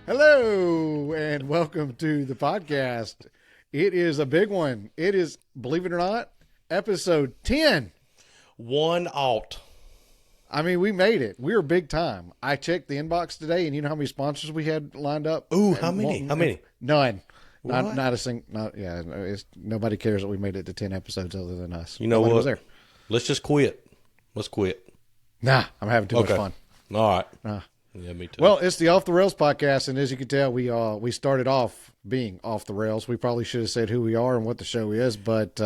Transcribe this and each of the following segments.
Hello, and welcome to the podcast. It is a big one. It is, believe it or not, episode 10. One alt. I mean, we made it. We were big time. I checked the inbox today, and you know how many sponsors we had lined up? Ooh, how many? How many? None. What? Not a single. Nobody cares that we made it to 10 episodes other than us. You know Nobody what? was there. Let's just quit. Let's quit. Nah, I'm having too much fun. All right. Nah. Yeah, me too. Well, it's the Off the Rails podcast, and as you can tell, we started off being off the rails. We probably should have said who we are and what the show is, but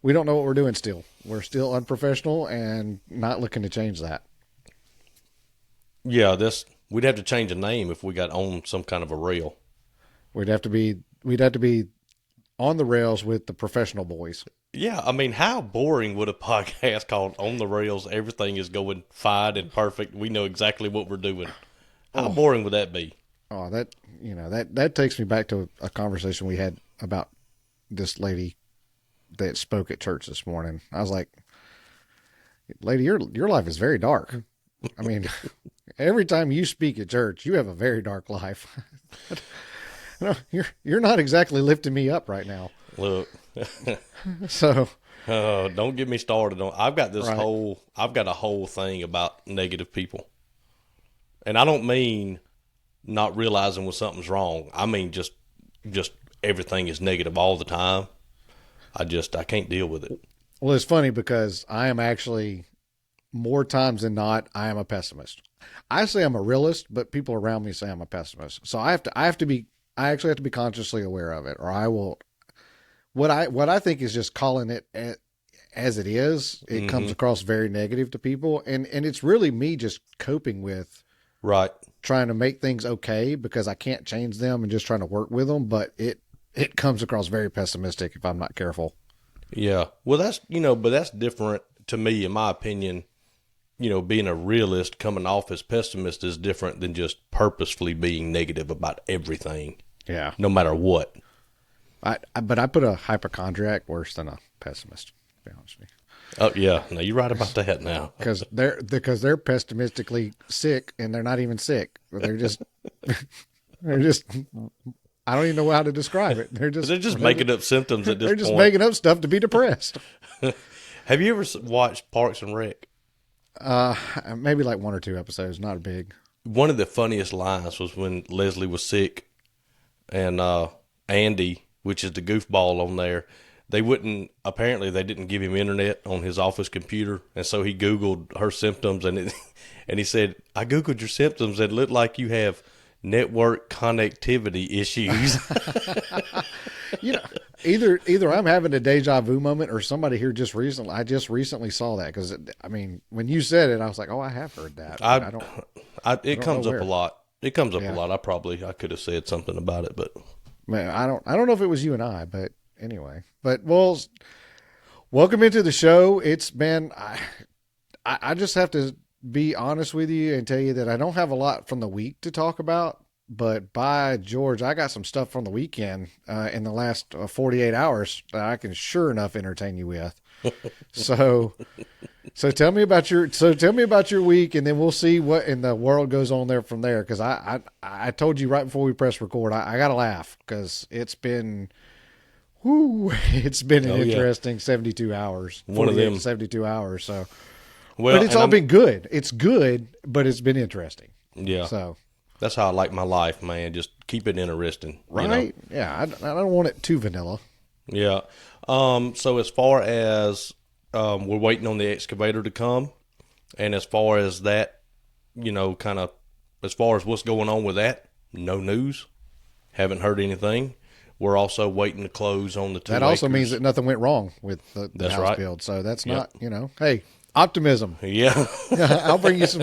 we don't know what we're doing still. We're still unprofessional and not looking to change that. Yeah, we'd have to change the name if we got on some kind of a rail. We'd have to be on the rails with the professional boys. Yeah, I mean, how boring would a podcast called On the Rails, everything is going fine and perfect, we know exactly what we're doing? How boring would that be? Oh, that takes me back to a conversation we had about this lady that spoke at church this morning. I was like, lady, your life is very dark. I mean, every time you speak at church, you have a very dark life. No, you're not exactly lifting me up right now. Look. So don't get me started on. I've got Right. I've got a whole thing about negative people. And I don't mean not realizing when something's wrong. I mean just everything is negative all the time. I can't deal with it. Well, it's funny because I am actually, more times than not, I am a pessimist. I say I'm a realist, but people around me say I'm a pessimist. So I actually have to be consciously aware of it, or I will. What I think is just calling it as it is. It comes across very negative to people, and it's really me just coping with Right. trying to make things okay because I can't change them and just trying to work with them. But it comes across very pessimistic if I'm not careful. Yeah. Well, but that's different to me, in my opinion. Being a realist coming off as pessimist is different than just purposefully being negative about everything, Yeah. no matter what. But I put a hypochondriac worse than a pessimist, to be honest with you. Oh yeah, no, you're right about that now. Because they're pessimistically sick and they're not even sick. They're just I don't even know how to describe it. They're just making up symptoms at this They're point. just making up stuff to be depressed. Have you ever watched Parks and Rec? Maybe like one or two episodes, not a big. One of the funniest lines was when Leslie was sick, and Andy, which is the goofball on there, apparently they didn't give him internet on his office computer, and so he Googled her symptoms, and he said, I Googled your symptoms, and it looked like you have network connectivity issues. Either I'm having a deja vu moment or somebody here I just recently saw that because, I mean, when you said it, I was like, oh, I have heard that. It comes up where. a lot. It comes up Yeah. a lot. I could have said something about it, but Man, I don't know if it was you and I, but anyway. But well, welcome into the show. It's been I just have to be honest with you and tell you that I don't have a lot from the week to talk about, but by George, I got some stuff from the weekend in the last 48 hours that I can sure enough entertain you with. So tell me about your week, and then we'll see what in the world goes on there from there. Because I told you right before we press record, I got to laugh because it's been an interesting 72 hours. One of them 72 hours. So, well, but it's all been good. It's good, but it's been interesting. Yeah. So That's how I like my life, man. Just keep it interesting. right, yeah. I don't want it too vanilla. Yeah. So as far as we're waiting on the excavator to come, and as far as that, as far as what's going on with that, no news. Haven't heard anything. We're also waiting to close on the 2 That also acres. means that nothing went wrong with the That's house right. build. So that's Yep. not, hey, optimism. Yeah. I'll bring you some.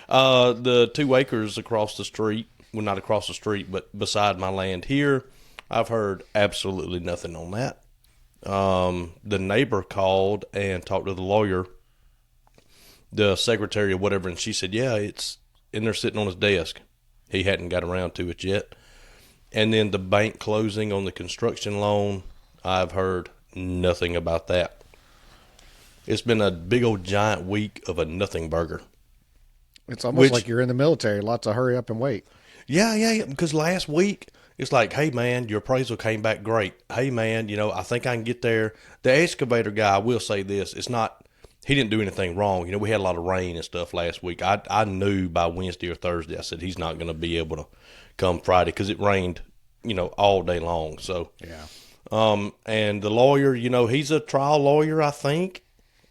The 2 acres across the street, well, not across the street, but beside my land here, I've heard absolutely nothing on that. The neighbor called and talked to the lawyer, the secretary or whatever, and she said, yeah, it's in there sitting on his desk. He hadn't got around to it yet. And then the bank closing on the construction loan, I've heard nothing about that. It's been a big old giant week of a nothing burger. It's almost which like you're in the military. Lots of hurry up and wait. yeah. Because last week it's like, hey man, your appraisal came back great. Hey man, I think I can get there. The excavator guy, I will say this, it's not. He didn't do anything wrong. We had a lot of rain and stuff last week. I knew by Wednesday or Thursday. I said he's not going to be able to come Friday because it rained, all day long. So Yeah. and the lawyer, he's a trial lawyer, I think,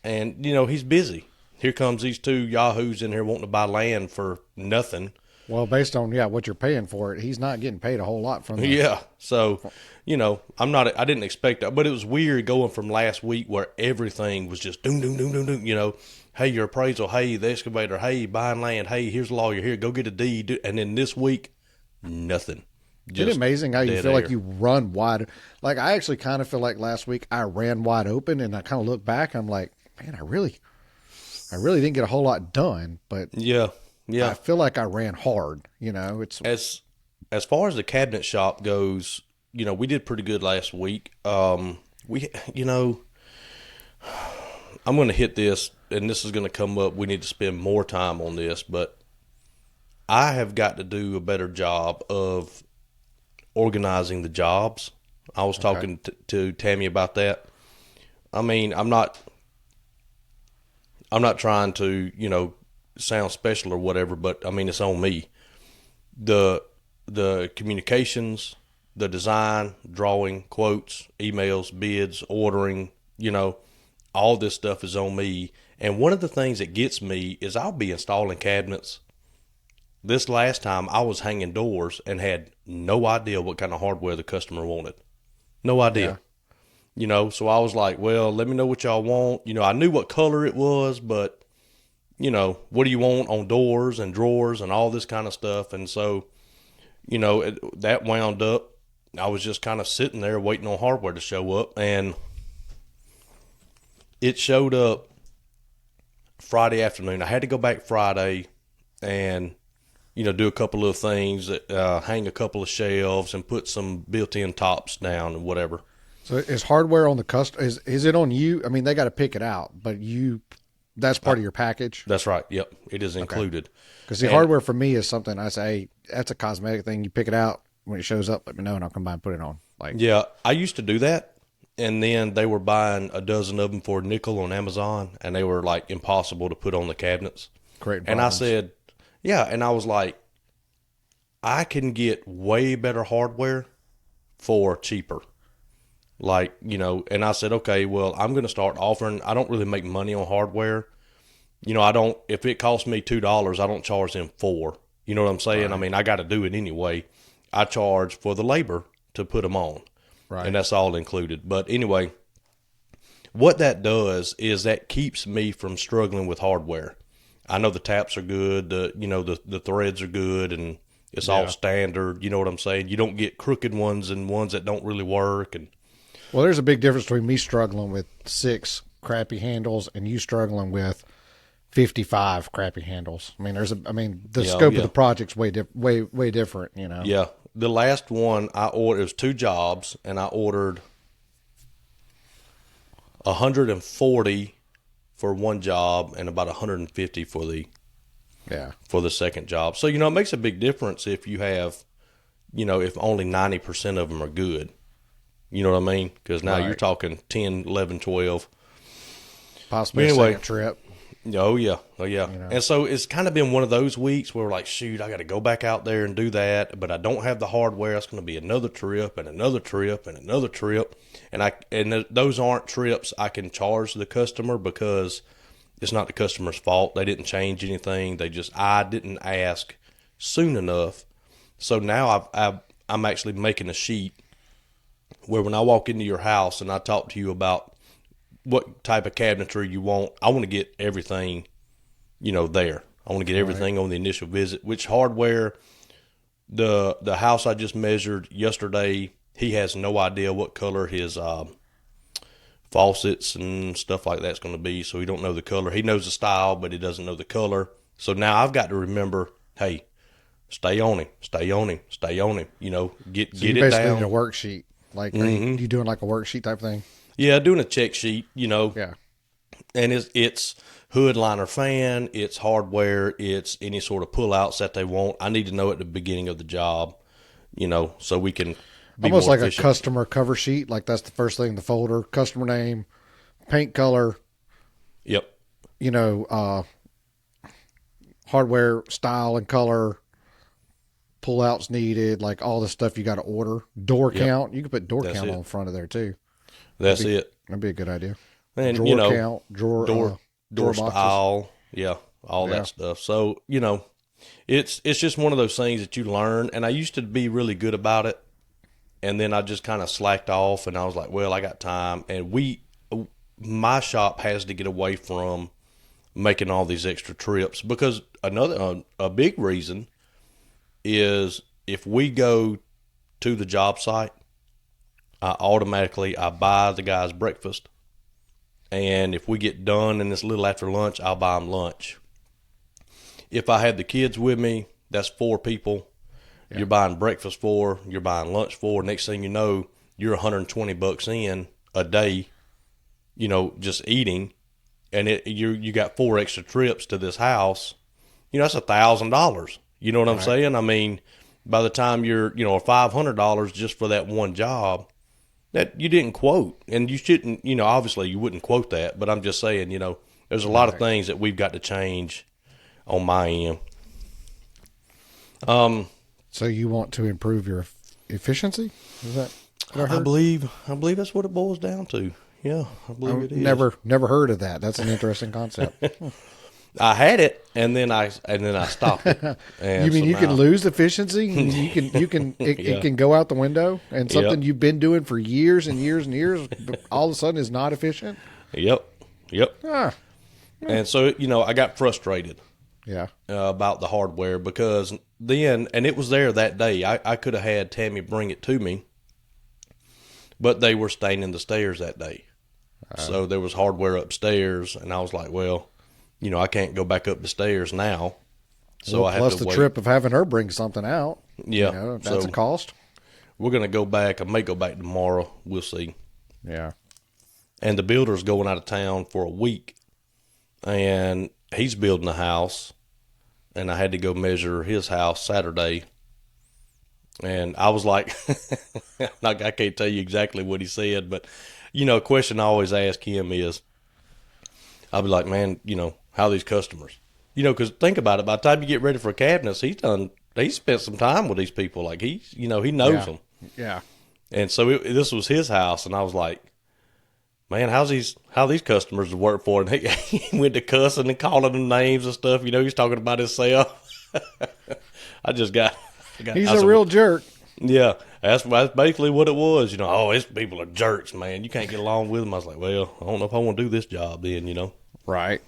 and he's busy. Here comes these two yahoos in here wanting to buy land for nothing. Well, based on what you're paying for it, he's not getting paid a whole lot from the, Yeah. So, I didn't expect that, but it was weird going from last week where everything was just doom, doom, doom, doom, doom, hey, your appraisal, hey, the excavator, hey, buying land, hey, here's a lawyer, here, go get a deed. And then this week, nothing. Isn't it amazing how you dead feel like air. you run wide? Like, I actually kind of feel like last week I ran wide open, and I kind of look back, I'm like, man, I really didn't get a whole lot done, but Yeah. Yeah. I feel like I ran hard. It's As far as the cabinet shop goes, we did pretty good last week. We, I'm going to hit this, and this is going to come up. We need to spend more time on this, but I have got to do a better job of organizing the jobs. I was talking to Tammy about that. I mean, I'm not trying to, sound special or whatever, but I mean, it's on me. The communications, the design, drawing, quotes, emails, bids, ordering, all this stuff is on me. And one of the things that gets me is I'll be installing cabinets. This last time I was hanging doors and had no idea what kind of hardware the customer wanted. No idea. So I was like, well, let me know what y'all want. I knew what color it was, but what do you want on doors and drawers and all this kind of stuff. And so, that wound up, I was just kind of sitting there waiting on hardware to show up, and it showed up Friday afternoon. I had to go back Friday and, do a couple of things, hang a couple of shelves and put some built-in tops down and whatever. So is hardware on the customer? Is it on you? I mean, they got to pick it out, but that's part of your package. That's right. Yep. It is included. Because the hardware for me is something I say, hey, that's a cosmetic thing. You pick it out when it shows up. Let me know, and I'll come by and put it on. Yeah, I used to do that, and then they were buying a dozen of them for a nickel on Amazon, and they were like impossible to put on the cabinets. Creating and I problems. said, yeah, and I was like, I can get way better hardware for cheaper. And I said, okay, well, I'm going to start offering, I don't really make money on hardware. If it costs me $2, I don't charge them $4. You know what I'm saying? Right. I mean, I got to do it anyway. I charge for the labor to put them on. Right. And that's all included. But anyway, what that does is that keeps me from struggling with hardware. I know the taps are good, the threads are good, and it's all standard. You know what I'm saying? You don't get crooked ones and ones that don't really work. And well, there's a big difference between me struggling with 6 crappy handles and you struggling with 55 crappy handles. I mean, the scope of the project's way different. Yeah, the last one I ordered, it was 2 jobs, and I ordered 140 for one job and about 150 for the second job. So it makes a big difference if you have, if only 90% of them are good. You know what I mean? Because now you're talking 10, 11, 12. Possibly a second trip. Oh, yeah. And so it's kind of been one of those weeks where we're like, shoot, I got to go back out there and do that, but I don't have the hardware. It's going to be another trip and another trip and another trip. And those aren't trips I can charge the customer because it's not the customer's fault. They didn't change anything. I didn't ask soon enough. So now I'm actually making a sheet where when I walk into your house and I talk to you about what type of cabinetry you want, I want to get everything, there. I want to get everything on the initial visit. Which hardware, the house I just measured yesterday, he has no idea what color his faucets and stuff like that's going to be, so he don't know the color. He knows the style, but he doesn't know the color. So now I've got to remember, hey, stay on him. Get it basically down. need a worksheet. Like, are you doing like a worksheet type thing? Yeah, doing a check sheet, Yeah. And it's hood liner fan, it's hardware, it's any sort of pullouts that they want. I need to know at the beginning of the job, so we can be Almost more like efficient. a customer cover sheet. Like that's the first thing in the folder: customer name, paint color, Yep. Hardware, style and color, pullouts needed, like all the stuff you got to order. Door Yep. count. You could put door That's count it. on the front of there too. That's it. That'd be a good idea. And Drawer count, door drawer boxes. style, yeah, all Yeah. that stuff. So, it's just one of those things that you learn, and I used to be really good about it, and then I just kind of slacked off, and I was like, well, I got time, and my shop has to get away from making all these extra trips, because a big reason is if we go to the job site, I buy the guys breakfast, and if we get done and it's a little after lunch, I'll buy them lunch. If I have the kids with me, that's 4 people. Yeah. You're buying breakfast for, you're buying lunch for. Next thing you know, you're $120 in a day, just eating, and you got 4 extra trips to this house. That's $1,000. You know what I'm saying? I mean, by the time you're, $500 just for that one job that you didn't quote, and you shouldn't, obviously you wouldn't quote that, but I'm just saying, there's a lot of things that we've got to change on my end. So you want to improve your efficiency? Is that what I heard? I believe that's what it boils down to. Yeah, I believe it is. Never heard of that. That's an interesting concept. I had it, and then I stopped it. And you mean so you now, can lose efficiency? It can go out the window, and something you've been doing for years and years and years, all of a sudden is not efficient. Yep. Ah, And so I got frustrated. yeah. About the hardware, because then, and it was there that day. I could have had Tammy bring it to me, but they were staining the stairs that day. So there was hardware upstairs, and I was like, well, I can't go back up the stairs now. So I had plus to the wait. trip of having her bring something out. Yeah. That's a cost. We're going to go back. I may go back tomorrow. We'll see. Yeah. And the builder's going out of town for a week, and he's building a house, and I had to go measure his house Saturday. And I was like, I can't tell you exactly what he said, but, a question I always ask him is, I'll be like, man, how are these customers? Because think about it, by the time you get ready for cabinets, he spent some time with these people. Like he knows them. Yeah. And so this was his house, and I was like, man, how these customers work for? And he went to cussing and calling them names and stuff. He's talking about himself. He's a real jerk. Yeah, that's basically what it was. These people are jerks, man. You can't get along with them. I was like, well, I don't know if I want to do this job then, Right.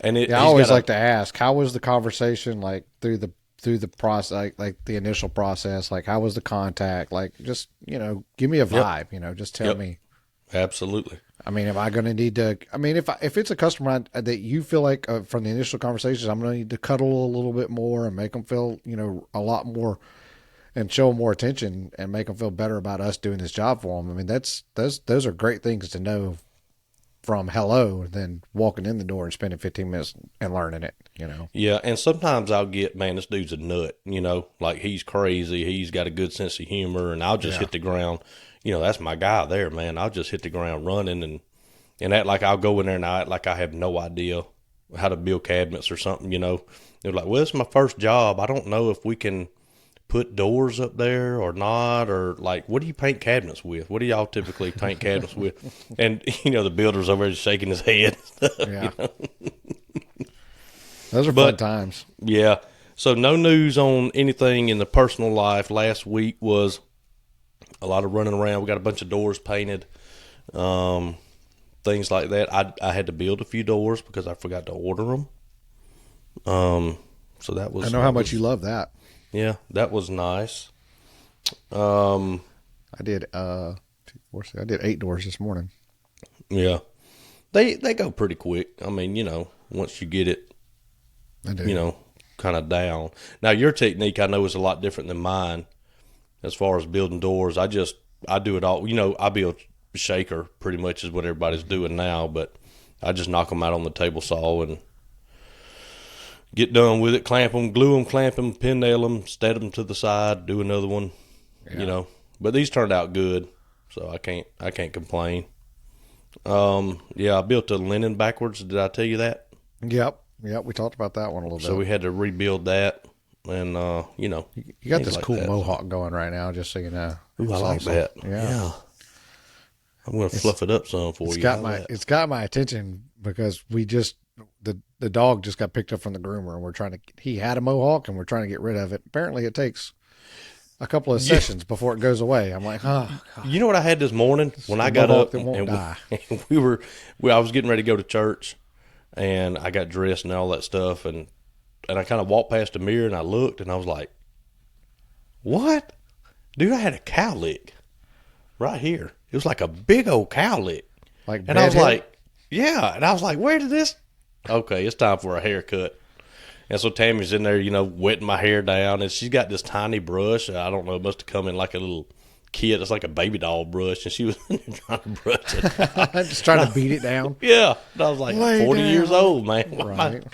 And I always like to ask, how was the conversation like through the process, like the initial process? Like, how was the contact? Like, just give me a vibe. Just tell me. Absolutely. I mean, am I going to need to? I mean, if it's a customer that you feel like from the initial conversations, I'm going to need to cuddle a little bit more and make them feel a lot more, and show them more attention and make them feel better about us doing this job for them. I mean, those are great things to know from hello than walking in the door and spending 15 minutes and learning it. Yeah, and sometimes I'll get, man, this dude's a nut. Like he's crazy. He's got a good sense of humor, and I'll just hit the ground. That's my guy there, man. I'll just hit the ground running and act like I'll go in there and I act like I have no idea how to build cabinets or something, They're like, well, it's my first job. I don't know if we can put doors up there or not, or like, what do you paint cabinets with? What do y'all typically paint cabinets with? And, the builder's over there just shaking his head. Yeah. Those are fun times. Yeah. So no news on anything in the personal life. Last week was a lot of running around. We got a bunch of doors painted, things like that. I had to build a few doors because I forgot to order them. So that was. I know how much you love that. Yeah, that was nice. I did 8 doors this morning. Yeah, they go pretty quick. I mean, once you get it, kind of down. Now your technique, I know, is a lot different than mine. As far as building doors, I do it all. I build shaker pretty much is what everybody's doing now, but I just knock them out on the table saw and get done with it. Clamp them, glue them, clamp them, pin nail them, stab them to the side, do another one. Yeah. You know, but these turned out good, so I can't complain. Yeah, I built a linen backwards. Did I tell you that? Yep. We talked about that one a little bit. So we had to rebuild that, and you know, you got this like cool that. mohawk going right now, just so you know. Ooh, I It's like awesome. that. Yeah. I'm gonna fluff it up some for It's you. got How's that? it's got my attention because the dog just got picked up from the groomer, and we're trying to. He had a mohawk, and we're trying to get rid of it. Apparently, it takes a couple of sessions before it goes away. I'm like, God. You know what I had this morning when I got mohawk up that won't die. I was getting ready to go to church, and I got dressed and all that stuff, and I kind of walked past the mirror and I looked and I was like, "What, dude? I had a cowlick right here. It was like a big old cowlick." Like, And I was bedhead? like, "Yeah." And I was like, "Where did this?" Okay, it's time for a haircut. And so Tammy's in there, you know, wetting my hair down, and she's got this tiny brush. I don't know, it must have come in like a little kit. It's like a baby doll brush, and she was in there trying to brush it out. just trying to beat it down. Yeah, and I was like, Lay 40 years down. old, man. Why am I- Right.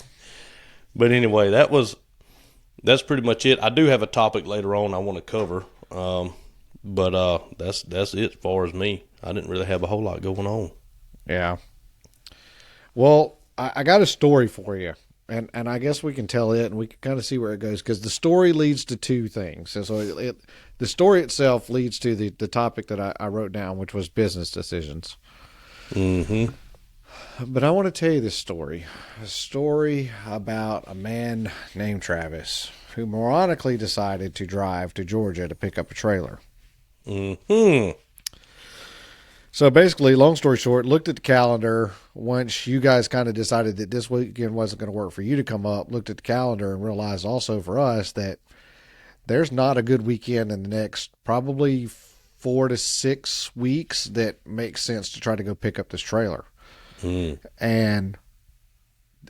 But anyway, that's pretty much it. I do have a topic later on I want to cover, but that's it as far as me. I didn't really have a whole lot going on. Yeah. Well, I got a story for you, and I guess we can tell it, and we can kind of see where it goes, because the story leads to two things. And so the story itself leads to the topic that I wrote down, which was business decisions. Mm-hmm. But I want to tell you this story. A story about a man named Travis who moronically decided to drive to Georgia to pick up a trailer. Mm-hmm. So basically, long story short, looked at the calendar. Once you guys kind of decided that this weekend wasn't going to work for you to come up, looked at the calendar and realized also for us that there's not a good weekend in the next probably 4 to 6 weeks that makes sense to try to go pick up this trailer. Mm. And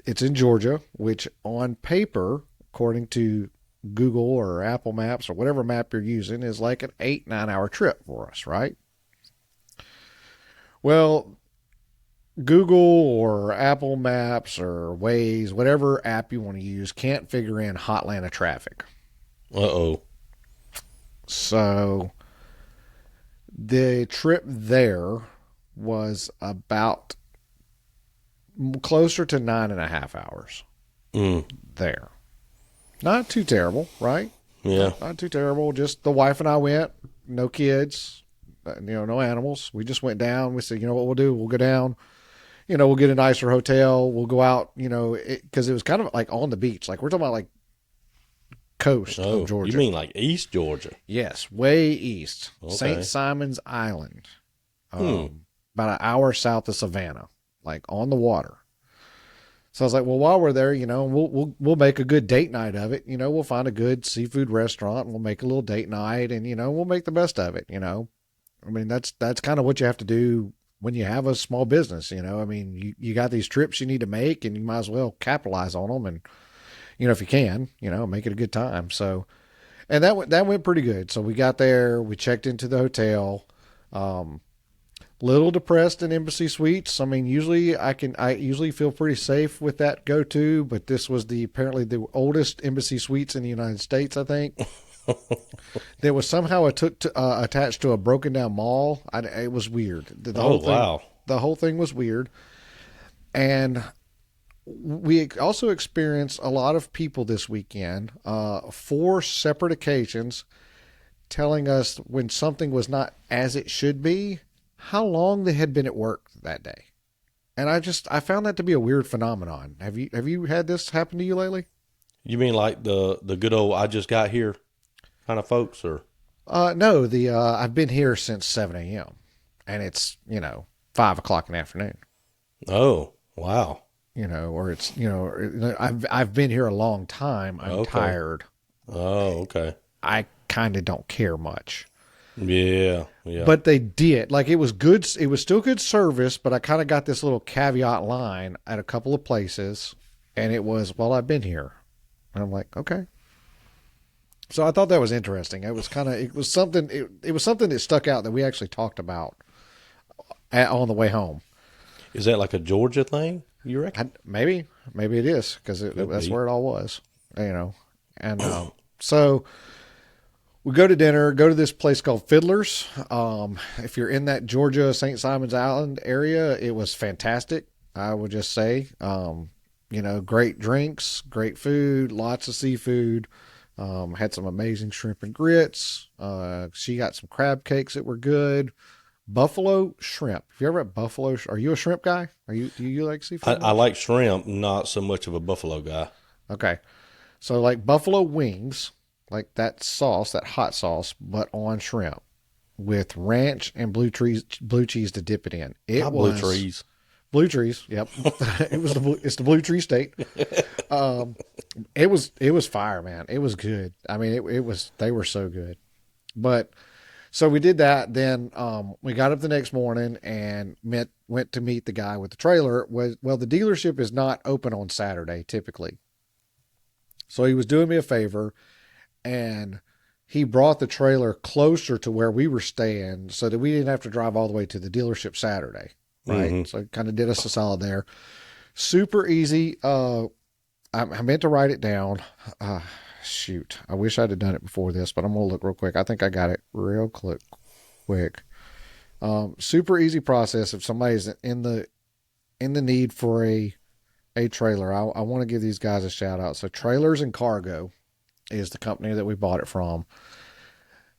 it's in Georgia, which on paper, according to Google or Apple Maps or whatever map you're using, is like an 8-9 hour trip for us, right? Well, Google or Apple Maps or Waze, whatever app you want to use, can't figure in Hotlanta traffic. Uh-oh. So the trip there was about closer to 9.5 hours there. Not too terrible, right? Yeah. Not too terrible. Just the wife and I went, no kids, no animals. We just went down. We said, you know what we'll do? We'll go down. We'll get a nicer hotel. We'll go out, because it was kind of like on the beach. Like we're talking about like coast of Georgia. You mean like East Georgia? Yes, way east. Okay. St. Simon's Island. About an hour south of Savannah, like on the water. So I was like, well, while we're there, we'll make a good date night of it. We'll find a good seafood restaurant and we'll make a little date night and, we'll make the best of it, I mean, that's kind of what you have to do when you have a small business, I mean, you got these trips you need to make and you might as well capitalize on them and, if you can, make it a good time. So, and that went pretty good. So we got there, we checked into the hotel, little depressed in Embassy Suites. I mean, I usually feel pretty safe with that go-to, but this was apparently the oldest Embassy Suites in the United States, I think. That was somehow attached to a broken down mall. It was weird. Wow. The whole thing was weird. And we also experienced a lot of people this weekend, 4 separate occasions, telling us when something was not as it should be, how long they had been at work that day. And I found that to be a weird phenomenon. Have you had this happen to you lately? You mean like the good old I just got here kind of folks, or? No, I've been here since 7 a.m. and it's, 5 o'clock in the afternoon. Oh, wow. Or it's, I've been here a long time. I'm tired. Oh, okay. I kind of don't care much. Yeah. But they did. Like, it was good. It was still good service, but I kind of got this little caveat line at a couple of places, and it was, well, I've been here. And I'm like, okay. So I thought that was interesting. It was something that stuck out that we actually talked about on the way home. Is that like a Georgia thing, you reckon? Maybe it is because Could that's be. where it all was, And so we go to dinner, go to this place called Fiddler's. If you're in that Georgia St. Simons Island area, it was fantastic. I would just say, great drinks, great food, lots of seafood. Had some amazing shrimp and grits. She got some crab cakes that were good. Buffalo shrimp. Have you ever had buffalo? Are you a shrimp guy? Do you like I, seafood I much? like shrimp, not so much of a buffalo guy. Okay. So like buffalo wings, like that sauce, that hot sauce, but on shrimp with ranch and blue cheese to dip it in. It Not blue was trees. blue trees. Yep. It's the blue tree state. Um, it was fire, man. It was good. I mean, it was, they were so good. But so we did that. Then we got up the next morning and went to meet the guy with the trailer. Well, the dealership is not open on Saturday typically. So he was doing me a favor and he brought the trailer closer to where we were staying so that we didn't have to drive all the way to the dealership Saturday. Right. Hmm. So it kind of did us a solid there. Super easy. I meant to write it down. Shoot. I wish I'd have done it before this, but I'm going to look real quick. I think I got it real quick. Super easy process if somebody's in the need for a trailer. I want to give these guys a shout out. So Trailers and Cargo is the company that we bought it from.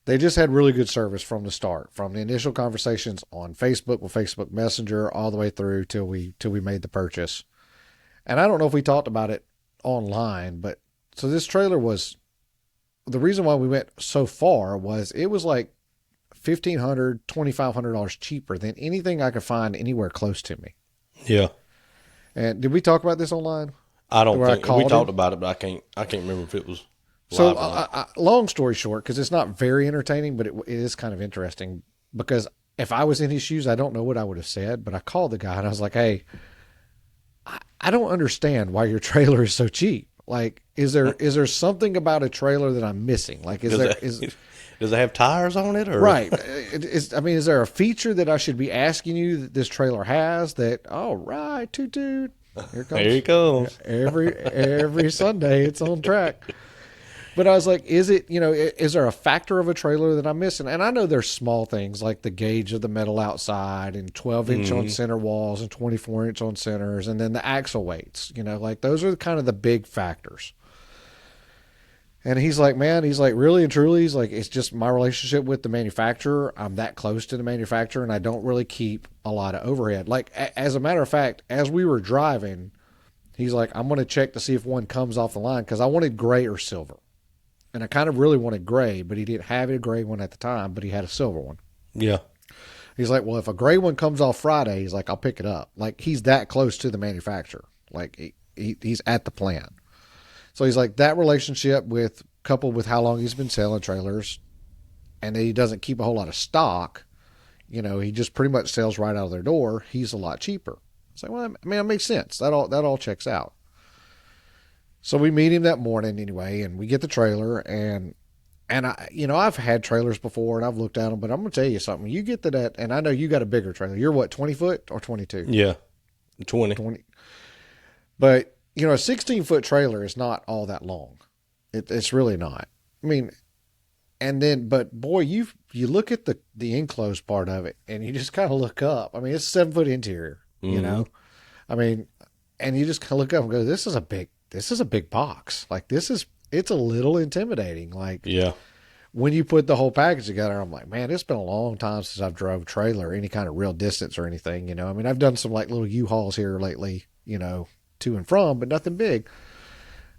They just had really good service from the start, from the initial conversations on Facebook with Facebook Messenger all the way through till we made the purchase. And I don't know if we talked about it online, but so this trailer was, the reason why we went so far was it was like $1,500, $2,500 cheaper than anything I could find anywhere close to me. Yeah. And did we talk about this online? I don't Where I think we called talked him? about it, but I can't remember if it was So, live or not. long story short, because it's not very entertaining, but it is kind of interesting because if I was in his shoes, I don't know what I would have said, but I called the guy and I was like, hey, I don't understand why your trailer is so cheap. Like, is there something about a trailer that I'm missing? Like, is Does there, is, it does it have tires on it or right. Is there a feature that I should be asking you that this trailer has that, all right, toot toot. Here Here he comes comes. every Sunday it's on track. But I was like, is there a factor of a trailer that I'm missing? And I know there's small things like the gauge of the metal outside and 12-inch on center walls and 24-inch on centers, and then the axle weights, like those are kind of the big factors. And he's like, man, he's like, really and truly, he's like, it's just my relationship with the manufacturer. I'm that close to the manufacturer and I don't really keep a lot of overhead. Like, as a matter of fact, as we were driving, he's like, I'm going to check to see if one comes off the line because I wanted gray or silver. And I kind of really wanted gray, but he didn't have a gray one at the time, but he had a silver one. Yeah. He's like, well, if a gray one comes off Friday, he's like, I'll pick it up. Like, he's that close to the manufacturer. Like, he's at the plant. So he's like, that relationship coupled with how long he's been selling trailers and that he doesn't keep a whole lot of stock, he just pretty much sells right out of their door. He's a lot cheaper. It's like, well, I mean, it makes sense. That all checks out. So we meet him that morning anyway, and we get the trailer, and I've had trailers before, and I've looked at them, but I'm gonna tell you something. You get to that, and I know you got a bigger trailer. You're what, 20 foot or 22? Yeah. 20. 20. But a 16-foot trailer is not all that long. It's really not. I mean, but boy, you look at the enclosed part of it, and you just kind of look up. I mean, it's a 7-foot interior. I mean, and you just kind of look up and go, this is a big box. Like it's a little intimidating. Like Yeah. when you put the whole package together, I'm like, man, it's been a long time since I've drove a trailer, any kind of real distance or anything. I mean, I've done some like little U-Hauls here lately, to and from, but nothing big.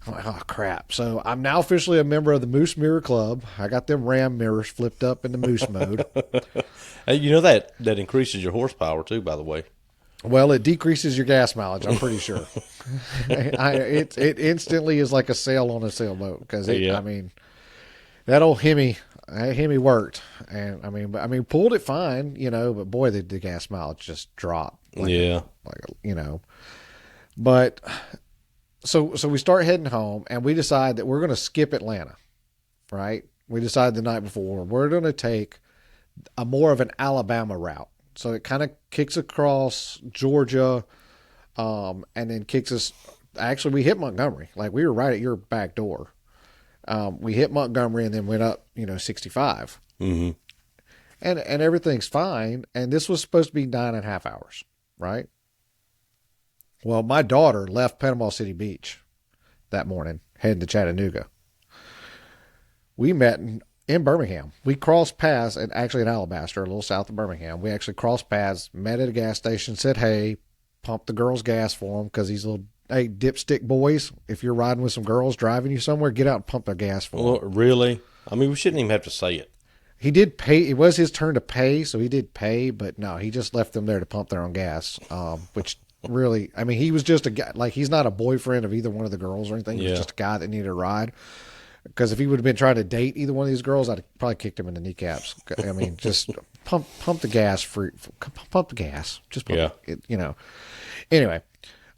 I'm like, oh crap. So I'm now officially a member of the Moose Mirror Club. I got them Ram mirrors flipped up into Moose mode. Hey, that increases your horsepower too, by the way. Well, it decreases your gas mileage, I'm pretty sure. It instantly is like a sail on a sailboat because Yeah. I mean, that old Hemi worked, and I mean, pulled it fine, but boy, the gas mileage just dropped. Yeah. But so we start heading home, and we decide that we're going to skip Atlanta, right? We decided the night before we're going to take a more of an Alabama route. So it kind of kicks across Georgia, and then kicks us. Actually, we hit Montgomery. Like we were right at your back door. We hit Montgomery and then went up, 65. Mm-hmm. And everything's fine. And this was supposed to be 9.5 hours, right? Well, my daughter left Panama City Beach that morning, heading to Chattanooga. We met in Birmingham. We crossed paths actually in Alabaster, a little south of Birmingham. We actually crossed paths, met at a gas station, said hey, pumped the girls gas for them because these little, hey, dipstick boys, if you're riding with some girls driving you somewhere, get out and pump their gas for them. Well, really? I mean, we shouldn't even have to say it. He did pay. It was his turn to pay, so he did pay, but no, he just left them there to pump their own gas, which really, I mean, he was just a guy. Like, he's not a boyfriend of either one of the girls or anything. He was just a guy that needed a ride. Because if he would have been trying to date either one of these girls, I'd have probably kicked him in the kneecaps. I mean, just pump the gas pump the gas. Just pump it, Anyway,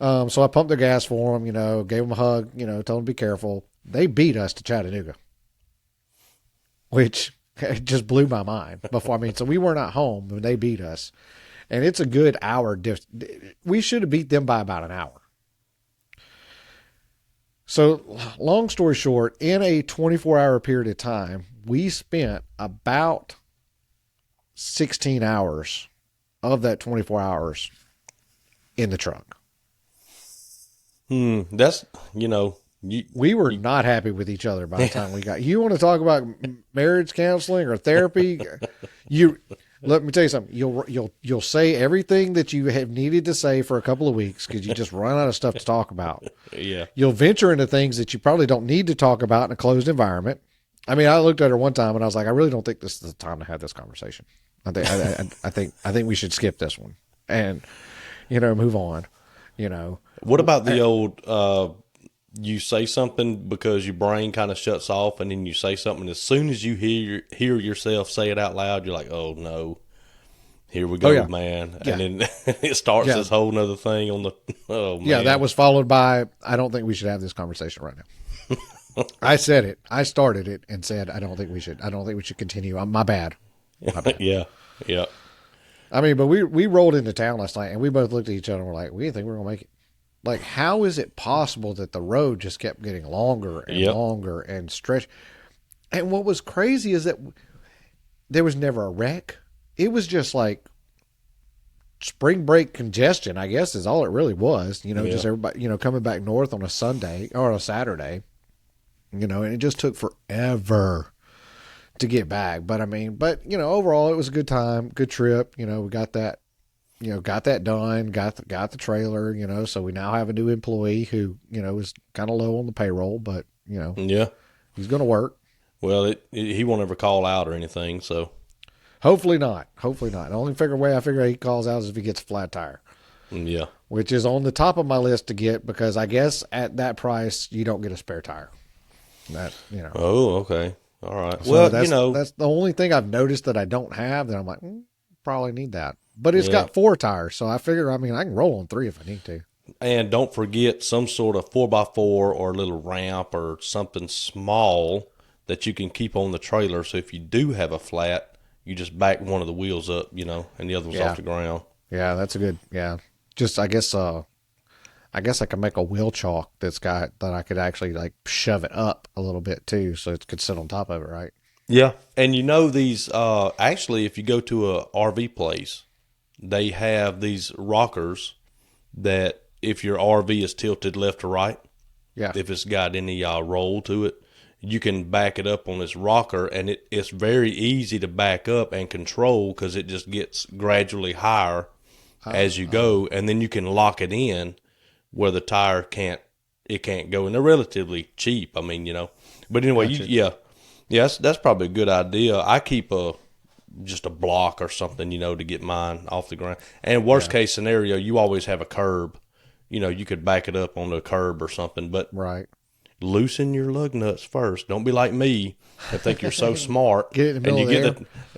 so I pumped the gas for him, gave him a hug, told him to be careful. They beat us to Chattanooga, which just blew my mind. So we were not home when they beat us. And it's a good hour. We should have beat them by about an hour. So long story short, in a 24-hour period of time, we spent about 16 hours of that 24 hours in the truck. That's, we were not happy with each other by the time we got. You want to talk about marriage counseling or therapy? Let me tell you something. You'll say everything that you have needed to say for a couple of weeks because you just run out of stuff to talk about. Yeah. You'll venture into things that you probably don't need to talk about in a closed environment. I mean, I looked at her one time and I was like, I really don't think this is the time to have this conversation. I think we should skip this one and move on. What about the old? You say something because your brain kind of shuts off, and then you say something. As soon as you hear yourself say it out loud, you're like, "Oh no, here we go, man!" Yeah. And then it starts this whole nother thing on the. Oh man. Yeah, that was followed by, "I don't think we should have this conversation right now." I said it. I started it and said, "I don't think we should. I don't think we should continue." My bad. Yeah. I mean, but we rolled into town last night, and we both looked at each other and were like, "We didn't think we were gonna make it." Like, how is it possible that the road just kept getting longer and longer and stretched? And what was crazy is that there was never a wreck. It was just like spring break congestion, I guess, is all it really was. Just everybody, coming back north on a Sunday or a Saturday, and it just took forever to get back. But overall, it was a good time, good trip. We got that. Got that done, got the trailer, so we now have a new employee who, is kind of low on the payroll, but, he's going to work. Well, he won't ever call out or anything, so. Hopefully not. The only way I figure he calls out is if he gets a flat tire. Yeah. Which is on the top of my list to get because I guess at that price, you don't get a spare tire. Oh, okay. All right. So well, that's the only thing I've noticed that I don't have that I'm like, probably need that. But it's got 4 tires, so I figure, I can roll on 3 if I need to. And don't forget some sort of 4x4 or a little ramp or something small that you can keep on the trailer. So if you do have a flat, you just back one of the wheels up, and the other one's off the ground. Yeah, that's a good, Just, I guess I can make a wheel chalk that I could actually like shove it up a little bit too, so it could sit on top of it, right? Yeah. And these, actually, if you go to a RV place, they have these rockers that if your RV is tilted left to right, if it's got any roll to it, you can back it up on this rocker, and it's very easy to back up and control because it just gets gradually higher as you go, and then you can lock it in where the tire can't go, and they're relatively cheap. But anyway, that's probably a good idea. I keep just a block or something, to get mine off the ground. And worst case scenario, you always have a curb. You could back it up on the curb or something, but loosen your lug nuts first. Don't be like me and think you're so smart. Get in the middle of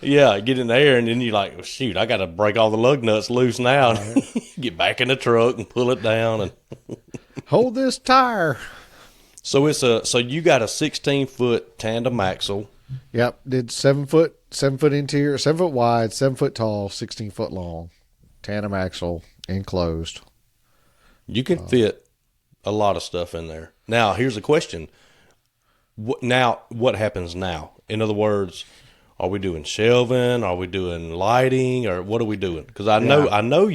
the air. Get in the air, and then you're like, well, shoot, I got to break all the lug nuts loose now. Get back in the truck and pull it down and hold this tire. So you got a 16-foot tandem axle. Yep, did 7-foot 7 foot interior, 7 foot wide, 7 foot tall, 16 foot long, tandem axle, enclosed. You can fit a lot of stuff in there. Now, here's a question. What happens now? In other words, are we doing shelving? Are we doing lighting? Or what are we doing? Because I know, Yeah. I know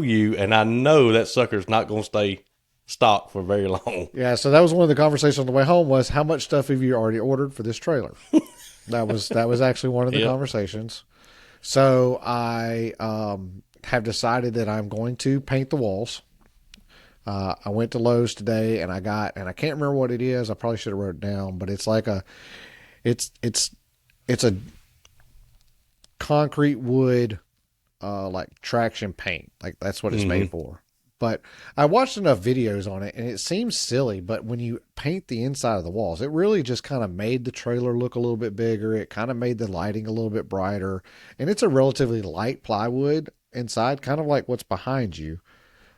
you, and I know that sucker's not going to stay stock for very long. Yeah, so that was one of the conversations on the way home was how much stuff have you already ordered for this trailer? That was actually one of the Yep. conversations. So I have decided that I'm going to paint the walls. I went to Lowe's today and I can't remember what it is. I probably should have wrote it down, but it's like it's a concrete wood, like traction paint. Like that's what it's made for. But I watched enough videos on it and it seems silly, but when you paint the inside of the walls, it really just kind of made the trailer look a little bit bigger. It kind of made the lighting a little bit brighter, and it's a relatively light plywood inside, kind of like what's behind you.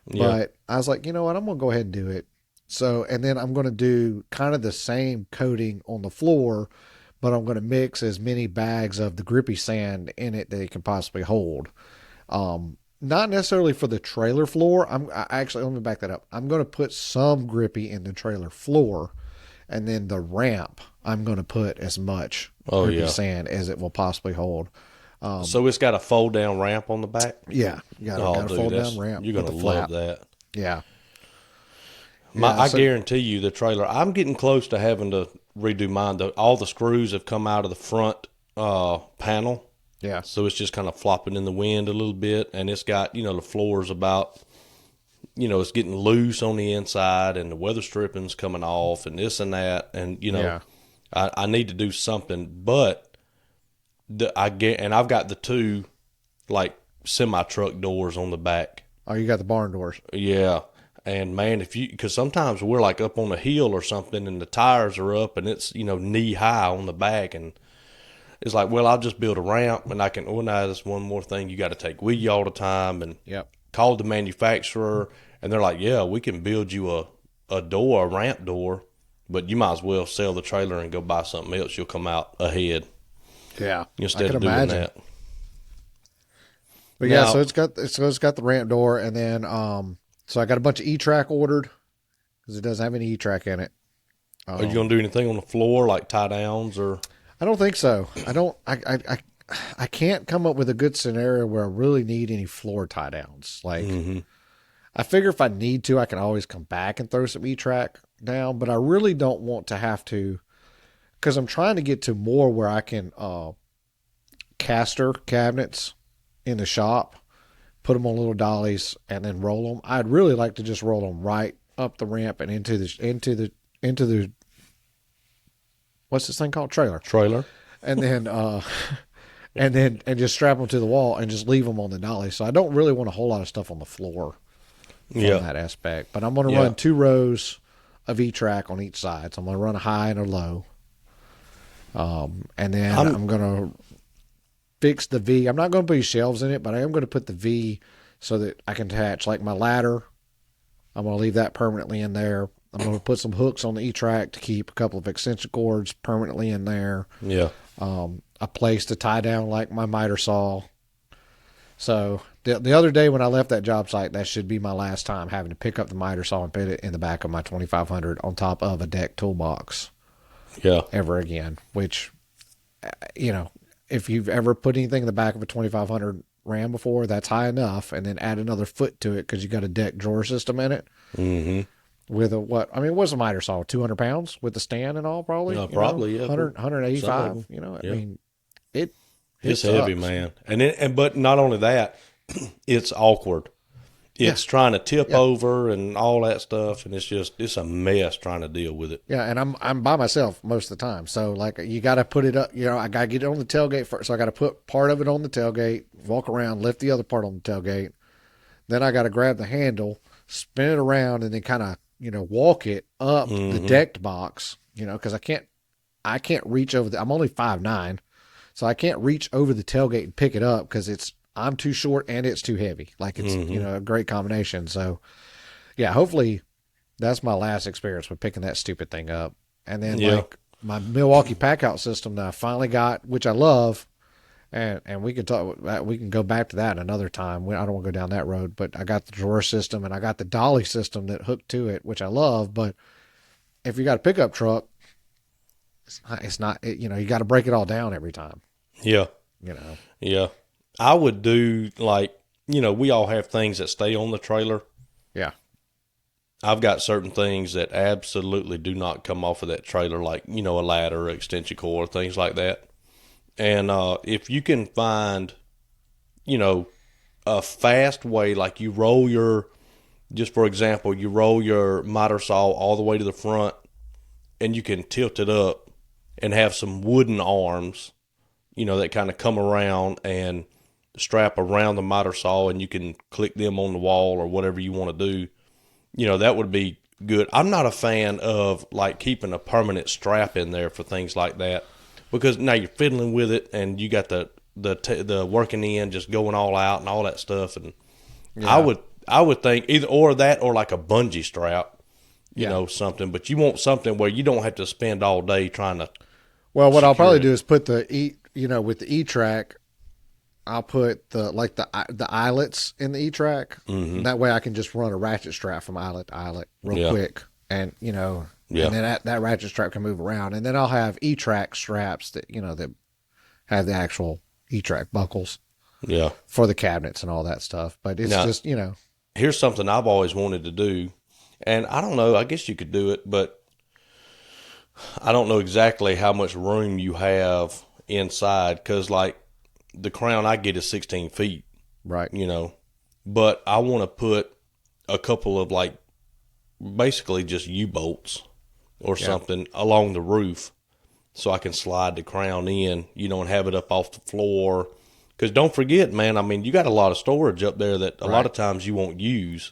Yeah. But I was like, you know what? I'm going to go ahead and do it. So, and then I'm going to do kind of the same coating on the floor, but I'm going to mix as many bags of the grippy sand in it that it can possibly hold. Not necessarily for the trailer floor. Let me back that up. I'm going to put some grippy in the trailer floor, and then the ramp, I'm going to put as much grippy sand as it will possibly hold. So it's got a fold down ramp on the back? Yeah, you got a fold down ramp. You're going to love that. Yeah. I guarantee you the trailer, I'm getting close to having to redo mine. All the screws have come out of the front panel. Yeah. So it's just kind of flopping in the wind a little bit. And it's got, the floor's about, it's getting loose on the inside and the weather stripping's coming off and this and that. And, I need to do something. But I've got the two, like, semi-truck doors on the back. Oh, you got the barn doors. Yeah. And man, because sometimes we're like up on a hill or something and the tires are up and it's, knee high on the back. And it's like, well, I'll just build a ramp and I can organize one more thing. You got to take with you all the time and call the manufacturer. And they're like, yeah, we can build you a door, a ramp door, but you might as well sell the trailer and go buy something else. You'll come out ahead. Yeah. Instead of doing that. But now, so it's got the ramp door, and then so I got a bunch of E-track ordered because it doesn't have any E-track in it. Are you gonna do anything on the floor like tie downs or? I don't think so. I can't come up with a good scenario where I really need any floor tie downs. Like I figure if I need to, I can always come back and throw some E-track down, but I really don't want to have to because I'm trying to get to more where I can caster cabinets in the shop, put them on little dollies, and then roll them. I'd really like to just roll them right up the ramp and into the what's this thing called? Trailer. And then and just strap them to the wall and just leave them on the dolly. So I don't really want a whole lot of stuff on the floor from that aspect. But I'm going to run 2 rows of E-track on each side. So I'm going to run a high and a low. And then I'm going to fix the V. I'm not going to put any shelves in it, but I am going to put the V so that I can attach like my ladder. I'm going to leave that permanently in there. I'm going to put some hooks on the E-track to keep a couple of extension cords permanently in there. Yeah. A place to tie down like my miter saw. So the other day when I left that job site, that should be my last time having to pick up the miter saw and put it in the back of my 2500 on top of a deck toolbox. Yeah. Ever again, which, if you've ever put anything in the back of a 2500 Ram before, that's high enough, and then add another foot to it because you got a deck drawer system in it. Mm-hmm. With what's a miter saw? 200 pounds with the stand and all, probably? Probably, yeah. 185, It's heavy, man. But not only that, it's awkward. It's trying to tip over and all that stuff, and it's a mess trying to deal with it. Yeah, and I'm by myself most of the time. So like you got to put it up, I got to get it on the tailgate first. So I got to put part of it on the tailgate, walk around, lift the other part on the tailgate. Then I got to grab the handle, spin it around, and then kind of, walk it up the decked box, because I can't reach over I'm only 5'9", so I can't reach over the tailgate and pick it up because I'm too short and it's too heavy. Like it's, a great combination. So yeah, hopefully that's my last experience with picking that stupid thing up. And then my Milwaukee pack out system that I finally got, which I love, and we can talk. We can go back to that another time. I don't want to go down that road, but I got the drawer system and I got the dolly system that hooked to it, which I love. But if you got a pickup truck, it's not. You know, you got to break it all down every time. Yeah. You know. Yeah. I would do like, we all have things that stay on the trailer. Yeah. I've got certain things that absolutely do not come off of that trailer, like, a ladder, extension cord, things like that. And if you can find, a fast way, like just for example, you roll your miter saw all the way to the front and you can tilt it up and have some wooden arms, that kind of come around and strap around the miter saw, and you can click them on the wall or whatever you want to do. That would be good. I'm not a fan of like keeping a permanent strap in there for things like that, because now you're fiddling with it and you got the working end just going all out and all that stuff. And yeah. I would think either or that, or like a bungee strap, something, but you want something where you don't have to spend all day trying to. Well, what I'll probably do is put with the E-Track, I'll put the eyelets in the E-Track. Mm-hmm. That way I can just run a ratchet strap from eyelet to eyelet real quick. And, and then that ratchet strap can move around. And then I'll have E-Track straps that have the actual E-Track buckles. Yeah. For the cabinets and all that stuff. But it's just. Here's something I've always wanted to do. And I don't know, I guess you could do it, but I don't know exactly how much room you have inside, because like the crown I get is 16 feet. Right. But I want to put a couple of like basically just U-bolts or something along the roof so I can slide the crown in, and have it up off the floor. Because don't forget, man, I mean, you got a lot of storage up there that a lot of times you won't use,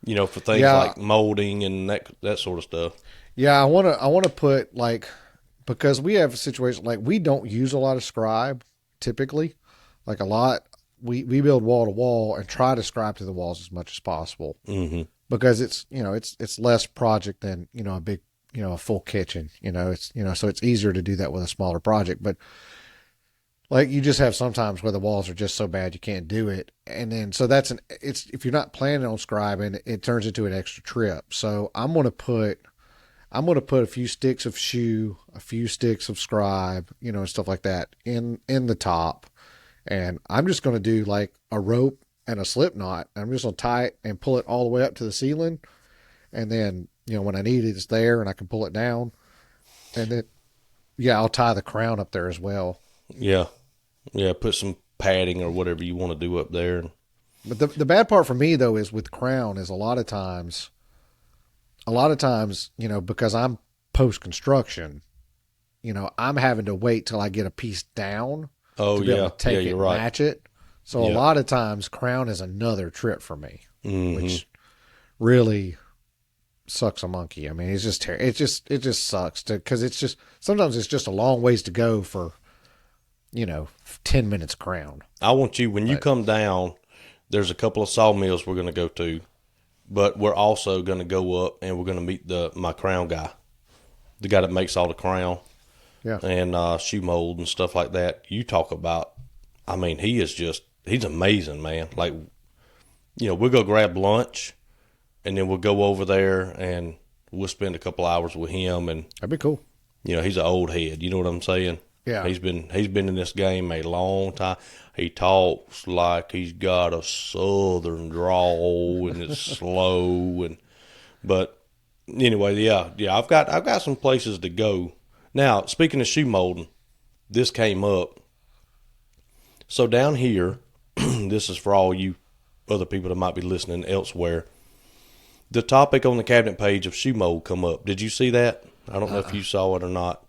for things like molding and that sort of stuff. Yeah, I want to put because we have a situation like we don't use a lot of scribe typically, like a lot. We build wall to wall and try to scribe to the walls as much as possible, because it's it's less project than a big a full kitchen. It's so it's easier to do that with a smaller project, but. Like you just have sometimes where the walls are just so bad you can't do it, and then so if you're not planning on scribing, it turns into an extra trip. So I'm gonna put a few sticks of shoe, a few sticks of scribe, and stuff like that in the top, and I'm just gonna do like a rope and a slip knot. I'm just gonna tie it and pull it all the way up to the ceiling, and then when I need it, it's there and I can pull it down, and then I'll tie the crown up there as well. Yeah, put some padding or whatever you want to do up there. But the bad part for me though is with crown is a lot of times, because I'm post construction, I'm having to wait till I get a piece down to be able to take it and match it. So a lot of times crown is another trip for me, which really sucks a monkey. I mean, it just sucks because sometimes it's just a long ways to go for 10 minutes crown. I want you, when you come down, there's a couple of sawmills we're going to go to, but we're also going to go up and we're going to meet my crown guy, the guy that makes all the crown and shoe mold and stuff like that. You talk about, I mean, he's amazing, man. Like, we'll go grab lunch and then we'll go over there and we'll spend a couple hours with him. And that'd be cool. He's an old head. You know what I'm saying? Yeah. He's been in this game a long time. He talks like he's got a southern drawl and it's slow but anyway, I've got some places to go. Now, speaking of shoe molding, this came up. So down here, this is for all you other people that might be listening elsewhere. The topic on the cabinet page of shoe mold come up. Did you see that? I don't know if you saw it or not.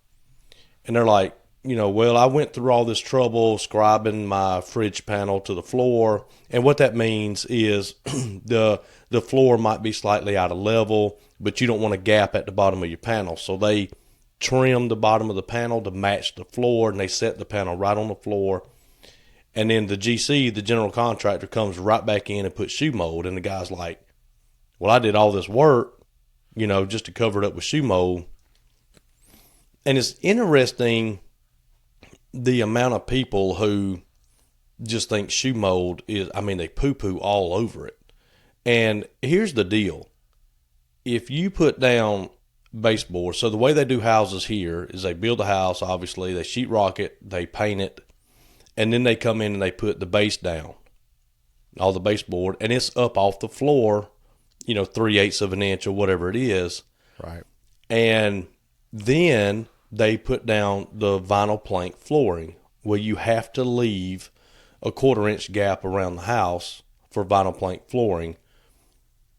And they're like, well, I went through all this trouble scribing my fridge panel to the floor, and what that means is the floor might be slightly out of level, but you don't want a gap at the bottom of your panel. So they trim the bottom of the panel to match the floor, and they set the panel right on the floor. And then the GC, the general contractor, comes right back in and puts shoe mold, and the guy's like, well, I did all this work, just to cover it up with shoe mold. And it's interesting the amount of people who just think shoe mold is, I mean, they poo poo all over it. And here's the deal. If you put down baseboard, so the way they do houses here is they build a house, obviously, they sheetrock it, they paint it, and then they come in and they put the base down, all the baseboard, and it's up off the floor, 3/8 of an inch or whatever it is. Right. And then they put down the vinyl plank flooring where you have to leave a 1/4 inch gap around the house for vinyl plank flooring.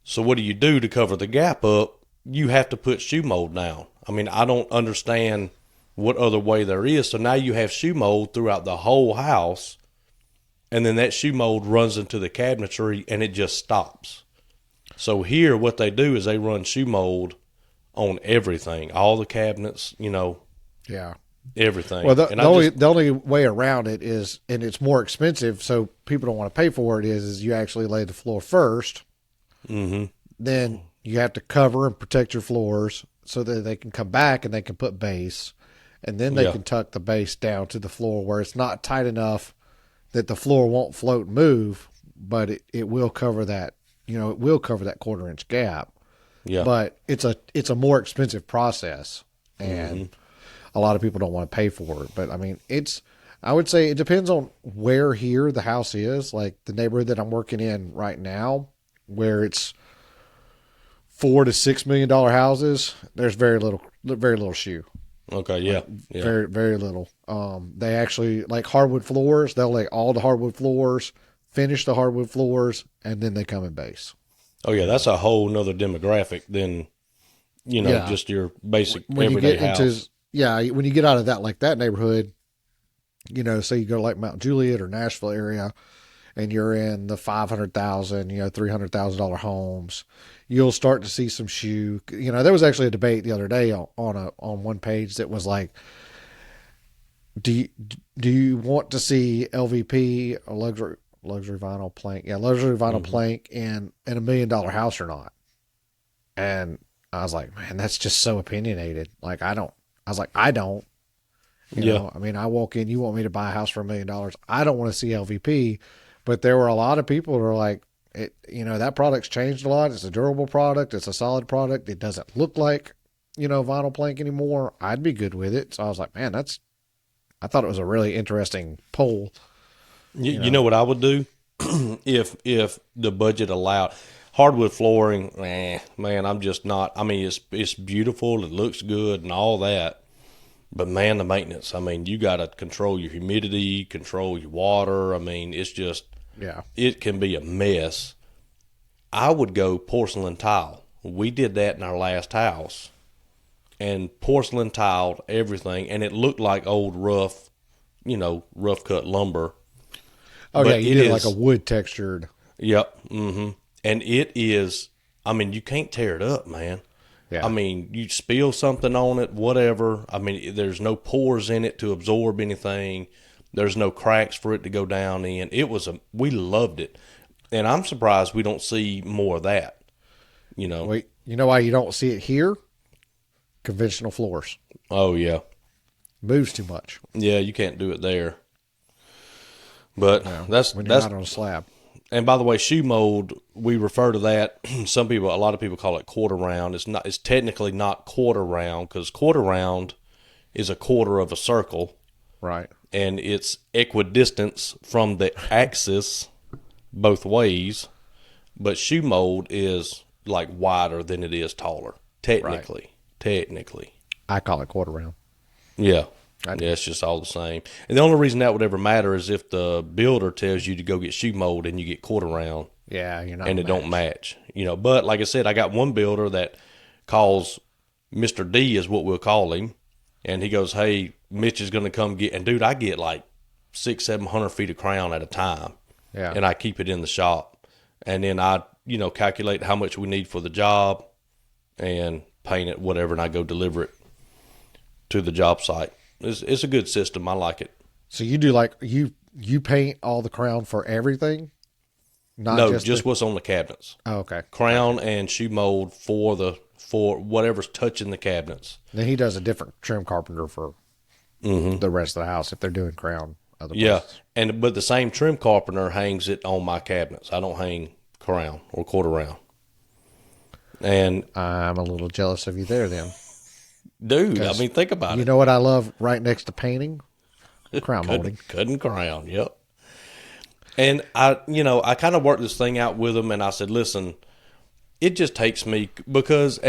So what do you do to cover the gap up? You have to put shoe mold down. I mean, I don't understand what other way there is. So now you have shoe mold throughout the whole house, and then that shoe mold runs into the cabinetry and it just stops. So here what they do is they run shoe mold on everything, all the cabinets, Yeah. everything. Well, And the only way around it is, and it's more expensive, so people don't want to pay for it, is you actually lay the floor first. Mm-hmm. Then you have to cover and protect your floors so that they can come back and they can put base. And then they can tuck the base down to the floor where it's not tight enough that the floor won't float and move, but it will cover that, it will cover that 1/4 inch gap. Yeah. But it's a more expensive process, and a lot of people don't want to pay for it. But I mean, I would say it depends on where here the house is. Like the neighborhood that I'm working in right now, where it's $4 to $6 million houses, there's very little shoe. Okay. Yeah. Yeah. Very, very little. They actually like hardwood floors. They'll lay all the hardwood floors, finish the hardwood floors, and then they come in base. Oh yeah. That's a whole nother demographic than, just your basic When everyday you get house. when you get out of that neighborhood, say you go to like Mount Juliet or Nashville area, and you're in the $500,000, $300,000 homes, you'll start to see some shoe. There was actually a debate the other day on one page that was like, do you want to see LVP, a luxury vinyl plank, luxury vinyl plank in a $1 million house or not? And I was like, man, that's just so opinionated. Like I don't. You know, I mean, I walk in, you want me to buy a house for $1 million. I don't want to see LVP, but there were a lot of people who are like, that product's changed a lot. It's a durable product. It's a solid product. It doesn't look like, vinyl plank anymore. I'd be good with it. So I was like, man, I thought it was a really interesting poll. You know what I would do if the budget allowed? Hardwood flooring, man, I'm just not. I mean, it's beautiful. It looks good and all that. But man, the maintenance. I mean, you got to control your humidity, control your water. I mean, it's just, it can be a mess. I would go porcelain tile. We did that in our last house, and porcelain tiled everything, and it looked like old rough cut lumber. Oh, but you did like a wood textured. Yep. Mm-hmm. And it is, I mean, you can't tear it up, man. Yeah. I mean, you spill something on it, whatever. I mean, there's no pores in it to absorb anything. There's no cracks for it to go down in. We loved it. And I'm surprised we don't see more of that, Wait, you know why you don't see it here? Conventional floors. Oh, yeah. Moves too much. Yeah, you can't do it there. But that's when you're not on a slab. And by the way, shoe mold, we refer to that. A lot of people call it quarter round. It's technically not quarter round, because quarter round is a quarter of a circle. Right. And it's equidistance from the axis both ways. But shoe mold is like wider than it is taller. Technically. I call it quarter round. Yeah. Yeah, it's just all the same. And the only reason that would ever matter is if the builder tells you to go get shoe mold and you get quarter round. Yeah, you're not. And it don't match. But like I said, I got one builder that calls Mr. D is what we'll call him. And he goes, hey, Mitch is going to come get, and dude, I get like 600-700 feet of crown at a time. Yeah. And I keep it in the shop. And then I, calculate how much we need for the job and paint it, whatever, and I go deliver it to the job site. It's a good system. I like it. So you do like you paint all the crown for everything? No, just what's on the cabinets. Oh, okay. Crown and shoe mold for the for whatever's touching the cabinets. Then he does a different trim carpenter for the rest of the house if they're doing crown other places. But the same trim carpenter hangs it on my cabinets. I don't hang crown or quarter round. And I'm a little jealous of you there then. dude, I mean, think about it. You know what I love right next to painting? Crown molding. Cutting crown, yep. And I kind of worked this thing out with him, and I said, listen, it just takes me because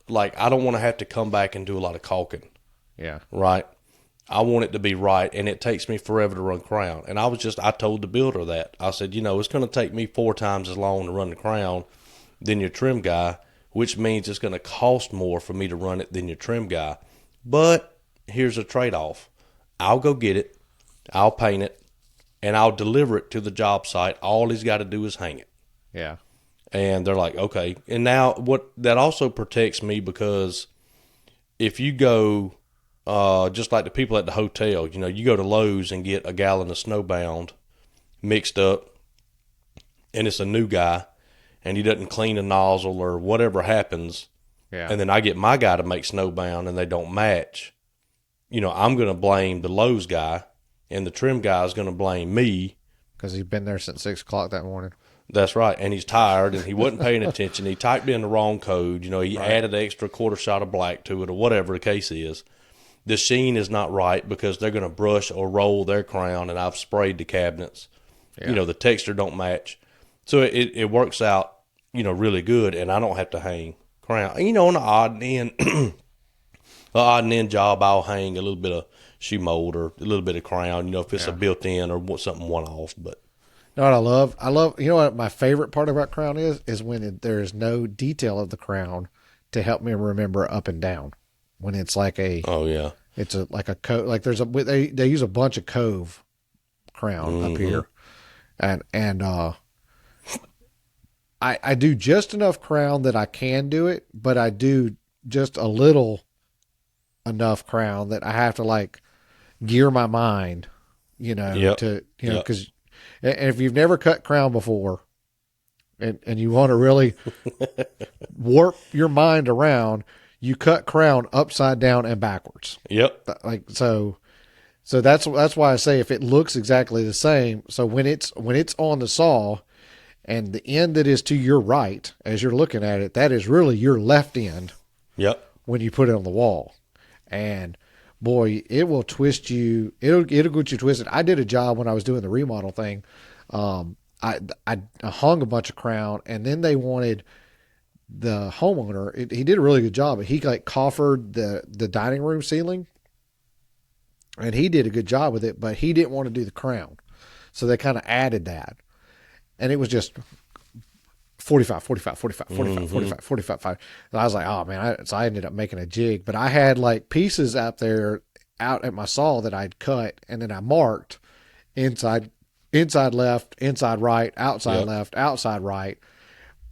like I don't want to have to come back and do a lot of caulking. Yeah. Right. I want it to be right, and it takes me forever to run crown. And I told the builder that. I said, it's going to take me 4 times as long to run the crown than your trim guy, which means it's going to cost more for me to run it than your trim guy. But here's a trade-off. I'll go get it, I'll paint it, and I'll deliver it to the job site. All he's got to do is hang it. Yeah. And they're like, okay. And now that also protects me, because if you go, just like the people at the hotel, you go to Lowe's and get a gallon of Snowbound mixed up, and it's a new guy, and he doesn't clean a nozzle or whatever happens, and then I get my guy to make Snowbound and they don't match, I'm going to blame the Lowe's guy, and the trim guy is going to blame me. Because he's been there since 6 o'clock that morning. That's right, and he's tired, and he wasn't paying attention. He typed in the wrong code. He added an extra quarter shot of black to it, or whatever the case is. The sheen is not right because they're going to brush or roll their crown, and I've sprayed the cabinets. Yeah. The texture don't match. So it works out, really good, and I don't have to hang crown. On an odd and end job, I'll hang a little bit of shoe mold or a little bit of crown, if it's a built-in or something one-off. But you know what I love, what my favorite part about crown is when there's no detail of the crown to help me remember up and down. When it's like it's like a cove, like they use a bunch of cove crown up here, and I do just enough crown that I can do it, but I do just a little enough crown that I have to like gear my mind, to because and if you've never cut crown before, and you want to really warp your mind around, you cut crown upside down and backwards. Yep. Like so that's why I say if it looks exactly the same. So when it's on the saw, and the end that is to your right as you're looking at it, that is really your left end. Yep. When you put it on the wall, and boy, it will twist you. It'll get you twisted. I did a job when I was doing the remodel thing. I hung a bunch of crown, and then they wanted the homeowner. He did a really good job, but he like coffered the dining room ceiling, and he did a good job with it, but he didn't want to do the crown, so they kind of added that, and it was just 45, 45, 45, 45, 45, 45, 5. And I was like, oh man, so I ended up making a jig, but I had like pieces out at my saw that I'd cut, and then I marked inside left, inside right, outside left, outside right.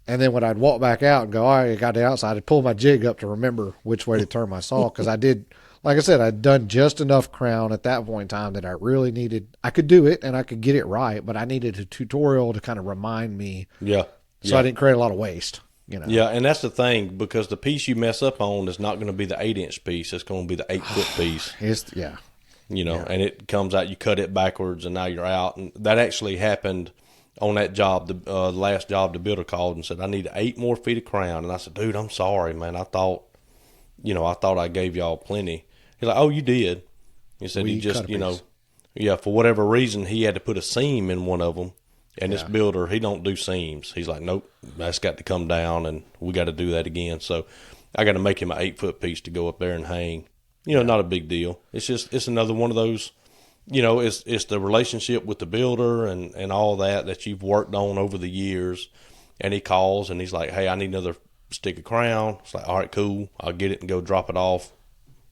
And then when I'd walk back out and go, all right, I got the outside, I'd pull my jig up to remember which way to turn my saw. Cause I did, like I said, I'd done just enough crown at that point in time that I really needed, I could do it and I could get it right, but I needed a tutorial to kind of remind me. Yeah. So I didn't create a lot of waste, Yeah. And that's the thing, because the piece you mess up on is not going to be the 8-inch piece. It's going to be the 8-foot piece. And it comes out, you cut it backwards, and now you're out. And that actually happened on that job, the last job. The builder called and said, I need 8 more feet of crown. And I said, dude, I'm sorry, man. I thought I gave y'all plenty. He's like, oh, you did. He said he just, for whatever reason, he had to put a seam in one of them. And this builder, he don't do seams. He's like, nope, that's got to come down, and we got to do that again. So I got to make him an 8-foot piece to go up there and hang. Not a big deal. It's another one of those, it's the relationship with the builder and all that you've worked on over the years. And he calls and he's like, hey, I need another stick of crown. It's like, all right, cool. I'll get it and go drop it off,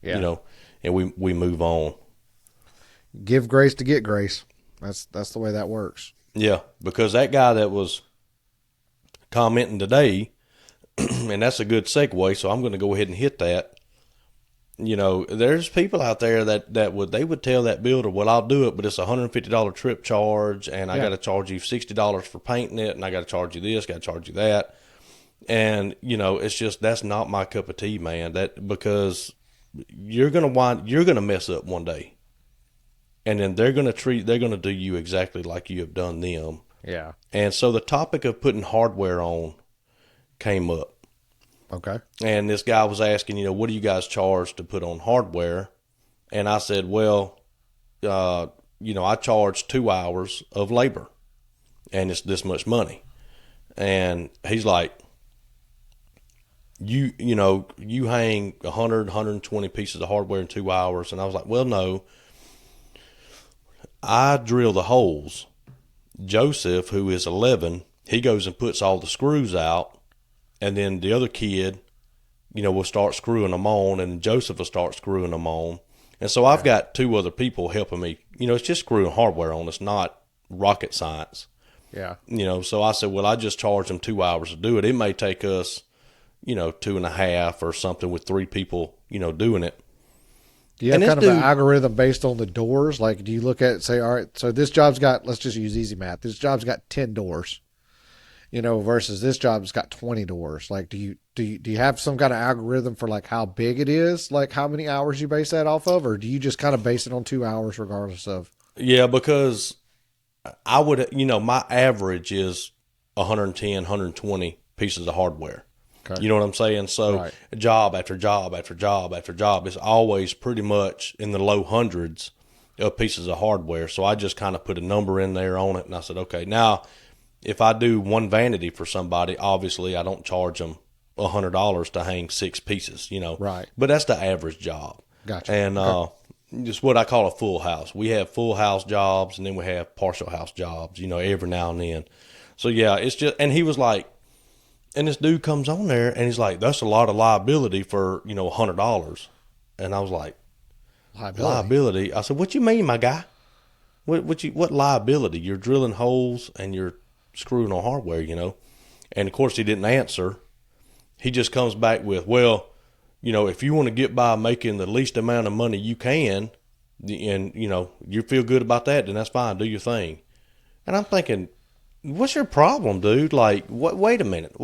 and we move on. Give grace to get grace. That's the way that works. Yeah, because that guy that was commenting today, and that's a good segue, so I'm going to go ahead and hit that. There's people out there that would tell that builder, well, I'll do it, but it's a $150 trip charge, and I got to charge you $60 for painting it, and I got to charge you this, got to charge you that. And, it's just, that's not my cup of tea, man. That, because you're going to mess up one day. And then they're going to do you exactly like you have done them. Yeah. And so the topic of putting hardware on came up. Okay. And this guy was asking, what do you guys charge to put on hardware? And I said, well, I charge 2 hours of labor and it's this much money. And he's like, you hang 100, 120 pieces of hardware in 2 hours. And I was like, well, no, I drill the holes. Joseph, who is 11, he goes and puts all the screws out. And then the other kid, will start screwing them on, and Joseph will start screwing them on. And so I've got 2 other people helping me. It's just screwing hardware on. It's not rocket science. Yeah. So I said, well, I just charge them 2 hours to do it. It may take us, 2.5 or something with 3 people, doing it. Do you have kind of an algorithm based on the doors? Like, do you look at it and say, all right, so this job's got, let's just use easy math. This job's got 10 doors, versus this job's got 20 doors. Like, do you have some kind of algorithm for like how big it is, like how many hours you base that off of, or do you just kind of base it on 2 hours regardless of? Yeah, because I would, my average is 110, 120 pieces of hardware. Okay. You know what I'm saying? So job after job after job after job is always pretty much in the low hundreds of pieces of hardware. So I just kind of put a number in there on it, and I said, okay, now if I do one vanity for somebody, obviously I don't charge them $100 to hang 6 pieces, Right. But that's the average job. Gotcha. And just what I call a full house. We have full house jobs, and then we have partial house jobs, every now and then. So yeah, it's just, and he was like, and this dude comes on there and he's like, that's a lot of liability for, $100. And I was like, liability? I said, what you mean, my guy? What liability? You're drilling holes and you're screwing on hardware, And of course he didn't answer. He just comes back with, well, if you want to get by making the least amount of money you can, and, you feel good about that, then that's fine. Do your thing. And I'm thinking, what's your problem, dude? Like, wait a minute.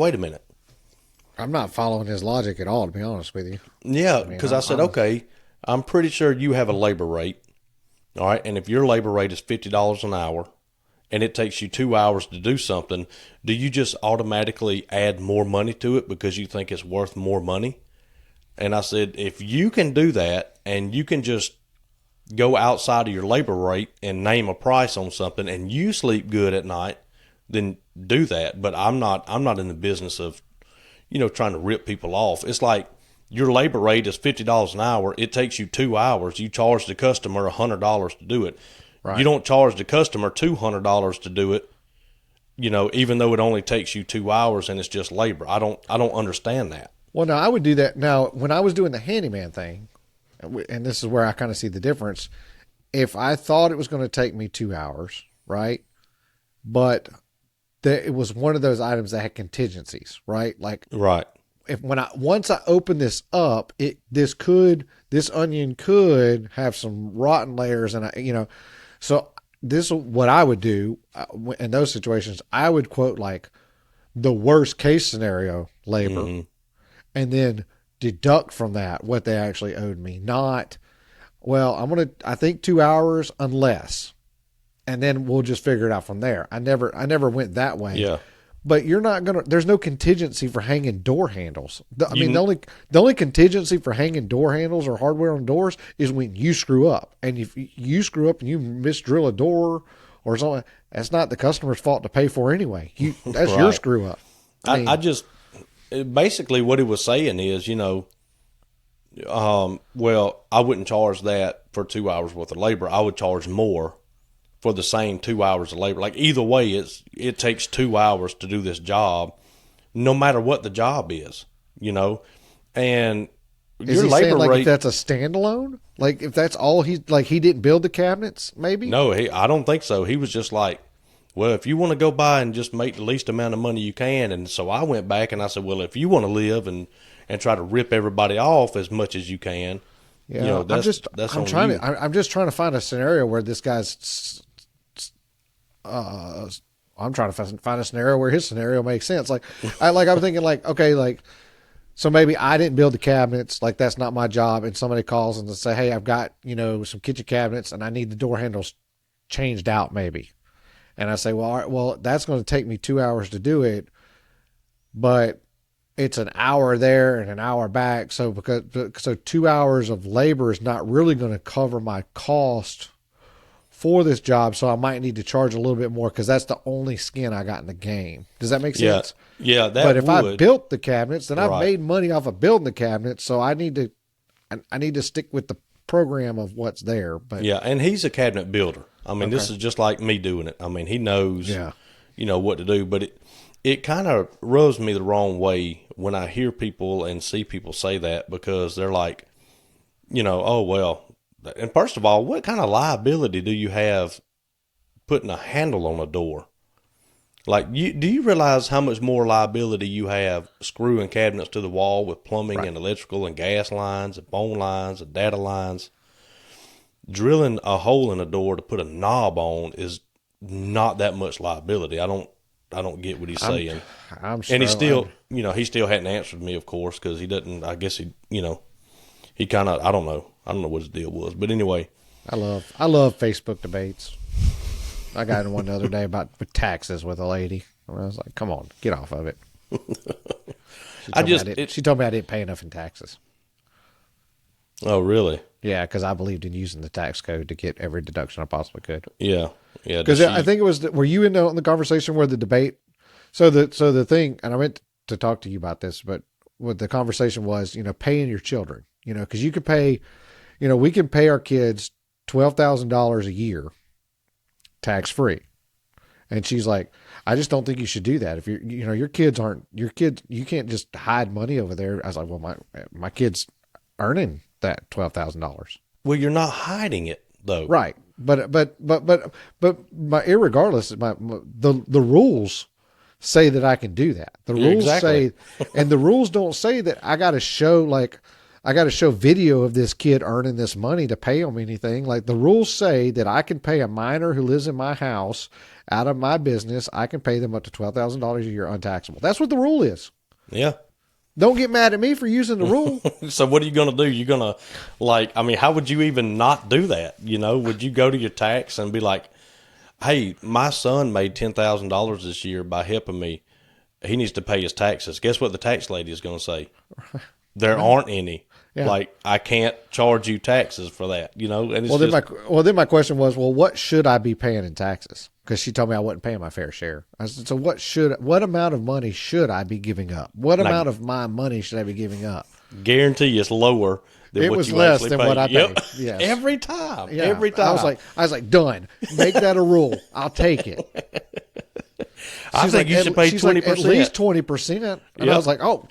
I'm not following his logic at all, to be honest with you. Yeah, because I said, okay, I'm pretty sure you have a labor rate, all right? And if your labor rate is $50 an hour and it takes you 2 hours to do something, do you just automatically add more money to it because you think it's worth more money? And I said, if you can do that and you can just go outside of your labor rate and name a price on something and you sleep good at night, then do that. But I'm not in the business of, trying to rip people off. It's like your labor rate is $50 an hour. It takes you 2 hours. You charge the customer $100 to do it. Right. You don't charge the customer $200 to do it, even though it only takes you 2 hours and it's just labor. I don't understand that. Well, no, I would do that. Now, when I was doing the handyman thing, and this is where I kind of see the difference, if I thought it was going to take me 2 hours, right? But it was one of those items that had contingencies, right? Like, right. Once I open this up, this onion could have some rotten layers, and so what I would do in those situations, I would quote like the worst case scenario labor, mm-hmm. and then deduct from that what they actually owed me. Not, well, I think 2 hours unless. And then we'll just figure it out from there. I never went that way. Yeah. But there's no contingency for hanging door handles. The only contingency for hanging door handles or hardware on doors is when you screw up. And if you screw up and you misdrill a door or something, that's not the customer's fault to pay for anyway. That's right. Your screw up. I just, basically what he was saying is, I wouldn't charge that for 2 hours worth of labor. I would charge more for the same 2 hours of labor. Like either way, it takes 2 hours to do this job, no matter what the job is, and is your labor rate. If that's a standalone, like if that's all he didn't build the cabinets, maybe? No, I don't think so. He was just like, well, if you want to go by and just make the least amount of money you can. And so I went back and I said, well, if you want to live and try to rip everybody off as much as you can, yeah, I'm just trying to find a scenario where this guy's I'm trying to find a scenario where his scenario makes sense. I'm thinking like, okay, like, so maybe I didn't build the cabinets, like that's not my job. And somebody calls and they say, hey, I've got, some kitchen cabinets and I need the door handles changed out maybe. And I say, well, all right, well, that's going to take me 2 hours to do it, but it's an hour there and an hour back. So 2 hours of labor is not really going to cover my cost for this job. So I might need to charge a little bit more because that's the only skin I got in the game. Does that make sense? Yeah, but if I built the cabinets, then I've Right. made money off of building the cabinets. So I need to stick with the program of what's there. But Yeah, and he's a cabinet builder. I mean, this is just like me doing it. I mean, he knows, what to do. But it kind of rubs me the wrong way when I hear people and see people say that because they're like, oh, well. And first of all, what kind of liability do you have putting a handle on a door? Like, do you realize how much more liability you have screwing cabinets to the wall with plumbing and electrical and gas lines and phone lines and data lines? Drilling a hole in a door to put a knob on is not that much liability. I don't get what he's saying. I'm sure. And he still, he still hadn't answered me, of course, because he doesn't. I guess he kind of. I don't know what his deal was, but anyway. I love Facebook debates. I got in one the other day about taxes with a lady. I was like, "Come on, get off of it." She told me I didn't pay enough in taxes. Oh, really? Yeah, because I believed in using the tax code to get every deduction I possibly could. Yeah. Because I think it was. Were you in the conversation where the debate? So the thing, and I meant to talk to you about this, but what the conversation was, paying your children, because you could pay, we can pay our kids $12,000 a year, tax free. And she's like, I just don't think you should do that. If your kids, you can't just hide money over there. I was like, well, my kid's earning that $12,000. Well, you're not hiding it though, right? But irregardless, the rules say that I can do that. The rules say, and the rules don't say that I got to show video of this kid earning this money to pay him anything. Like the rules say that I can pay a minor who lives in my house out of my business. I can pay them up to $12,000 a year untaxable. That's what the rule is. Yeah. Don't get mad at me for using the rule. So what are you going to do? You're going to how would you even not do that? Would you go to your tax and be like, hey, my son made $10,000 this year by helping me. He needs to pay his taxes. Guess what the tax lady is going to say? There aren't any. Yeah. Like, I can't charge you taxes for that, And it's then my question was, well, what should I be paying in taxes? Because she told me I wasn't paying my fair share. I said, so what amount of money should I be giving up? What amount of my money should I be giving up? Guarantee it's lower than what you less actually than paid. what I paid. Yes. Every time. Yeah. Every time. I was like, done. Make that a rule. I'll take it. I think you should pay 20%. At least 20%. And I was like, oh,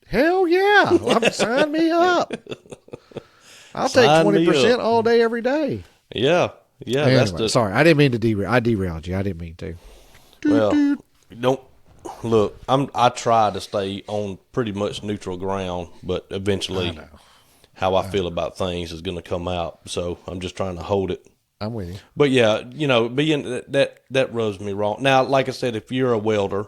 hell yeah. Sign me up. I'll take 20% all day, every day. Yeah. Yeah. Anyway, sorry. I didn't mean to derail. I derailed you. I didn't mean to. Well, don't look. I try to stay on pretty much neutral ground, but eventually, how I feel about things is going to come out. So I'm just trying to hold it. I'm with you. But yeah, being that rubs me wrong. Now, like I said, if you're a welder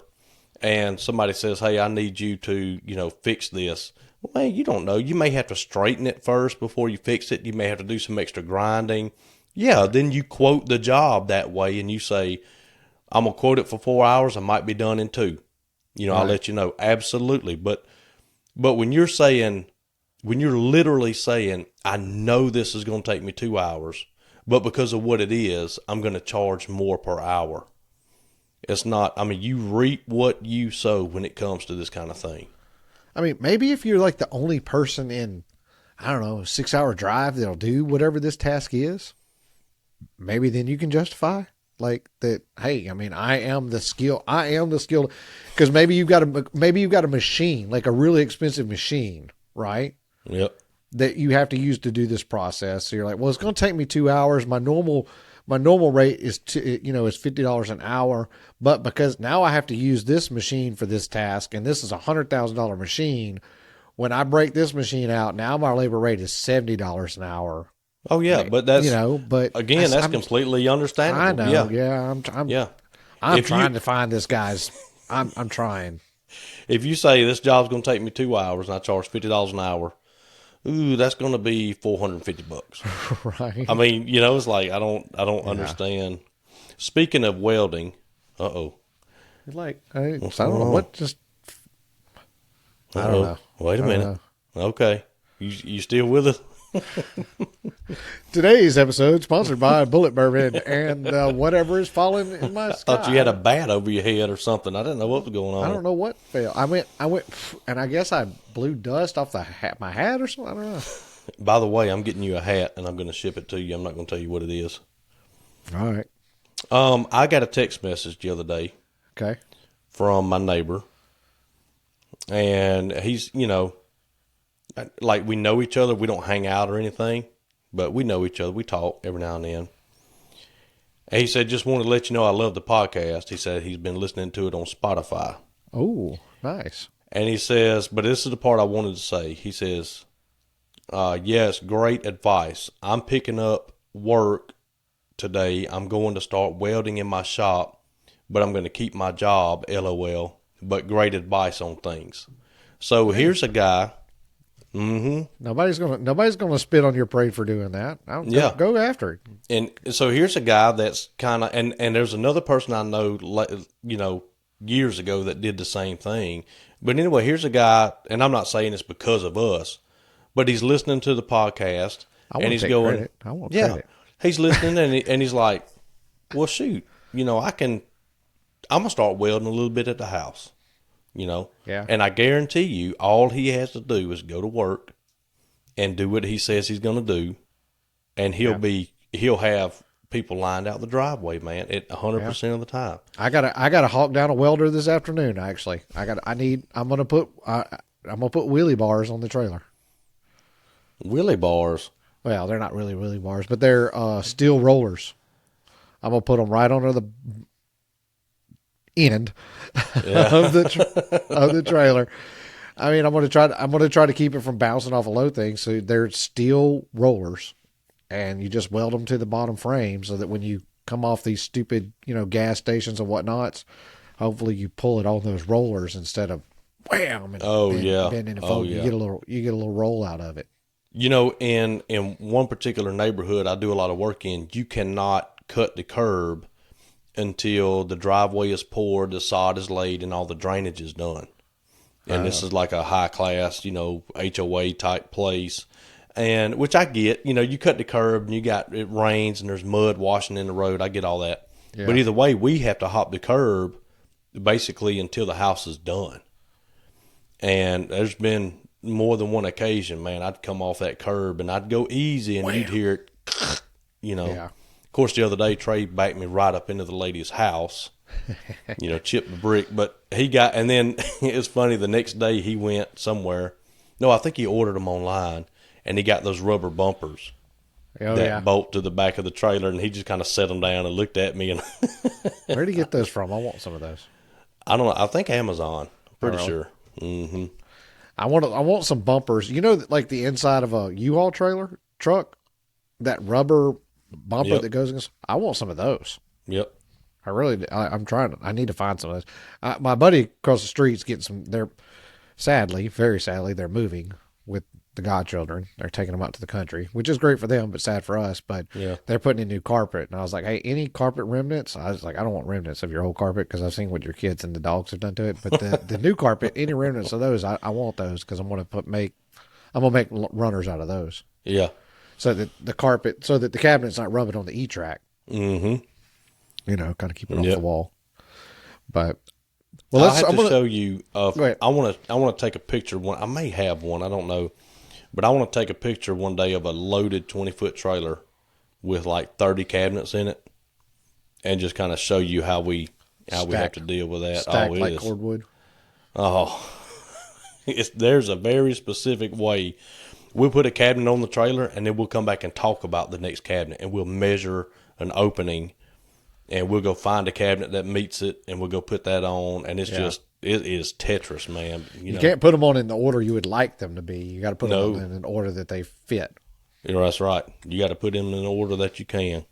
and somebody says, "Hey, I need you to fix this," well, man, you don't know. You may have to straighten it first before you fix it. You may have to do some extra grinding. Yeah, then you quote the job that way, and you say, I'm going to quote it for 4 hours. I might be done in 2. Right. I'll let you know. Absolutely. But when you're literally saying, I know this is going to take me 2 hours, but because of what it is, I'm going to charge more per hour. It's not, you reap what you sow when it comes to this kind of thing. Maybe if you're like the only person in, I don't know, a 6-hour drive that'll do whatever this task is, maybe then you can justify like that. Hey, I am the skill. Because maybe you've got a machine, like a really expensive machine, right? Yep. That you have to use to do this process. So you're like, well, it's going to take me 2 hours. My normal rate is $50 an hour, but because now I have to use this machine for this task, and this is $100,000 machine. When I break this machine out, now my labor rate is $70 an hour. Oh yeah, but that's but again, that's completely understandable. I know. Yeah, I'm trying to find this guy's. I'm trying. If you say this job's going to take me 2 hours and I charge $50 an hour, ooh, that's going to be $450. Right. I mean, you know, it's like I don't Yeah. understand. Speaking of welding, Like I don't know what. Just I don't know. Wait a minute. Okay, you still with us? Today's episode sponsored by Bullet Bourbon and whatever is falling in my sky. Thought you had a bat over your head or something. I didn't know what was going on. I don't know what fell. I went, and I guess I blew dust off my hat or something. I don't know. By the way, I'm getting you a hat and I'm going to ship it to you. I'm not going to tell you what it is. All right. I got a text message the other day Okay. from my neighbor, and he's, you know, like we know each other. We don't hang out or anything, but we know each other. We talk every now and then. And he said, just wanted to let you know I love the podcast. He said he's been listening to it on Spotify. Oh, nice. And he says, but this is the part I wanted to say. He says, yes, great advice. I'm picking up work today. I'm going to start welding in my shop, but I'm going to keep my job, LOL. But great advice on things. So here's a guy. Nobody's gonna spit on your parade for doing that. Go after it. And so here's a guy that's kind of, and there's another person I know, you know, years ago that did the same thing. But anyway, here's a guy, and I'm not saying it's because of us, but he's listening to the podcast, and he's going, credit. I want credit. He's listening, and he's like, well, shoot, you know, I'm gonna start welding a little bit at the house. You know, yeah. And I guarantee you, all he has to do is go to work and do what he says he's going to do, and he'll have people lined out the driveway, man, at 100% of the time. I gotta hawk down a welder this afternoon. Actually, I'm gonna put wheelie bars on the trailer. Wheelie bars. Well, they're not really wheelie bars, but they're steel rollers. I'm gonna put them right under the end of the trailer. I mean, I'm gonna try to keep it from bouncing off a low thing. So they're steel rollers, and you just weld them to the bottom frame so that when you come off these stupid, you know, gas stations and whatnots, hopefully you pull it on those rollers instead of wham and bending and folding. You get a little roll out of it. You know, in one particular neighborhood I do a lot of work in, you cannot cut the curb until the driveway is poured, the sod is laid, and all the drainage is done. And this is like a high class, you know, HOA type place. And which I get, you know, you cut the curb and it rains and there's mud washing in the road. I get all that. Yeah. But either way, we have to hop the curb basically until the house is done. And there's been more than one occasion, man, I'd come off that curb and I'd go easy and you'd hear it, you know. Yeah. Of course, the other day, Trey backed me right up into the lady's house, you know, chipped the brick. But and then it was funny, the next day he went somewhere. No, I think he ordered them online, and he got those rubber bumpers that bolt to the back of the trailer, and he just kind of set them down and looked at me. And where'd he get those from? I want some of those. I don't know. I think Amazon. I'm pretty sure. Mm-hmm. I want some bumpers. You know, like the inside of a U-Haul truck, that rubber bumper that goes against. I want some of those. Yep. I'm trying. I need to find some of those. My buddy across the street's getting some. They're very sadly, they're moving with the godchildren. They're taking them out to the country, which is great for them, but sad for us. But they're putting in new carpet, and I was like, "Hey, any carpet remnants?" I was like, "I don't want remnants of your old carpet because I've seen what your kids and the dogs have done to it. But the new carpet, any remnants of those, I want those because I'm gonna make runners out of those. Yeah. So that the cabinet's not rubbing on the E-track. Mm-hmm. You know, kind of keep it off the wall. But I have to show you. I want to take a picture. I may have one. I don't know, but I want to take a picture one day of a loaded 20-foot trailer with like 30 cabinets in it, and just kind of show you how we have to deal with that. Stacked like cordwood. Oh, there's a very specific way. We'll put a cabinet on the trailer, and then we'll come back and talk about the next cabinet, and we'll measure an opening, and we'll go find a cabinet that meets it, and we'll go put that on, and it's just, it is Tetris, man. You can't put them on in the order you would like them to be. You got to put them in an order that they fit. Yeah, that's right. You got to put them in an order that you can.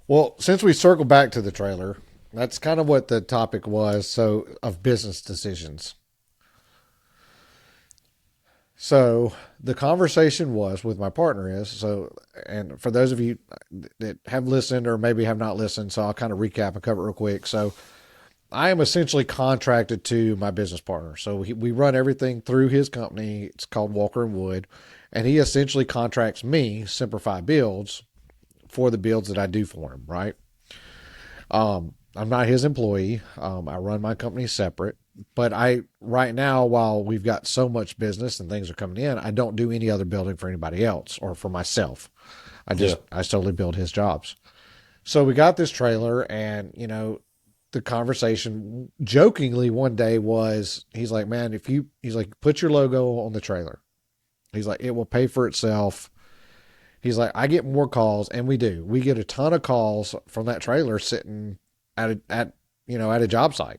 Well, since we circle back to the trailer, That's kind of what the topic was. So, of business decisions. So the conversation was with my partner is so, and for those of you that have listened or maybe have not listened, so I'll kind of recap and cover it real quick. So I am essentially contracted to my business partner. So we run everything through his company. It's called Walker and Wood, and he essentially contracts me, Simplify Builds, for the builds that I do for him. Right. I'm not his employee. I run my company separate. But I right now, while we've got so much business and things are coming in, I don't do any other building for anybody else or for myself. Yeah. I solely build his jobs. So we got this trailer, and the conversation jokingly one day was, he's like, man, he's like, put your logo on the trailer. He's like, it will pay for itself. He's like, I get more calls, and we do. We get a ton of calls from that trailer sitting at a job site.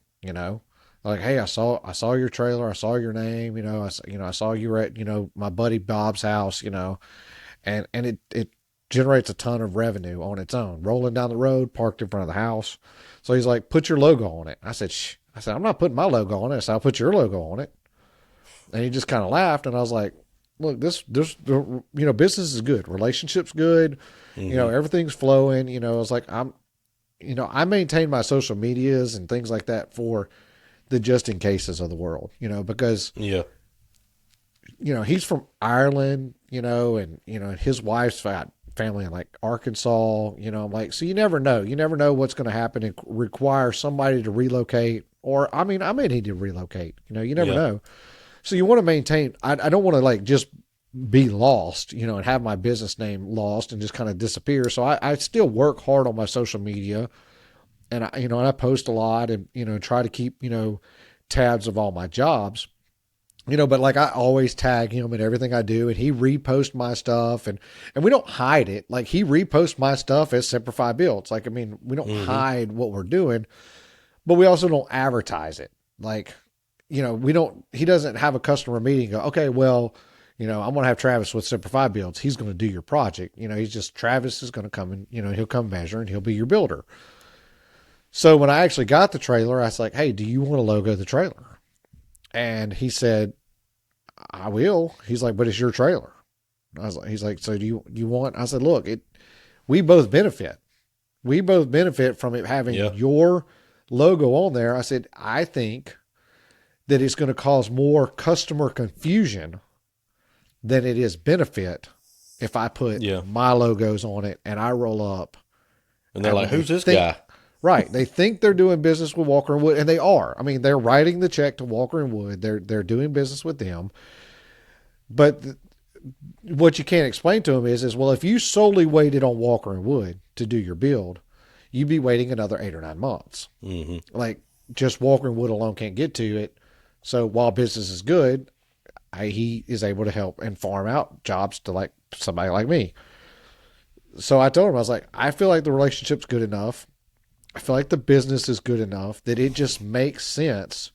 Like, hey, I saw your trailer, I saw your name. I saw you were at my buddy Bob's house. And it generates a ton of revenue on its own. Rolling down the road, parked in front of the house. So he's like, put your logo on it. I said, shh. I said, I'm not putting my logo on it. I said, I'll put your logo on it. And he just kind of laughed, and I was like, look, this business is good, relationships good, everything's flowing. I was like, I maintain my social medias and things like that for the just in cases of the world, because Yeah. he's from Ireland, and his wife's got family in like Arkansas, I'm like, so you never know what's going to happen and require somebody to relocate, or I may need to relocate, you never Yeah. know. So you want to maintain, I don't want to like just be lost, and have my business name lost and just kind of disappear. So I still work hard on my social media, and I post a lot, and, try to keep, tabs of all my jobs, but like I always tag him in everything I do, and he reposts my stuff, and we don't hide it. Like, he reposts my stuff as Simplify Builds. Like, we don't hide what we're doing, but we also don't advertise it. Like, he doesn't have a customer meeting and go, okay, well, I'm going to have Travis with Simplify Builds. He's going to do your project. Travis is going to come and, he'll come measure and he'll be your builder. So when I actually got the trailer, I was like, hey, do you want to logo the trailer? And he said, I will. He's like, but it's your trailer. He's like, so do you want, I said, look, we both benefit. We both benefit from it having your logo on there. I said, I think that it's going to cause more customer confusion than it is benefit if I put my logos on it and I roll up. And they're like, who's this guy? Right. They think they're doing business with Walker and Wood, and they are. They're writing the check to Walker and Wood. They're doing business with them. But what you can't explain to them is, well, if you solely waited on Walker and Wood to do your build, you'd be waiting another 8 or 9 months. Mm-hmm. Like, just Walker and Wood alone can't get to it. So while business is good, he is able to help and farm out jobs to like somebody like me. So I told him, I was like, I feel like the relationship's good enough. I feel like the business is good enough that it just makes sense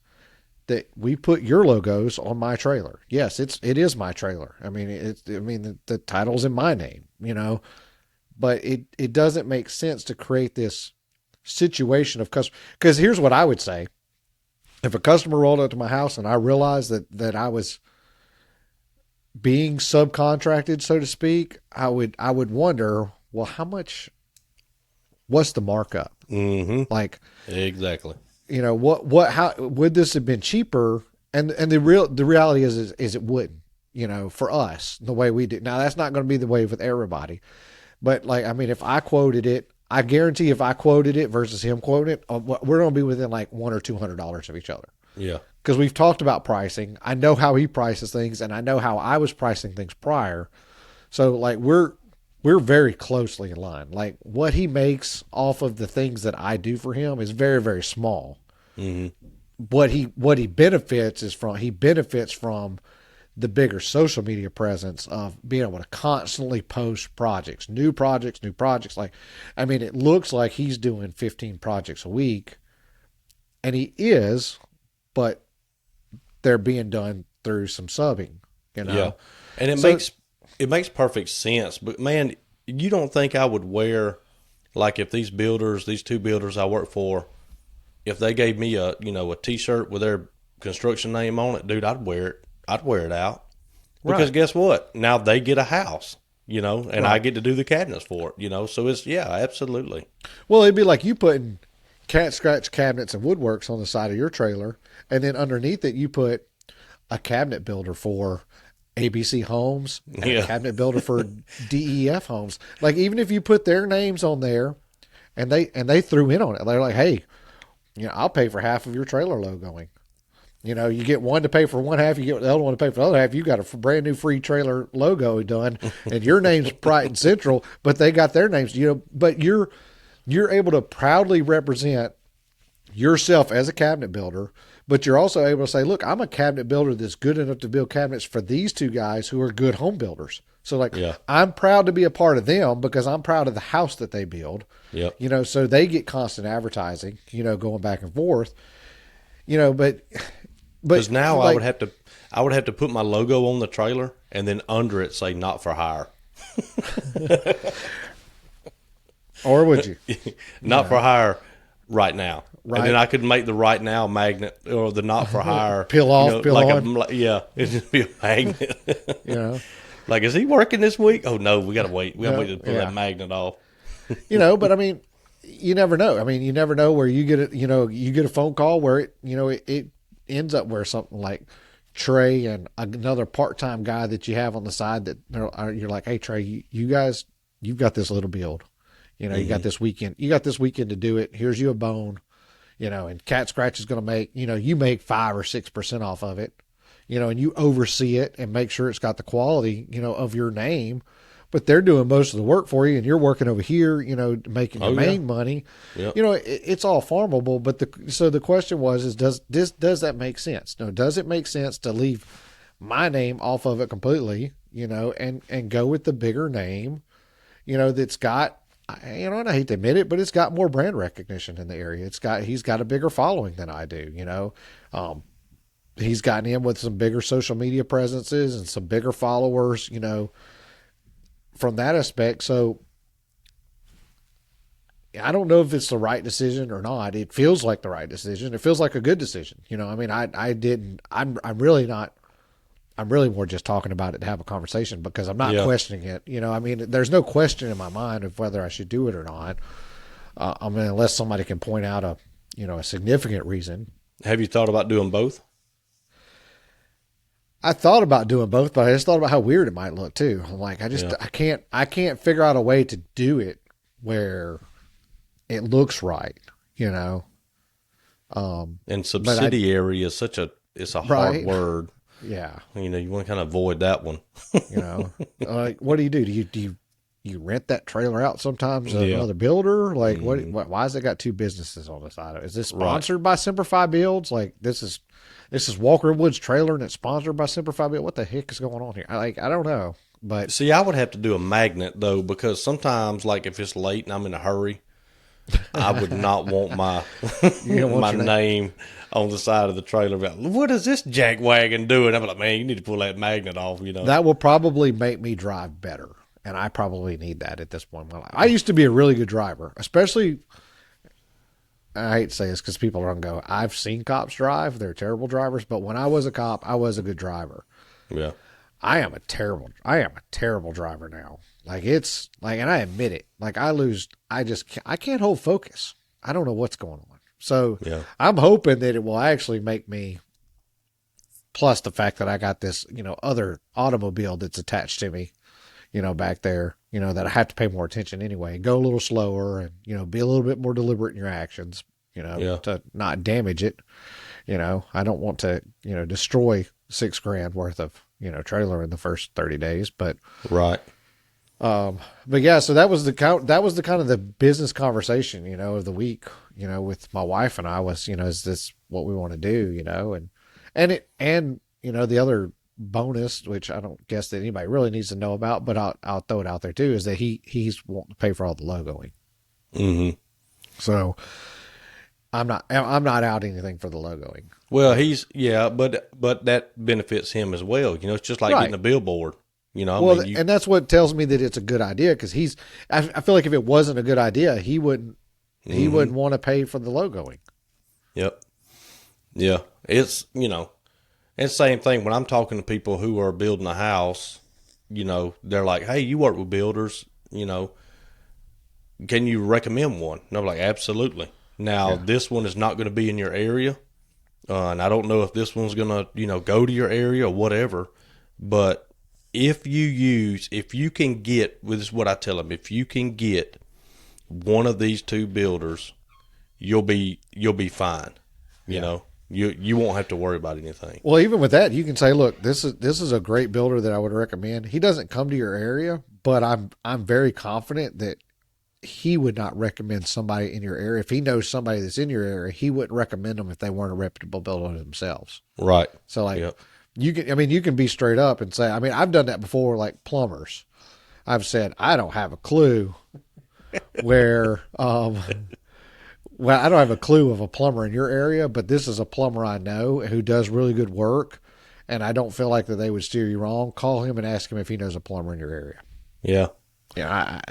that we put your logos on my trailer. Yes, it is my trailer. The title's in my name, but it doesn't make sense to create this situation of customer. Because here's what I would say. If a customer rolled up to my house and I realized that I was being subcontracted, so to speak, I would wonder, well, what's the markup? Mm-hmm. Like, exactly. How would this have been cheaper? And the reality is it wouldn't, for us, the way we do. Now, that's not going to be the way with everybody, but like, if I quoted it, I guarantee if I quoted it versus him quoting it, we're going to be within like $100 or $200 of each other. Yeah. Because we've talked about pricing. I know how he prices things, and I know how I was pricing things prior. So like, we're very closely in line. Like, what he makes off of the things that I do for him is very, very small. Mm-hmm. What he benefits from the bigger social media presence of being able to constantly post projects. Like, it looks like he's doing 15 projects a week, and he is, but they're being done through some subbing, Yeah. And it makes perfect sense. But man, you don't think I would wear, like, if these 2 builders I work for, if they gave me a T-shirt with their construction name on it, dude, I'd wear it. I'd wear it out because Right. guess what? Now they get a house, and I Right. get to do the cabinets for it. So it's absolutely. Well, it'd be like you putting cat scratch cabinets and woodworks on the side of your trailer, and then underneath it you put a cabinet builder for ABC Homes and a Yeah. cabinet builder for DEF Homes. Like even if you put their names on there, and they threw in on it, they're like, hey, I'll pay for half of your trailer logoing. You get one to pay for one half, you get the other one to pay for the other half. You got a brand new free trailer logo done, and your name's Brighton Central, but they got their names. But you're able to proudly represent yourself as a cabinet builder, but you're also able to say, look, I'm a cabinet builder that's good enough to build cabinets for these two guys who are good home builders. So like, Yeah. I'm proud to be a part of them because I'm proud of the house that they build. Yep. So they get constant advertising, going back and forth, but Because now like, I would have to put my logo on the trailer and then under it say "not for hire." or would you? Not for hire right now. Right. And then I could make the right now magnet or the not for hire Peel off, peel on. It'd just be a magnet. You know, Like, is he working this week? Oh no, we gotta wait. We gotta No, wait to pull yeah. that magnet off. but I mean, you never know. I mean, you never know where you get it. You get a phone call where it ends up where something like Trey and another part-time guy that you have on the side that you're like, hey Trey, you guys, you've got this little build. You got this weekend. You got this weekend to do it. Here's you a bone. And Cat Scratch is going to make, you make 5 or 6% off of it, and you oversee it and make sure it's got the quality, of your name, but they're doing most of the work for you and you're working over here, making your main money. Yep. It's all farmable, but so the question was, does that make sense? No, does it make sense to leave my name off of it completely, and go with the bigger name, that's got, and I hate to admit it, but it's got more brand recognition in the area. He's got a bigger following than I do, he's gotten in with some bigger social media presences and some bigger followers, from that aspect. So I don't know if it's the right decision or not. It feels like the right decision. It feels like a good decision. I'm really not, I'm really more just talking about it to have a conversation because I'm not questioning it. There's no question in my mind of whether I should do it or not. Unless somebody can point out a significant reason. Have you thought about doing both? I thought about doing both, but I just thought about how weird it might look too. I'm like, I can't figure out a way to do it where it looks right, And subsidiary is it's a hard word. Yeah. You want to kind of avoid that one. Like, what do? Do you rent that trailer out sometimes to another builder? Like, why has it got two businesses on the side of it? Is this sponsored by Simplify Builds? Like, this is Walker Wood's trailer and it's sponsored by Simplify Build. What the heck is going on here? I don't know. But See, I would have to do a magnet though, because sometimes, like if it's late and I'm in a hurry, I would not want my my name on the side of the trailer. Like, what is this jackwagon doing? I'm like, man, you need to pull that magnet off. that will probably make me drive better, and I probably need that at this point in my life. I used to be a really good driver, especially. I hate to say this because people are going to go, I've seen cops drive. They're terrible drivers. But when I was a cop, I was a good driver. Yeah. I am a terrible driver now. Like and I admit it. Like I can't hold focus. I don't know what's going on. So I'm hoping that it will actually make me, plus the fact that I got this, other automobile that's attached to me, back there, that I have to pay more attention anyway, go a little slower and, be a little bit more deliberate in your actions, to not damage it. I don't want to, destroy $6,000 worth of, trailer in the first 30 days, but yeah, so that was the kind of the business conversation, of the week, with my wife and I was, is this what we want to do, and the other bonus, which I don't guess that anybody really needs to know about, but I'll throw it out there too, is that he's wanting to pay for all the logoing. Mm-hmm. So I'm not out anything for the logoing. Well, but that benefits him as well. It's just like getting a billboard. And that's what tells me that it's a good idea, because I feel like if it wasn't a good idea, he wouldn't want to pay for the logoing. Yep. Yeah. It's, it's the same thing when I'm talking to people who are building a house, they're like, hey, you work with builders, can you recommend one? And I'm like, absolutely. Now, Yeah. this one is not going to be in your area. And I don't know if this one's going to, go to your area or whatever. But if you can get, this is what I tell them, if you can get one of these two builders, you'll be fine. You Yeah. know, you won't have to worry about anything. Well, even with that, you can say, look, this is a great builder that I would recommend. He doesn't come to your area, but I'm very confident that he would not recommend somebody in your area. If he knows somebody that's in your area, he wouldn't recommend them if they weren't a reputable builder themselves. Right. So like Yep. you can be straight up and say, I've done that before, like plumbers. I've said, I don't have a clue where, well, I don't have a clue of a plumber in your area, but this is a plumber I know who does really good work. And I don't feel like that they would steer you wrong. Call him and ask him if he knows a plumber in your area. Yeah. Yeah.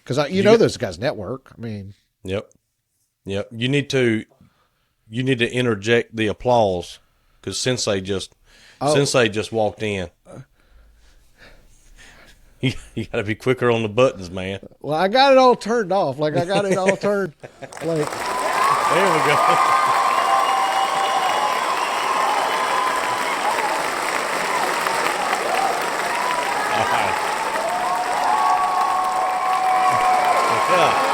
Because you know those guys network. I mean, Yep. Yep. You need to interject the applause because Sensei just walked in. You got to be quicker on the buttons, man. well, I got it all turned off. Like I got it all turned. Like There we go. All right. Yeah.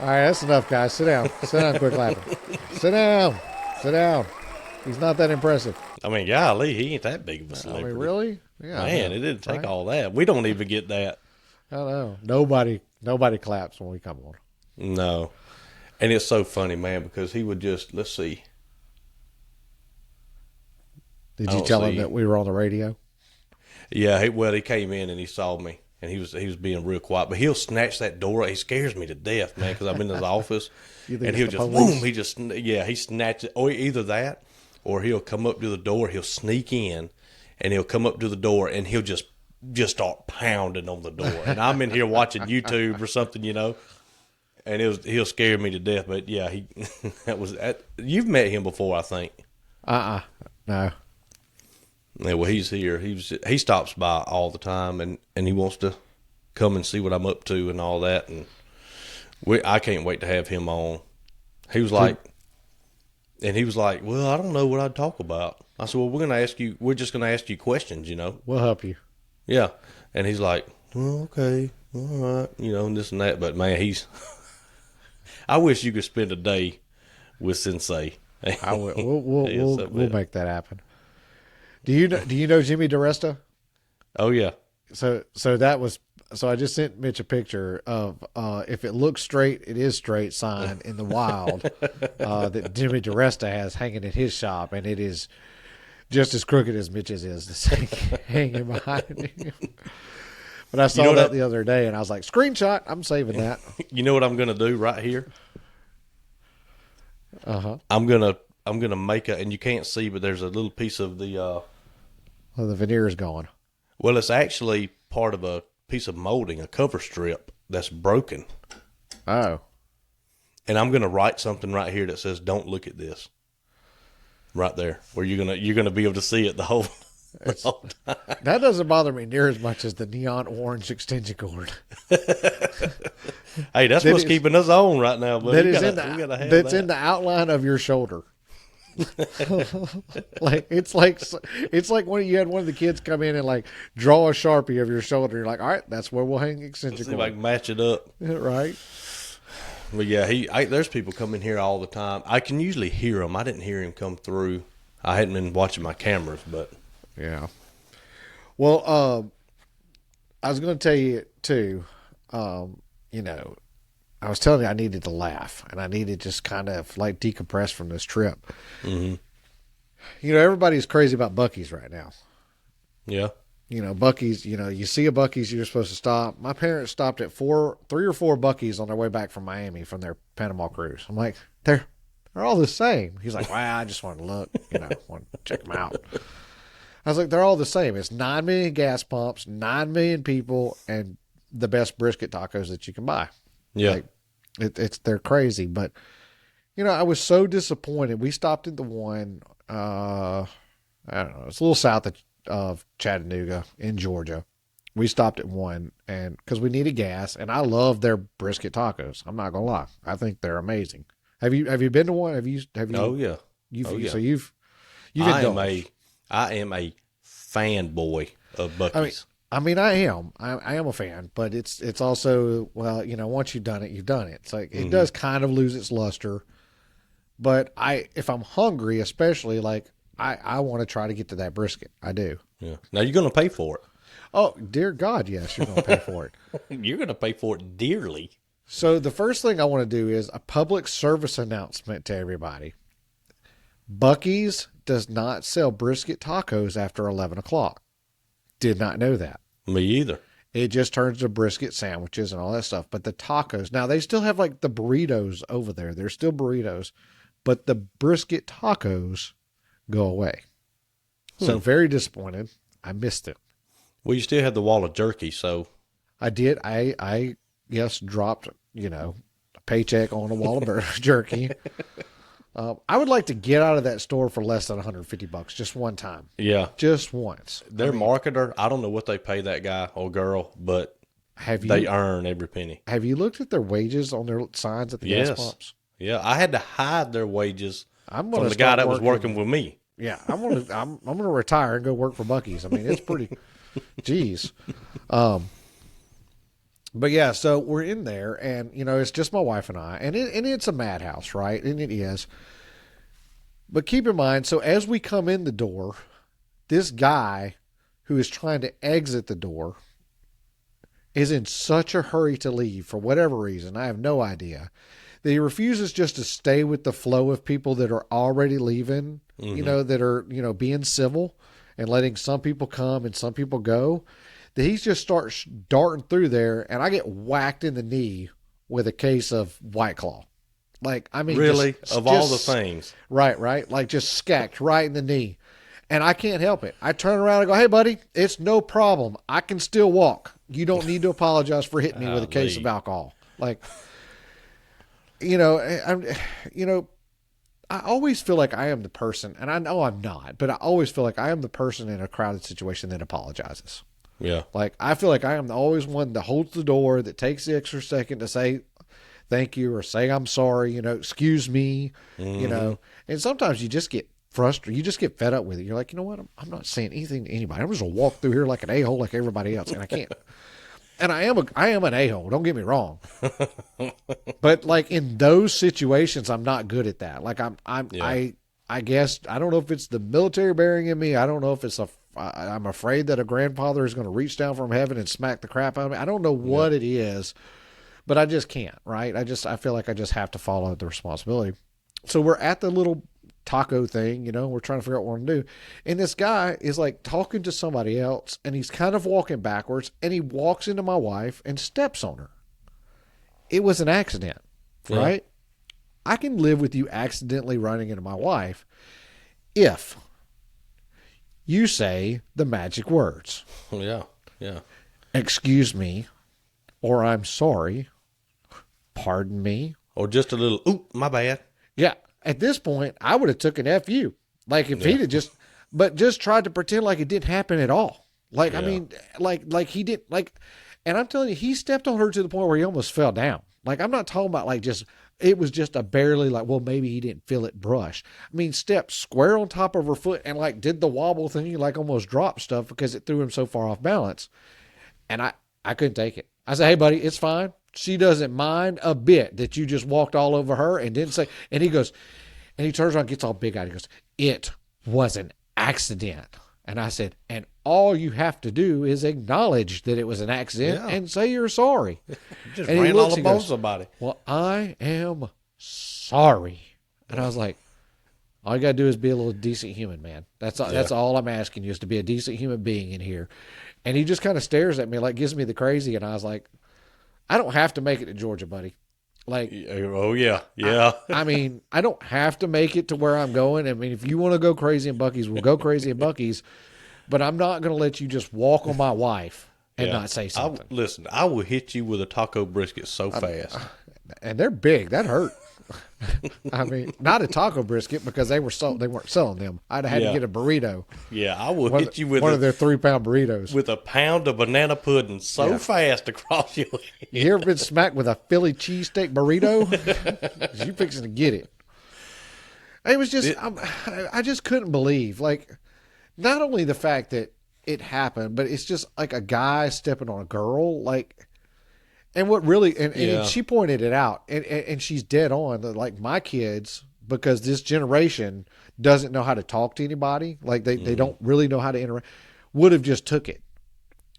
all right, that's enough, guys. Sit down. Sit down, quit clapping. Sit down. Sit down. He's not that impressive. I mean, golly, he ain't that big of a I celebrity. mean, really? Yeah. Man, it didn't take all that. We don't even get that. I don't know. Nobody claps when we come on. No. And it's so funny, man, because he would just, let's see. Did I you don't tell him see. that we were on the radio? Yeah, he came in and he saw me, and he was being real quiet. But he'll snatch that door. He scares me to death, man, because I'm in his office, You think and it's he'll the just police? boom. He snatches, or either that, or he'll come up to the door. He'll sneak in, and he'll come up to the door, and he'll just start pounding on the door. And I'm in here watching YouTube or something, and he'll scare me to death. But yeah, you've met him before, I think. No. Yeah, well, he's here. He stops by all the time, and he wants to come and see what I'm up to and all that. And I can't wait to have him on. He was like, well, I don't know what I'd talk about. I said, well, we're just gonna ask you questions, We'll help you. Yeah. And he's like, well, okay, all right, and this and that. But man, I wish you could spend a day with Sensei. I will. We'll make that happen. Do you know Jimmy DiResta? Oh yeah. So I just sent Mitch a picture of if it looks straight, it is straight sign in the wild that Jimmy DiResta has hanging in his shop, and it is just as crooked as Mitch's is hanging behind him. But I saw that the other day, and I was like, screenshot. I'm saving that. You know what I'm gonna do right here? I'm gonna make and you can't see, but there's a little piece of the Well, the veneer is gone. well, it's actually part of a piece of molding, a cover strip that's broken. Oh. And I'm gonna write something right here that says, "Don't look at this." Right there, where you're gonna be able to see it the whole time. That doesn't bother me near as much as the neon orange extension cord. Hey, that's what's keeping us on right now. But That's in the outline of your shoulder. It's like when you had one of the kids come in and like draw a Sharpie of your shoulder. You're like, all right, that's where we'll hang extension See if I cord. can match it up. Right. But yeah, there's people coming here all the time. I can usually hear him. I didn't hear him come through. I hadn't been watching my cameras, but Yeah. Well, I was going to tell you too. I was telling you I needed to laugh and I needed just kind of like decompress from this trip. mm-hmm. Everybody's crazy about Buc-ee's right now. Yeah. Buc-ee's, you see a Buc-ee's, you're supposed to stop. My parents stopped at 3 or 4 Buc-ee's on their way back from Miami from their Panama cruise. I'm like, they're all the same. He's like, wow, I just wanted to look, want to check them out. I was like, they're all the same. It's 9 million gas pumps, 9 million people, and the best brisket tacos that you can buy. Yeah. Like they're crazy, but I was so disappointed. We stopped at the one, I don't know, it's a little south of Chattanooga in Georgia. We stopped at one, and because we needed gas, and I love their brisket tacos. I'm not gonna lie, I think they're amazing. Have you been to one? Have you? Oh yeah. So you've indulged. I am a fanboy of Buc-ee's. I am. I am a fan, but it's also, well, once you've done it, you've done it. It's like it does kind of lose its luster. But if I'm hungry, especially, like I want to try to get to that brisket. I do. Yeah. Now you're going to pay for it. Oh, dear God, yes, you're going to pay for it. You're going to pay for it dearly. So the first thing I want to do is a public service announcement to everybody. Buc-ee's does not sell brisket tacos after 11 o'clock. Did not know that. Me either. It just turns to brisket sandwiches and all that stuff. But the tacos, now they still have like the burritos over there. There's still burritos, but the brisket tacos go away. So very disappointed. I missed it. Well, you still have the wall of jerky, so. I did. I yes, dropped, a paycheck on a wall of jerky. I would like to get out of that store for less than $150 just one time. Yeah. Just once. Their marketer, I don't know what they pay that guy or girl, but they earn every penny. Have you looked at their wages on their signs at the gas pumps? Yeah, I had to hide their wages from the guy that was working with me. Yeah, I'm gonna retire and go work for Buc-ee's. I mean, it's pretty. Jeez. But yeah, so we're in there, and it's just my wife and I, and it's a madhouse, right? And it is. But keep in mind, so as we come in the door, this guy who is trying to exit the door is in such a hurry to leave for whatever reason. I have no idea. That he refuses just to stay with the flow of people that are already leaving, that are, being civil and letting some people come and some people go. That he just starts darting through there, and I get whacked in the knee with a case of White Claw. Like, I mean, really, of all the things, right, like just scacked right in the knee, and I can't help it. I turn around and go, "Hey, buddy, it's no problem. I can still walk. You don't need to apologize for hitting me with a case of alcohol." Like, I always feel like I am the person, and I know I'm not, but I always feel like I am the person in a crowded situation that apologizes. Yeah. Like, I feel like I am always one that holds the door, that takes the extra second to say thank you or say I'm sorry, excuse me, and sometimes you just get frustrated. You just get fed up with it. You're like, you know what? I'm not saying anything to anybody. I'm just going to walk through here like an a-hole like everybody else, and I can't. And I am an a-hole. Don't get me wrong. But like in those situations, I'm not good at that. Like I guess, I don't know if it's the military bearing in me. I don't know if it's I'm afraid that a grandfather is going to reach down from heaven and smack the crap out of me. I don't know what it is, but I just can't, right? I feel like I just have to follow the responsibility. So we're at the little taco thing, we're trying to figure out what to do. And this guy is like talking to somebody else, and he's kind of walking backwards, and he walks into my wife and steps on her. It was an accident, right? I can live with you accidentally running into my wife if you say the magic words. Yeah. Excuse me, or I'm sorry, pardon me. Or just a little, oop, my bad. Yeah. At this point, I would have took an F you. Like if he'd have just tried to pretend like it didn't happen at all. Like, I mean, like he did, like, and I'm telling you, he stepped on her to the point where he almost fell down. Like, I'm not talking about like it was just a barely like, well, maybe he didn't feel it brush. I mean, stepped square on top of her foot and like did the wobble thing, like almost dropped stuff because it threw him so far off balance. And I couldn't take it. I said, hey, buddy, it's fine. She doesn't mind a bit that you just walked all over her and didn't say, and he goes, and he turns around, gets all big eyed. He goes, it was an accident. And I said, and all you have to do is acknowledge that it was an accident and say you're sorry. Just and ran all above somebody. Well, I am sorry. And I was like, all you got to do is be a little decent human, man. That's all I'm asking you, is to be a decent human being in here. And he just kind of stares at me, like gives me the crazy. And I was like, I don't have to make it to Georgia, buddy. Like, oh yeah. I mean, I don't have to make it to where I'm going. I mean, if you want to go crazy in Buc-ee's, we'll go crazy in Buc-ee's. But I'm not going to let you just walk on my wife and not say something. Listen, I will hit you with a taco brisket so fast. And they're big. That hurt. I mean, not a taco brisket because they weren't selling them. I'd have had to get a burrito. Yeah, I will hit you with one of their 3-pound burritos with a pound of banana pudding so fast across your head. You ever been smacked with a Philly cheesesteak burrito? You fixing to get it. It was just, I just couldn't believe, like, not only the fact that it happened, but it's just like a guy stepping on a girl, like, and what really, and she pointed it out, and she's dead on, that, like, my kids, because this generation doesn't know how to talk to anybody, like, they don't really know how to interact, would have just took it.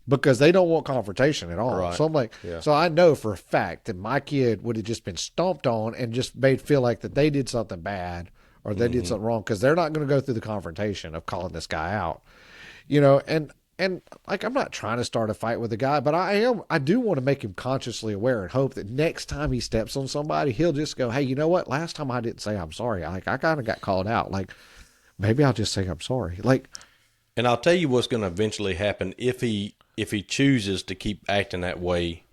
Because they don't want confrontation at all. Right. So I'm like, so I know for a fact that my kid would have just been stomped on and just made feel like that they did something bad or they did something wrong, because they're not going to go through the confrontation of calling this guy out, and like, I'm not trying to start a fight with the guy, but I do want to make him consciously aware and hope that next time he steps on somebody, he'll just go, hey, you know what? Last time I didn't say I'm sorry. Like, I kind of got called out. Like, maybe I'll just say I'm sorry. Like, and I'll tell you what's going to eventually happen if he chooses to keep acting that way.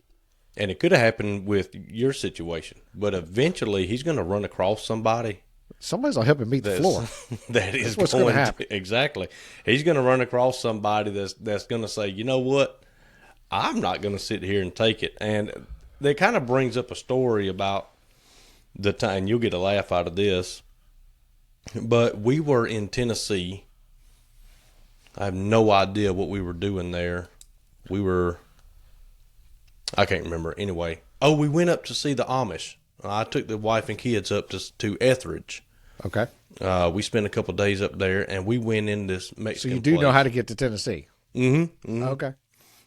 And it could have happened with your situation, but eventually he's going to run across somebody. Somebody's going to help him meet the floor. That is what's going to happen. Exactly. He's going to run across somebody that's going to say, you know what? I'm not going to sit here and take it. And that kind of brings up a story about the time, and you'll get a laugh out of this, but we were in Tennessee. I have no idea what we were doing there. I can't remember. Anyway. Oh, we went up to see the Amish. I took the wife and kids up to Etheridge. Okay. We spent a couple of days up there, and we went in this Mexican So you do place. know how to get to Tennessee? Mm-hmm. Okay.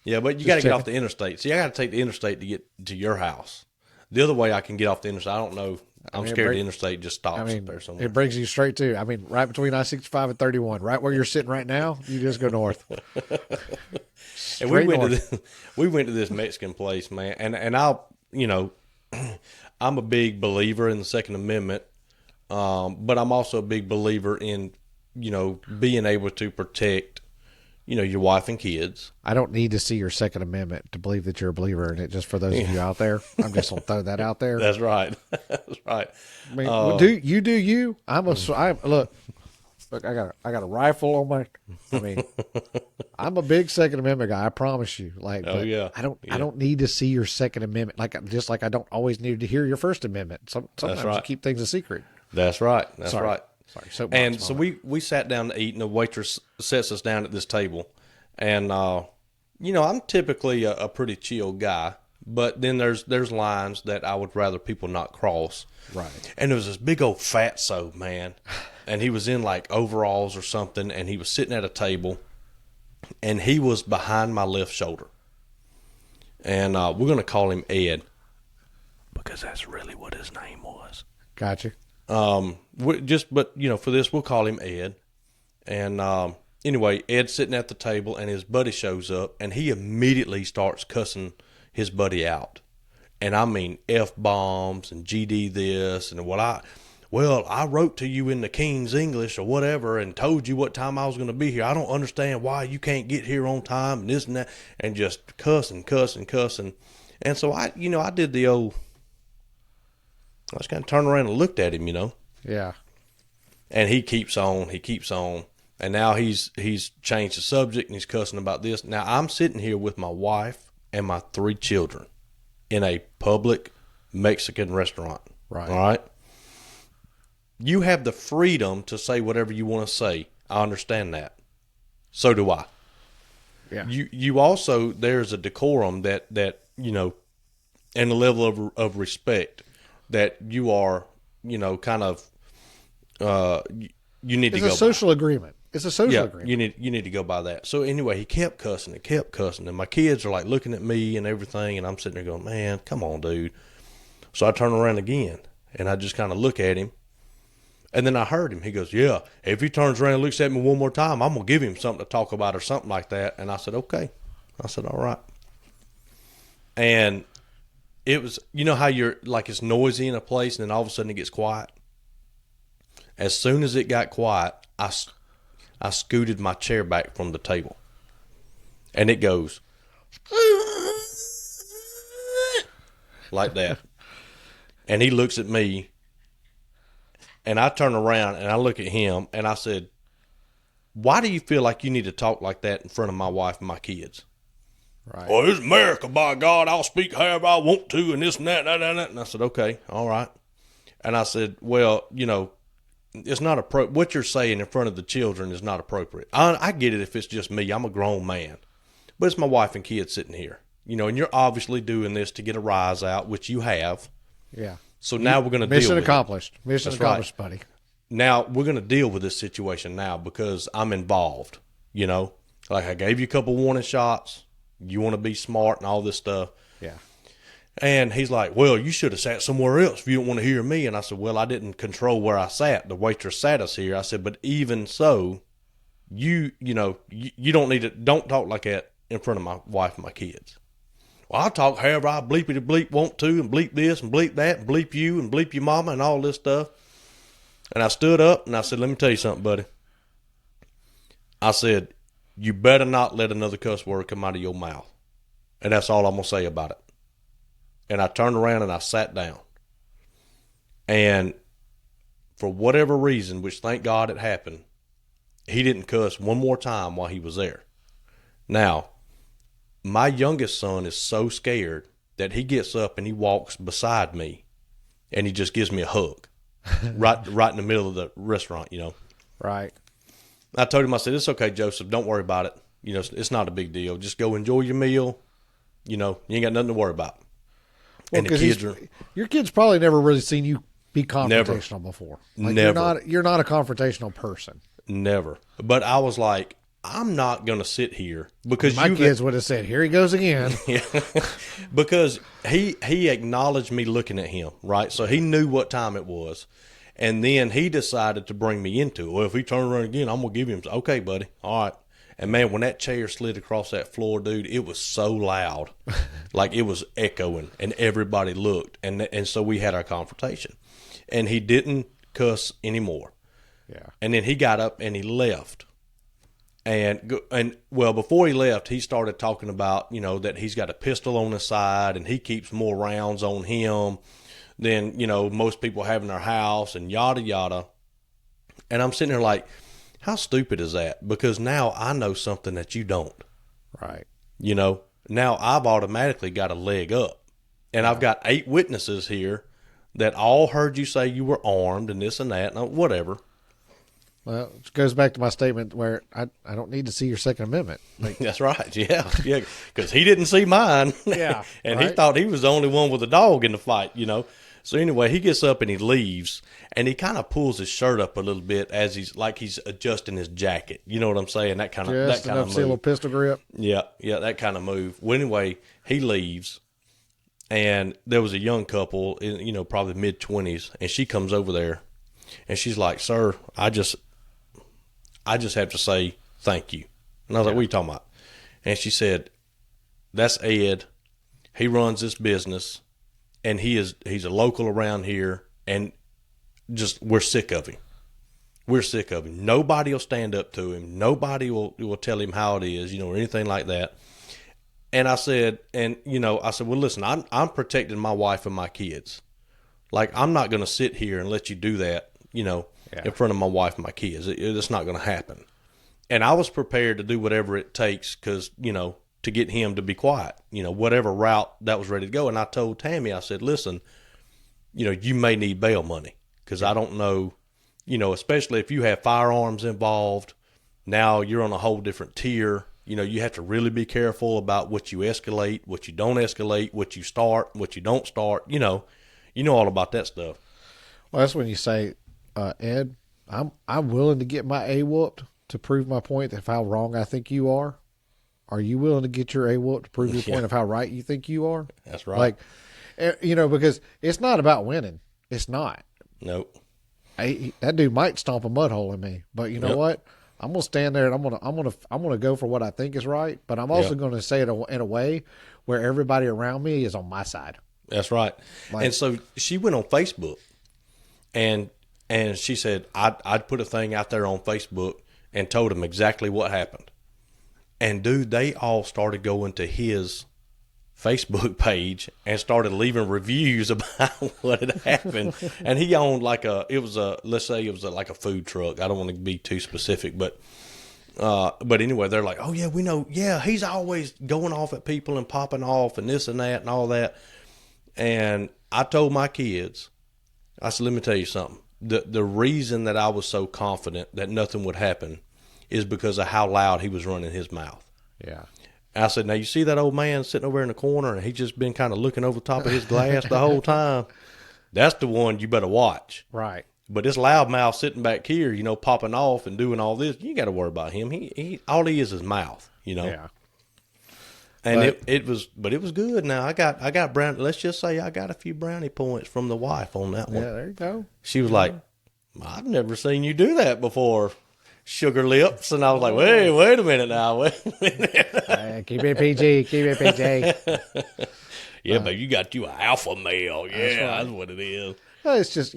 Yeah, but you got to get off the interstate. See, I got to take the interstate to get to your house. The other way I can get off the interstate, I don't know. I'm scared the interstate just stops up there somewhere. It brings you straight to, right between I-65 and 31, right where you're sitting right now, you just go north. And we went to this Mexican place, man. And I'll, I'm a big believer in the Second Amendment, but I'm also a big believer in, being able to protect, your wife and kids. I don't need to see your Second Amendment to believe that you're a believer in it. Just for those of you out there, I'm just gonna throw that out there. That's right. That's right. I mean, do you? Look. I got a rifle on my. I mean, I'm a big Second Amendment guy. I promise you. Like, I don't need to see your Second Amendment. Just like I don't always need to hear your First Amendment. Sometimes you keep things a secret. That's right. That's right. Sorry. And so we sat down to eat, and the waitress sets us down at this table. And, I'm typically a pretty chill guy, but then there's lines that I would rather people not cross. Right. And there was this big old fatso, man. And he was in like overalls or something, and he was sitting at a table, and he was behind my left shoulder. And we're going to call him Ed, because that's really what his name was. Gotcha. For this, we'll call him Ed. And anyway, Ed's sitting at the table, and his buddy shows up, and he immediately starts cussing his buddy out. And I mean F-bombs and GD this, and I wrote to you in the King's English or whatever and told you what time I was going to be here. I don't understand why you can't get here on time and this and that, and just cussing. And so I did the old, I just kind of turned around and looked at him, Yeah. And he keeps on. And now he's changed the subject, and he's cussing about this. Now I'm sitting here with my wife and my 3 children in a public Mexican restaurant. Right. All right. You have the freedom to say whatever you want to say. I understand that. So do I. Yeah. You also, there's a decorum that and a level of respect that you are, kind of, you need to go by. It's a social agreement. It's a social agreement. You need to go by that. So anyway, he kept cussing, and my kids are like looking at me and everything, and I'm sitting there going, man, come on, dude. So I turn around again, and I just kind of look at him, and then I heard him. He goes, yeah, if he turns around and looks at me one more time, I'm going to give him something to talk about or something like that. And I said, okay. I said, all right. And it was, how you're like, it's noisy in a place, and then all of a sudden it gets quiet. As soon as it got quiet, I scooted my chair back from the table, and it goes, like that. And he looks at me, and I turn around and I look at him, and I said, why do you feel like you need to talk like that in front of my wife and my kids? Right. Well, it's America, by God. I'll speak however I want to, and this and that, and I said, okay, all right. And I said, well, it's not appropriate. What you're saying in front of the children is not appropriate. I get it if it's just me. I'm a grown man. But it's my wife and kids sitting here. And you're obviously doing this to get a rise out, which you have. Yeah. So now we're going to deal with Mission accomplished. Mission accomplished, right. buddy. Now we're going to deal with this situation now because I'm involved. Like I gave you a couple warning shots. You want to be smart and all this stuff. Yeah. And he's like, well, you should have sat somewhere else if you don't want to hear me. And I said, well, I didn't control where I sat. The waitress sat us here. I said, but even so, you don't need to, don't talk like that in front of my wife and my kids. Well, I'll talk however I bleepity bleep want to, and bleep this and bleep that and bleep you and bleep your mama and all this stuff. And I stood up and I said, let me tell you something, buddy. I said, you better not let another cuss word come out of your mouth. And that's all I'm going to say about it. And I turned around and I sat down. And for whatever reason, which thank God it happened, he didn't cuss one more time while he was there. Now, my youngest son is so scared that he gets up and he walks beside me and he just gives me a hug right in the middle of the restaurant, Right. I told him, I said, it's okay, Joseph. Don't worry about it. It's not a big deal. Just go enjoy your meal. You ain't got nothing to worry about. Well, and the kids your kids probably never really seen you be confrontational before. Like Never. You're not a confrontational person. Never. But I was like, I'm not going to sit here because my kids would have said, here he goes again. Yeah. Because he acknowledged me looking at him, right? So he knew what time it was. And then he decided to bring me into it. Well, if he turns around again, I'm going to give him, okay, buddy. All right. And man, when that chair slid across that floor, dude, it was so loud. Like it was echoing and everybody looked. And so we had our confrontation. And he didn't cuss anymore. Yeah. And then he got up and he left. And well, before he left, he started talking about, that he's got a pistol on his side and he keeps more rounds on him than, most people have in their house and yada, yada. And I'm sitting there like, how stupid is that? Because now I know something that you don't. Right. Now I've automatically got a leg up. And I've got 8 witnesses here that all heard you say you were armed and this and that and whatever. Well, it goes back to my statement where I don't need to see your Second Amendment. Like, that's right. Yeah. Because he didn't see mine. Yeah. And he thought he was the only one with a dog in the fight, So anyway, he gets up and he leaves, and he kind of pulls his shirt up a little bit as he's adjusting his jacket. You know what I'm saying? That kind of just enough to see a little pistol grip. Yeah, that kind of move. Well, anyway, he leaves, and there was a young couple, probably mid-20s, and she comes over there, and she's like, "Sir, I just have to say thank you." And I was like, "What are you talking about?" And she said, "That's Ed. He runs this business." And he's a local around here, and just we're sick of him. We're sick of him. Nobody will stand up to him. Nobody will tell him how it is, or anything like that. And I said, well, listen, I'm protecting my wife and my kids. Like, I'm not going to sit here and let you do that, in front of my wife and my kids. It's not going to happen. And I was prepared to do whatever it takes because, to get him to be quiet, whatever route that was ready to go. And I told Tammy, I said, listen, you may need bail money because I don't know, especially if you have firearms involved, now you're on a whole different tier. You have to really be careful about what you escalate, what you don't escalate, what you start, what you don't start, you know all about that stuff. Well, that's when you say, Ed, I'm willing to get my A whooped to prove my point of how wrong I think you are. Are you willing to get your A whooped to prove your point of how right you think you are? That's right. Like, because it's not about winning. It's not. Nope. That dude might stomp a mud hole in me, but you know what? I'm gonna stand there and I'm gonna go for what I think is right. But I'm also gonna say it in a way where everybody around me is on my side. That's right. And so she went on Facebook, and she said I'd put a thing out there on Facebook and told him exactly what happened. And dude, they all started going to his Facebook page and started leaving reviews about what had happened. And he owned like let's say it was like a food truck. I don't want to be too specific, but anyway, they're like, oh yeah, we know. Yeah, he's always going off at people and popping off and this and that and all that. And I told my kids, I said, let me tell you something. The reason that I was so confident that nothing would happen is because of how loud he was running his mouth. Yeah. I said, now you see that old man sitting over in the corner and he just been kind of looking over the top of his glass the whole time? That's the one you better watch. Right. But this loudmouth sitting back here, popping off and doing all this, you got to worry about him. He all he is mouth, Yeah. And it was good. Now I got brownie. Let's just say I got a few brownie points from the wife on that one. Yeah, there you go. She was like, I've never seen you do that before. Sugar lips, and I was like, wait a minute now, wait a minute. Keep it PG, keep it PG. Yeah, but you got you an alpha male. Yeah, that's what it is. Well, it's just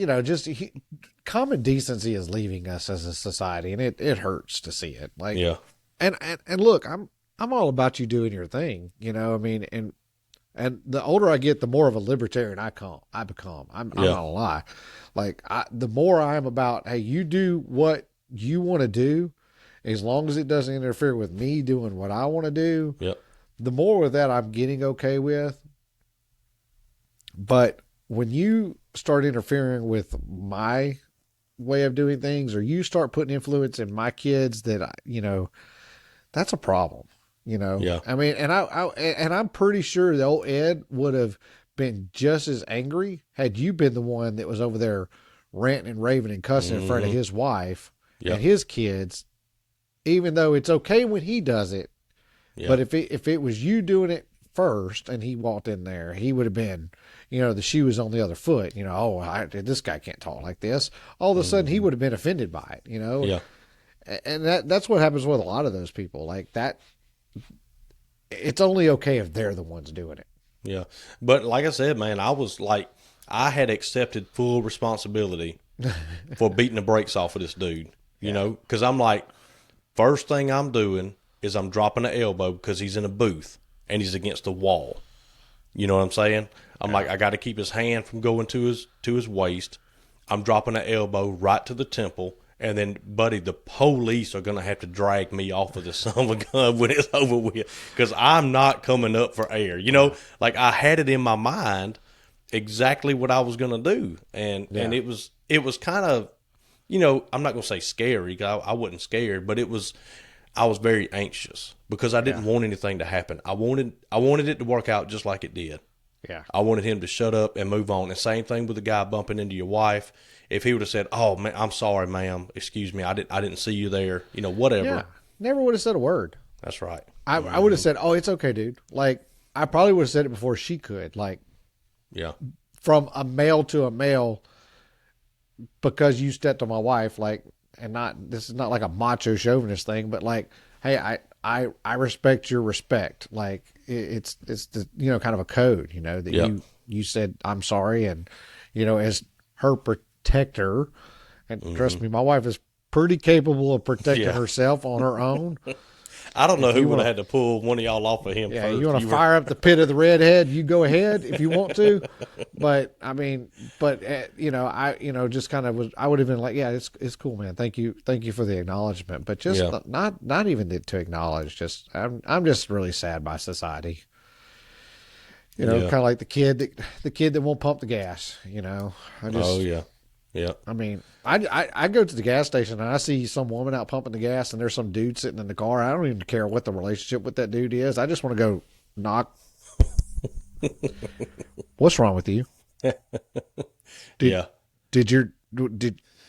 common decency is leaving us as a society, and it hurts to see it. Like, yeah, and look, I'm all about you doing your thing. I mean, and the older I get, the more of a libertarian I become. I'm not gonna lie. Like, the more I am about, hey, you do what you want to do, as long as it doesn't interfere with me doing what I want to do. Yep. The more with that I'm getting okay with. But when you start interfering with my way of doing things, or you start putting influence in my kids, that's a problem. Yeah. I mean, and I'm pretty sure the old Ed would have been just as angry had you been the one that was over there ranting and raving and cussing in front of his wife and his kids, even though it's okay when he does it. Yeah. But if it was you doing it first and he walked in there, he would have been, the shoe was on the other foot. This guy can't talk like this. All of a sudden he would have been offended by it, Yeah. And that's what happens with a lot of those people. Like that, it's only okay if they're the ones doing it. Yeah. But like I said, man, I had accepted full responsibility for beating the brakes off of this dude, because I'm like, first thing I'm doing is I'm dropping an elbow because he's in a booth and he's against the wall. You know what I'm saying? I'm like, I got to keep his hand from going to his waist. I'm dropping an elbow right to the temple. And then, buddy, the police are going to have to drag me off of the son of a gun when it's over with, because I'm not coming up for air. Like, I had it in my mind exactly what I was going to do. And it was kind of, I'm not going to say scary, 'cause I wasn't scared, but I was very anxious because I didn't want anything to happen. I wanted it to work out just like it did. Yeah. I wanted him to shut up and move on. And same thing with the guy bumping into your wife. If he would have said, "Oh man, I'm sorry, ma'am. Excuse me. I didn't see you there." Whatever. Yeah. Never would have said a word. That's right. I would have said, "Oh, it's okay, dude." Like, I probably would have said it before she could. Like, yeah. From a male to a male, because you stepped on my wife, like, and this is not like a macho chauvinist thing, but like, hey, I respect your respect. Like, it's the, kind of a code, that you said, I'm sorry. And, as her protector, and trust me, my wife is pretty capable of protecting herself on her own. I don't know who would have had to pull one of y'all off of him first. You want to fire up the pit of the redhead, you go ahead if you want to. But I mean, just kind of I would have been like, yeah, it's cool, man. Thank you for the acknowledgement. But just not even to acknowledge. Just I'm just really sad by society. Kind of like the kid that won't pump the gas. Yeah. I mean, I go to the gas station and I see some woman out pumping the gas and there's some dude sitting in the car. I don't even care what the relationship with that dude is. I just want to go knock. What's wrong with you?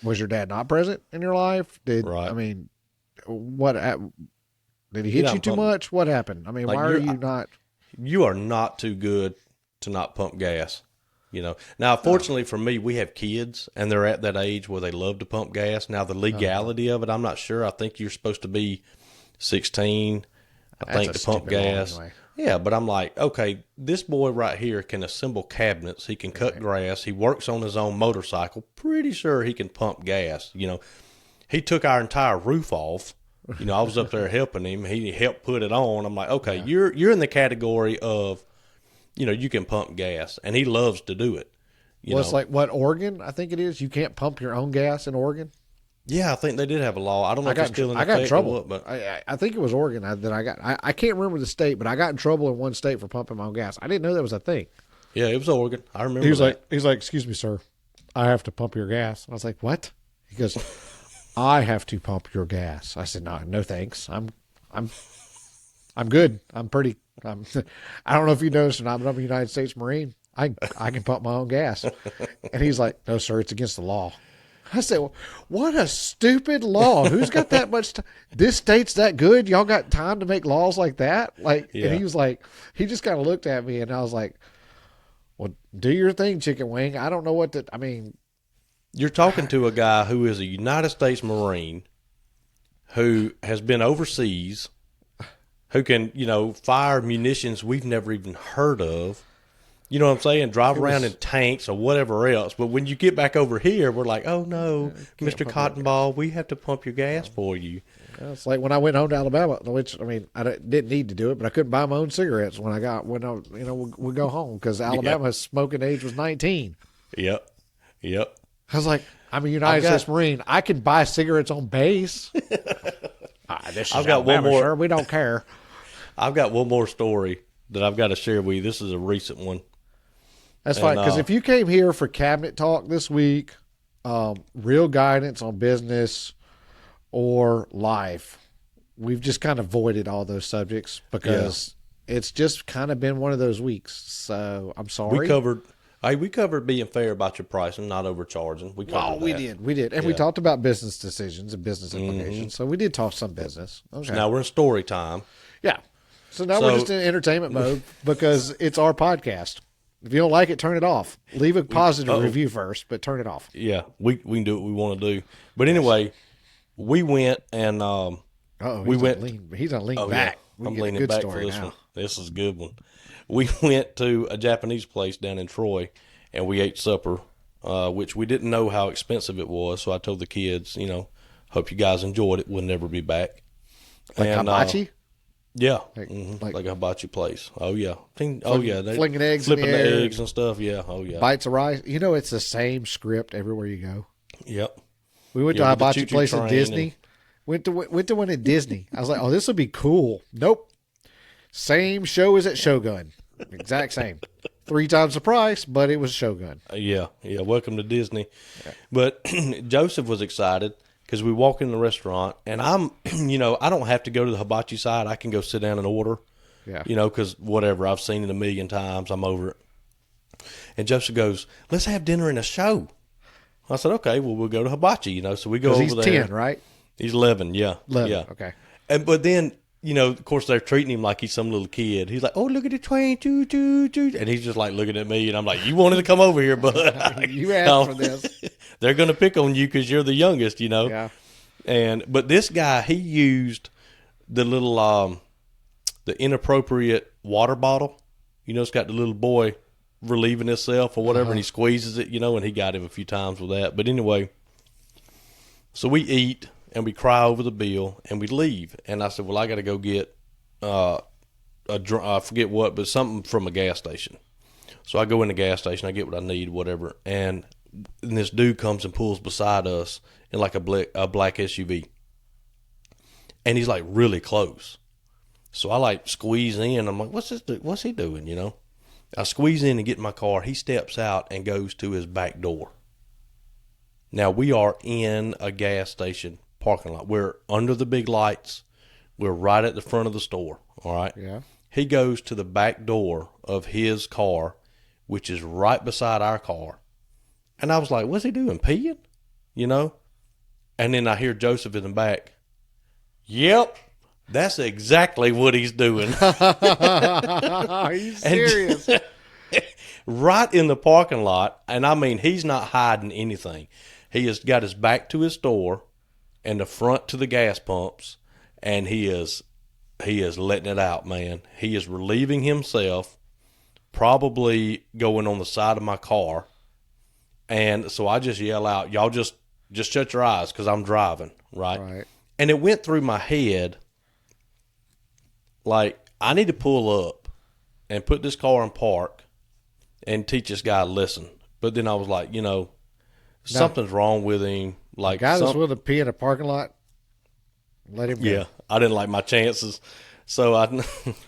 Was your dad not present in your life? Right. I mean, what did he hit you too much? What happened? I mean, why are you not? You are not too good to not pump gas. Now, fortunately for me, we have kids, and they're at that age where they love to pump gas. Now, the legality of it, I'm not sure. I think you're supposed to be 16, to pump gas. Anyway. Yeah, but I'm like, okay, this boy right here can assemble cabinets. He can cut grass. He works on his own motorcycle. Pretty sure he can pump gas. He took our entire roof off You know, I was up there helping him. He helped put it on. I'm like, okay, you're in the category of, you know, you can pump gas, and he loves to do it. You Well, know, it's like what, Oregon? I think it is. You can't pump your own gas in Oregon. yeah, I think they did have a law. I don't know if it's still in I got in effect or trouble. what, but I think it was Oregon that I got. I can't remember the state, but I got in trouble in one state for pumping my own gas. I didn't know that was a thing. yeah, it was Oregon. I remember. He's like, excuse me, sir, I have to pump your gas. I was like, what? He goes, I have to pump your gas. I said, no, thanks. I'm good. I don't know if you noticed or not, but I'm a United States Marine. I can pump my own gas. And he's like, no, sir, it's against the law. I said, well, what a stupid law. Who's got that much time? This state's that good? Y'all got time to make laws like that? Like, Yeah. And he was like, he just kind of looked at me, and I was like, well, do your thing, chicken wing. I don't know what to, I mean, You're talking to a guy who is a United States Marine, who has been overseas, who can, you know, fire munitions we've never even heard of. You know what I'm saying? Drive around in tanks or whatever else. But when you get back over here, we're like, oh no, Mr. Cottonball, we have to pump your gas for you. it's like when I went home to Alabama, which, I mean, I didn't need to do it, but I couldn't buy my own cigarettes when I would go home because Alabama's smoking age was 19. Yep. I was like, I'm a United States Marine. I can buy cigarettes on base. This is I've got Alabama, one more. sir. We don't care. I've got one more story that I've got to share with you. This is a recent one. That's fine. Because if you came here for cabinet talk this week, real guidance on business or life, we've just kind of avoided all those subjects because it's just kind of been one of those weeks. So I'm sorry. We covered being fair about your pricing, not overcharging. We covered that. We did. And we talked about business decisions and business implications. So we did talk some business. Okay. So now we're in story time. Yeah. So now we're just in entertainment mode because it's our podcast. If you don't like it, turn it off. Leave a positive review first, but turn it off. Yeah, we can do what we want to do. But anyway, we went and He's on lean back. Yeah. I'm leaning back for this one. This is a good one. We went to a Japanese place down in Troy, and we ate supper, which we didn't know how expensive it was. So I told the kids, you know, hope you guys enjoyed it. We'll never be back. Like hibachi? Yeah, like a hibachi place. Oh yeah, they flinging eggs, flipping in the air, eggs and stuff. Yeah, oh yeah, bites of rice. You know, it's the same script everywhere you go. Yep. We went to a hibachi place at Disney. Went to one at Disney. I was like, oh, this will be cool. Nope. Same show as at Shogun. Exact same. 3 times the price, but it was Shogun. Yeah. Welcome to Disney. Yeah. But Joseph was excited because we walk in the restaurant, and I'm, you know, I don't have to go to the hibachi side. I can go sit down and order. Yeah. You know, because whatever, I've seen it a million times. I'm over it. And Joseph goes, let's have dinner and a show. I said, okay, well, we'll go to hibachi, you know. So we go over he's there. He's 10, right? He's 11, yeah. 11, yeah. Okay. But then, you know, of course, they're treating him like he's some little kid. He's like, oh, look at the train, choo, choo, choo. And he's just like looking at me, and I'm like, you wanted to come over here, bud. You asked for this. They're going to pick on you because you're the youngest, you know. Yeah. But this guy, he used the little, the inappropriate water bottle. You know, it's got the little boy relieving himself or whatever, and he squeezes it, you know, and he got him a few times with that. But anyway, so we eat. And we cry over the bill, and we leave. And I said, well, I got to go get I forget what, but something from a gas station. So I go in the gas station, I get what I need, whatever. And this dude comes and pulls beside us in like a black SUV. And he's like really close. So I like squeeze in. I'm like, what's he doing, you know? I squeeze in and get in my car. He steps out and goes to his back door. Now we are in a gas station parking lot. We're under the big lights. We're right at the front of the store. All right. Yeah. He goes to the back door of his car, which is right beside our car. And I was like, what's he doing? Peeing? You know? And then I hear Joseph in the back. Yep. That's exactly what he's doing. Are you serious? Right in the parking lot. And I mean, he's not hiding anything. He has got his back to his store and the front to the gas pumps, and he is letting it out, man. He is relieving himself, probably going on the side of my car. And so I just yell out, y'all just shut your eyes because I'm driving, right? And it went through my head, like, I need to pull up and put this car in park and teach this guy a lesson. But then I was like, something's wrong with him. Like, guy that's willing to pee in a parking lot, let him go. Yeah, I didn't like my chances. So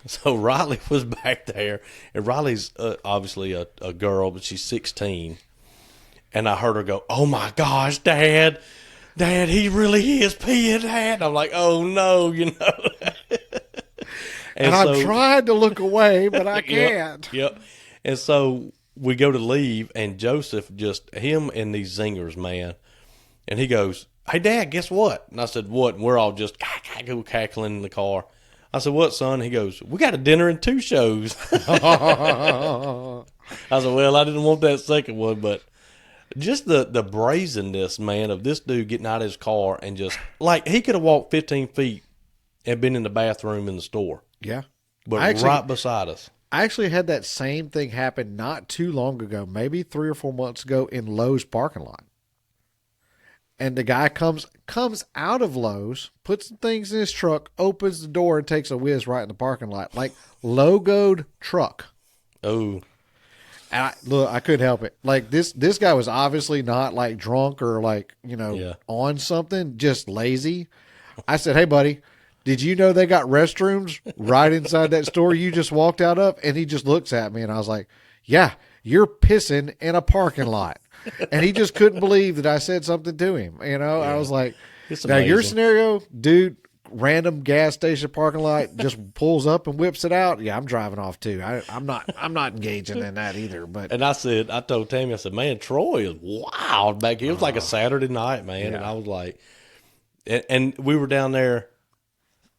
so Riley was back there, and Riley's obviously a girl, but she's 16. And I heard her go, "Oh my gosh, Dad, he really is peeing, Dad." I'm like, "Oh no," And I've tried to look away, but I can't. Yep. And so we go to leave, and Joseph, just him and these zingers, man. And he goes, "Hey, Dad, guess what?" And I said, "What?" And we're all just cackling in the car. I said, "What, son?" He goes, "We got a dinner and 2 shows." I said, "Well, I didn't want that second one, but just the brazenness, man, of this dude getting out of his car and just, like, he could have walked 15 feet and been in the bathroom in the store. Yeah. But right beside us. I actually had that same thing happen not too long ago, maybe 3 or 4 months ago in Lowe's parking lot. And the guy comes out of Lowe's, puts some things in his truck, opens the door, and takes a whiz right in the parking lot. Like, logoed truck. Oh. And I couldn't help it. Like, this guy was obviously not, like, drunk or, like, on something, just lazy. I said, "Hey, buddy, did you know they got restrooms right inside that store you just walked out of?" And he just looks at me, and I was like, "Yeah, you're pissing in a parking lot." And he just couldn't believe that I said something to him. Yeah. I was like, now your scenario, dude, random gas station parking lot, just pulls up and whips it out. Yeah, I'm driving off too. I'm not engaging in that either. But and I told Tammy, I said, "Man, Troy is wild back here." It was like a Saturday night, man. Yeah. And I was like, and we were down there.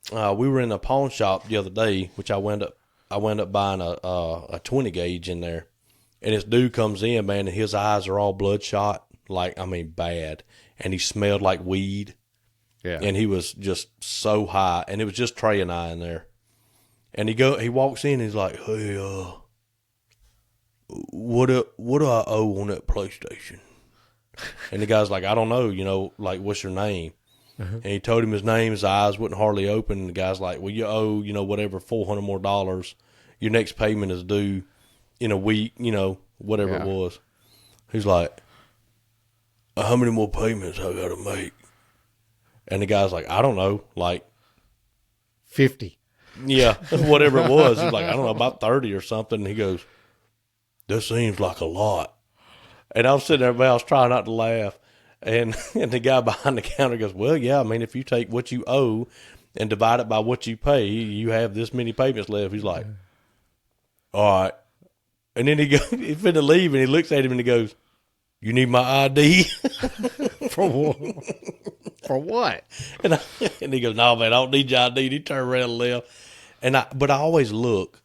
We were in a pawn shop the other day, which I wound up buying a 20 gauge in there. And this dude comes in, man, and his eyes are all bloodshot, like, I mean, bad. And he smelled like weed. Yeah. And he was just so high. And it was just Trey and I in there. And he walks in, and he's like, "Hey, what do I owe on that PlayStation?" And the guy's like, "I don't know, like, what's your name?" Uh-huh. And he told him his name. His eyes wouldn't hardly open. And the guy's like, "Well, you owe, whatever, $400 more. Your next payment is due in a week, whatever it was." He's like, "How many more payments I got to make?" And the guy's like, "I don't know, like 50. Yeah, whatever it was. He's like, "I don't know, about 30 or something." And he goes, "That seems like a lot." And I was sitting there, man, I was trying not to laugh. And the guy behind the counter goes, "Well, yeah, I mean, if you take what you owe and divide it by what you pay, you have this many payments left." He's like, "All right." And then he's finna leave, and he looks at him and he goes, "You need my ID?" For what? And he goes, "No, man, I don't need your ID." And he turned around and left. But I always look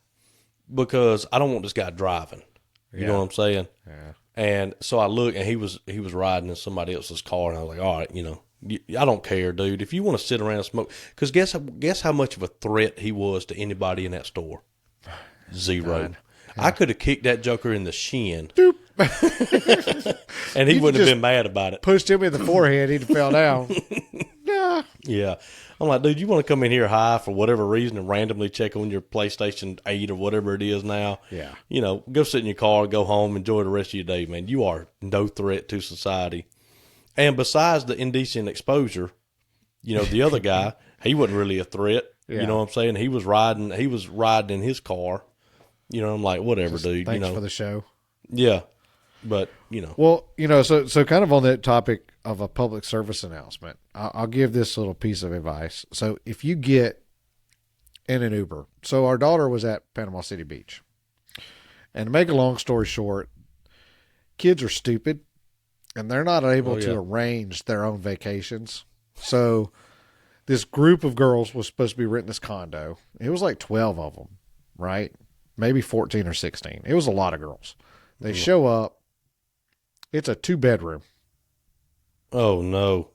because I don't want this guy driving. You know what I'm saying? Yeah. And so I look, and he was riding in somebody else's car, and I was like, "All right, I don't care, dude. If you want to sit around and smoke," because guess how much of a threat he was to anybody in that store? Zero. Yeah. I could have kicked that joker in the shin. And he wouldn't have been mad about it. Pushed him in the forehead, he'd have fell down. Nah. Yeah. I'm like, dude, you want to come in here high for whatever reason and randomly check on your PlayStation 8 or whatever it is now? Yeah. Go sit in your car, go home, enjoy the rest of your day, man. You are no threat to society. And besides the indecent exposure, the other guy, he wasn't really a threat. Yeah. You know what I'm saying? He was riding in his car. I'm like, whatever, just dude. Thanks for the show. Yeah. But, Well, so kind of on that topic of a public service announcement, I'll give this little piece of advice. So if you get in an Uber, so our daughter was at Panama City Beach. And to make a long story short, kids are stupid, and they're not able to arrange their own vacations. So this group of girls was supposed to be renting this condo. It was like 12 of them, right? Maybe 14 or 16. It was a lot of girls. They show up. It's a 2-bedroom. Oh, no.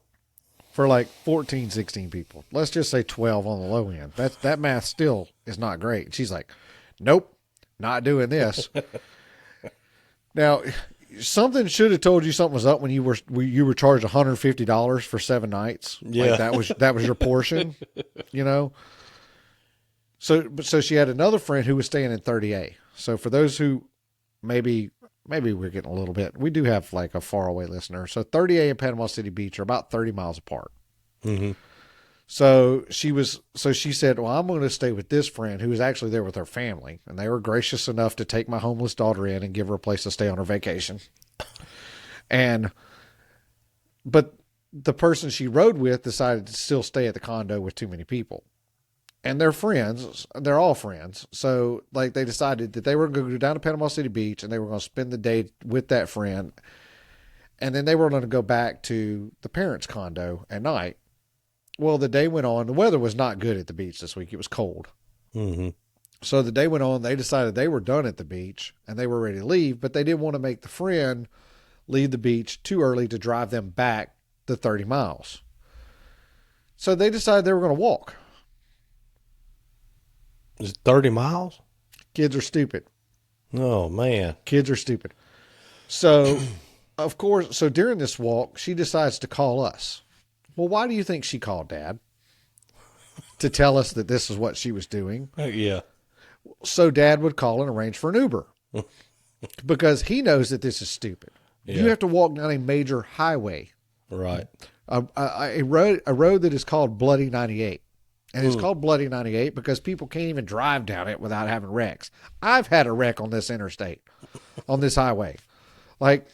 For like 14, 16 people. Let's just say 12 on the low end. That math still is not great. She's like, "Nope, not doing this." Now, something should have told you something was up when you were charged $150 for 7 nights. Yeah. Like that was your portion, you know. So she had another friend who was staying in 30A. So for those who maybe we're getting a little bit, we do have like a faraway listener. So 30A and Panama City Beach are about 30 miles apart. Mm-hmm. So she said, well, I'm going to stay with this friend who was actually there with her family. And they were gracious enough to take my homeless daughter in and give her a place to stay on her vacation. But the person she rode with decided to still stay at the condo with too many people. And they're friends. They're all friends. So like they decided that they were going to go down to Panama City Beach and they were going to spend the day with that friend. And then they were going to go back to the parents' condo at night. Well, the day went on. The weather was not good at the beach this week. It was cold. Mm-hmm. So the day went on. They decided they were done at the beach and they were ready to leave, but they didn't want to make the friend leave the beach too early to drive them back the 30 miles. So they decided they were going to walk. Is it 30 miles? Kids are stupid. Oh, man. Kids are stupid. So, of course, so during this walk, she decides to call us. Well, why do you think she called, Dad? To tell us that this is what she was doing. Yeah. So Dad would call and arrange for an Uber. Because he knows that this is stupid. Yeah. You have to walk down a major highway. Right. A road that is called Bloody 98. And it's called Bloody 98 because people can't even drive down it without having wrecks. I've had a wreck on this interstate, on this highway. Like,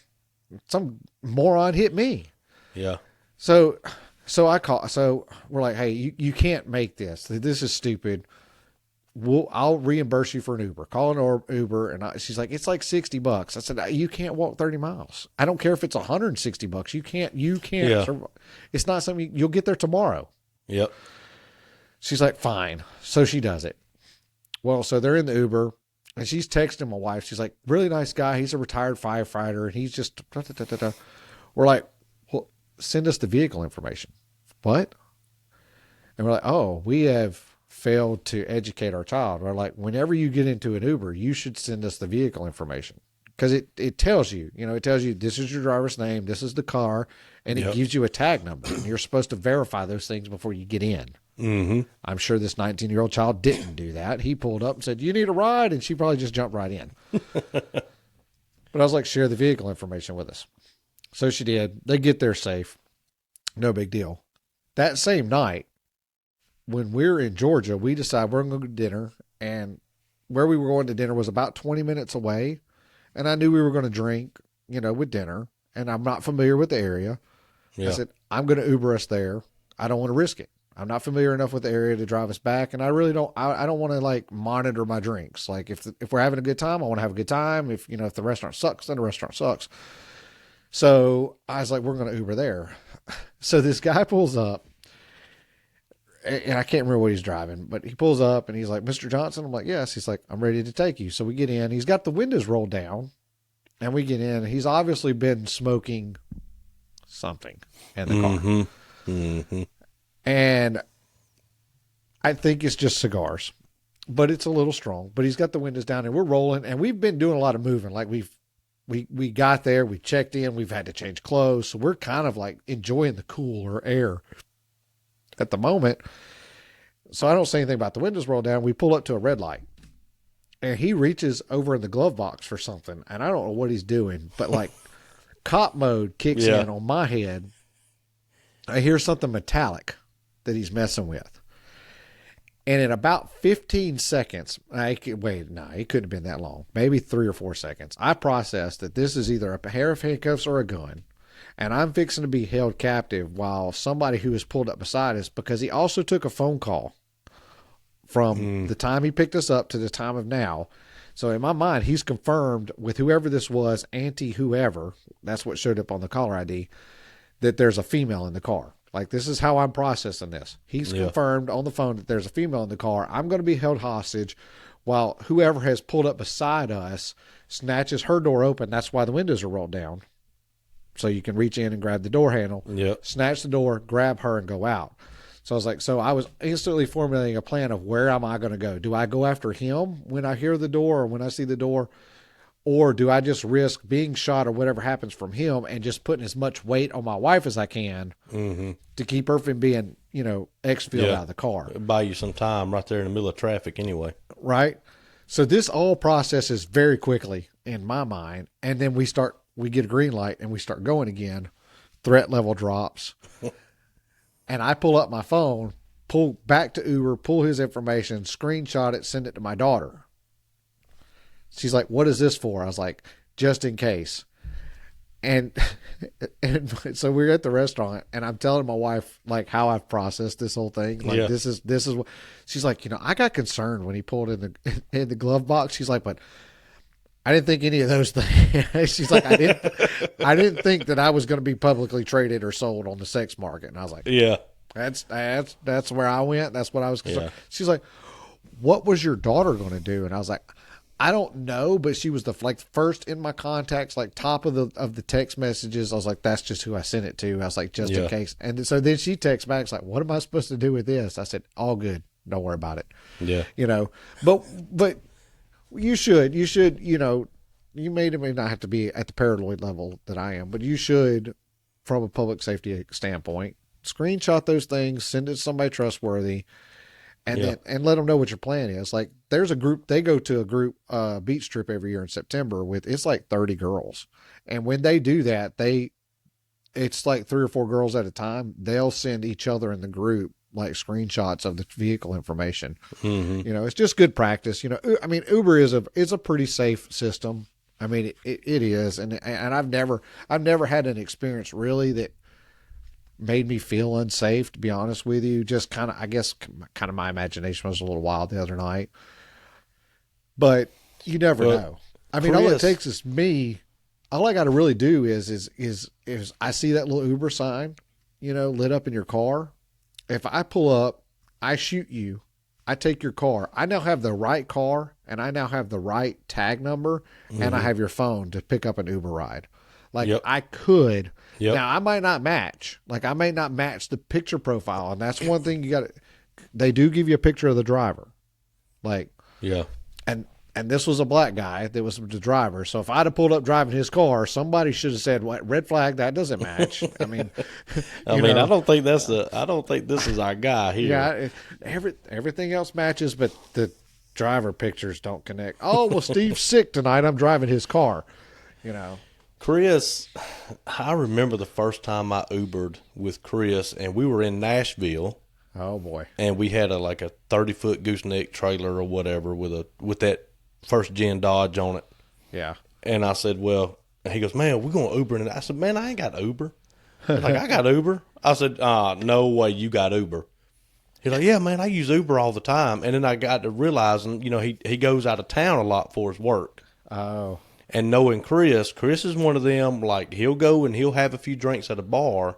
some moron hit me. Yeah. So we're like, hey, you can't make this. This is stupid. I'll reimburse you for an Uber. Call an Uber. And she's like, it's like $60. I said, you can't walk 30 miles. I don't care if it's $160. You can't. Yeah. It's not something you'll get there tomorrow. Yep. She's like, fine. So she does it. Well, so they're in the Uber and she's texting my wife. She's like, really nice guy. He's a retired firefighter. And he's just, We're like, well, send us the vehicle information. What? And we're like, oh, we have failed to educate our child. We're like, whenever you get into an Uber, you should send us the vehicle information. Because it tells you, it tells you this is your driver's name, this is the car, and it gives you a tag number. And you're supposed to verify those things before you get in. Mm-hmm. I'm sure this 19-year-old child didn't do that. He pulled up and said, you need a ride? And she probably just jumped right in. But I was like, share the vehicle information with us. So she did. They get there safe. No big deal. That same night, when we're in Georgia, we decided we're going to go to dinner. And where we were going to dinner was about 20 minutes away. And I knew we were going to drink, with dinner. And I'm not familiar with the area. Yeah. I said, I'm going to Uber us there. I don't want to risk it. I'm not familiar enough with the area to drive us back. And I really don't, I don't want to like monitor my drinks. Like if we're having a good time, I want to have a good time. If the restaurant sucks, then the restaurant sucks. So I was like, we're going to Uber there. So this guy pulls up and I can't remember what he's driving, but he pulls up and he's like, Mr. Johnson. I'm like, yes. He's like, I'm ready to take you. So we get in, he's got the windows rolled down and we get in. He's obviously been smoking something in the car. Mm-hmm. And I think it's just cigars, but it's a little strong. But he's got the windows down and we're rolling and we've been doing a lot of moving. Like we got there, we checked in, we've had to change clothes. So we're kind of like enjoying the cooler air at the moment. So I don't say anything about the windows rolled down. We pull up to a red light and he reaches over in the glove box for something. And I don't know what he's doing, but like cop mode kicks in on my head. I hear something metallic that he's messing with. And in about 15 seconds, it couldn't have been that long, maybe 3 or 4 seconds, I processed that this is either a pair of handcuffs or a gun. And I'm fixing to be held captive while somebody who was pulled up beside us, because he also took a phone call from the time he picked us up to the time of now. So in my mind, he's confirmed with whoever this was, whoever, that's what showed up on the caller ID, that there's a female in the car. Like, this is how I'm processing this. He's confirmed on the phone that there's a female in the car. I'm going to be held hostage while whoever has pulled up beside us snatches her door open. That's why the windows are rolled down. So you can reach in and grab the door handle, snatch the door, grab her, and go out. So I was instantly formulating a plan of where am I going to go? Do I go after him when I hear the door or when I see the door? or do I just risk being shot or whatever happens from him and just putting as much weight on my wife as I can to keep her from being, exfilled out of the car. It'll buy you some time right there in the middle of traffic anyway. Right. So this all processes very quickly in my mind. And then we get a green light and we start going again. Threat level drops. And I pull up my phone, pull back to Uber, pull his information, screenshot it, send it to my daughter. She's like, "What is this for?" I was like, "Just in case." And so we're at the restaurant and I'm telling my wife like how I've processed this whole thing. Like this is what she's like, I got concerned when he pulled in the glove box. She's like, "But I didn't think any of those things." She's like, I didn't think that I was going to be publicly traded or sold on the sex market. And I was like, yeah, that's where I went. That's what I was concerned. Yeah. She's like, "What was your daughter going to do?" And I was like, "I don't know," but she was the first in my contacts, like top of the text messages. I was like, "That's just who I sent it to." I was like, just in case. And so then she texts back, like, "What am I supposed to do with this?" I said, "All good. Don't worry about it." Yeah. But you should, you may not have to be at the paranoid level that I am, but you should, from a public safety standpoint, screenshot those things, send it to somebody trustworthy, and then let them know what your plan is. Like there's a group, they go to a group beach trip every year in September it's like 30 girls. And when they do that, it's like 3 or 4 girls at a time. They'll send each other in the group like screenshots of the vehicle information. It's just good practice. I mean, Uber is a pretty safe system. I mean, it is. And I've never had an experience really that made me feel unsafe, to be honest with you. Just I guess my imagination was a little wild the other night, but you never know. I mean, all it takes is me. All I got to really do is I see that little Uber sign, lit up in your car. If I pull up, I shoot you, I take your car. I now have the right car and I now have the right tag number and I have your phone to pick up an Uber ride. Like I could. Now I might not match. Like I may not match the picture profile. And that's one thing they do give you a picture of the driver. Like, and this was a black guy that was the driver. So if I'd have pulled up driving his car, somebody should have said, "What, red flag? That doesn't match." I mean, I don't think I don't think this is our guy here. Yeah, everything else matches, but the driver pictures don't connect. Oh, well, Steve's sick tonight. I'm driving his car. Chris, I remember the first time I Ubered with Chris, and we were in Nashville. Oh boy! And we had a 30-foot gooseneck trailer or whatever with that first gen Dodge on it. Yeah. And I said, well, he goes, "Man, we're going to Uber." And I said, "Man, I ain't got Uber." He's like, "I got Uber." I said, "No way you got Uber." He's like, "Yeah, man, I use Uber all the time." And then I got to realizing, he goes out of town a lot for his work. Oh. And knowing Chris is one of them, like, he'll go and he'll have a few drinks at a bar,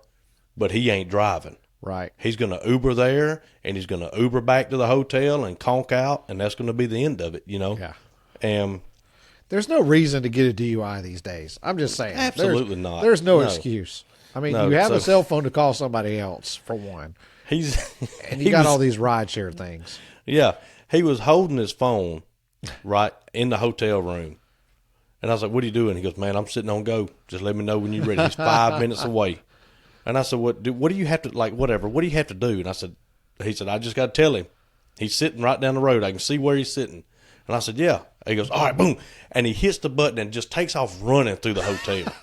but he ain't driving. Right. He's going to Uber there, and he's going to Uber back to the hotel and conk out, and that's going to be the end of it, Yeah. And there's no reason to get a DUI these days. I'm just saying. Absolutely not. There's no excuse. I mean, you have a cell phone to call somebody else, for one. And you got all these rideshare things. Yeah. He was holding his phone right in the hotel room. And I was like, "What are you doing?" He goes, "Man, I'm sitting on go. Just let me know when you're ready." He's 5 minutes away. And I said, what do you have to, whatever, what do you have to do? And he said, "I just got to tell him. He's sitting right down the road. I can see where he's sitting." And I said, "Yeah." And he goes, "All right, boom." And he hits the button and just takes off running through the hotel.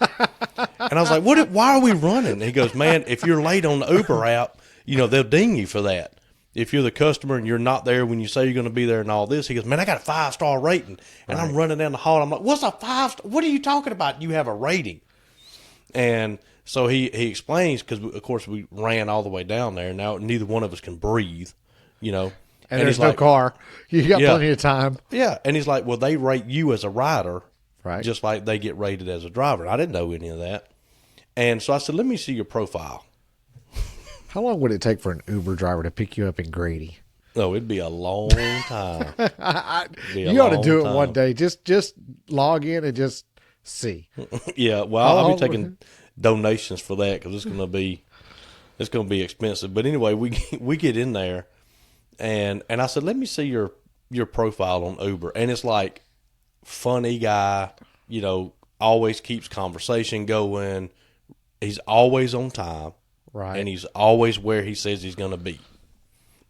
And I was like, why are we running? And he goes, "Man, if you're late on the Uber app, they'll ding you for that. If you're the customer and you're not there when you say you're going to be there and all this." He goes, "Man, I got a 5-star rating." And I'm running down the hall. I'm like, "What's a 5-star? What are you talking about? You have a rating." And so he explains, because, of course, we ran all the way down there. Now, neither one of us can breathe, And there's no car. You got plenty of time. Yeah. And he's like, "Well, they rate you as a rider, right, just like they get rated as a driver." I didn't know any of that. And so I said, "Let me see your profile." How long would it take for an Uber driver to pick you up in Grady? Oh, it'd be a long time. You ought to do it one day. Just log in and just see. Yeah, well, I'll be taking donations for that, because it's going to be expensive. But anyway, we get in there, and I said, "Let me see your profile on Uber." And it's like, funny guy, always keeps conversation going. He's always on time. Right. And he's always where he says he's going to be.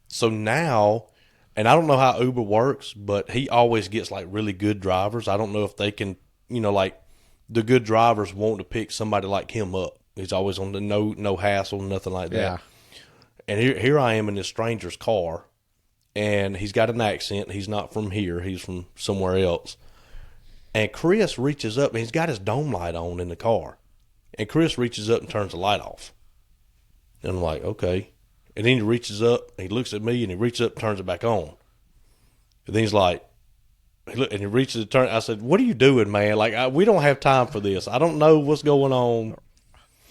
So now, and I don't know how Uber works, but he always gets like really good drivers. I don't know if they can, like the good drivers want to pick somebody like him up. He's always on the no hassle, nothing like that. Yeah. And here I am in this stranger's car, and he's got an accent. He's not from here. He's from somewhere else. And Chris reaches up, and he's got his dome light on in the car. And Chris reaches up and turns the light off. And I'm like, okay. And then he reaches up, and he looks at me, and he reaches up and turns it back on. And then he's like, and he reaches to turn. I said, what are you doing, man? Like, we don't have time for this. I don't know what's going on.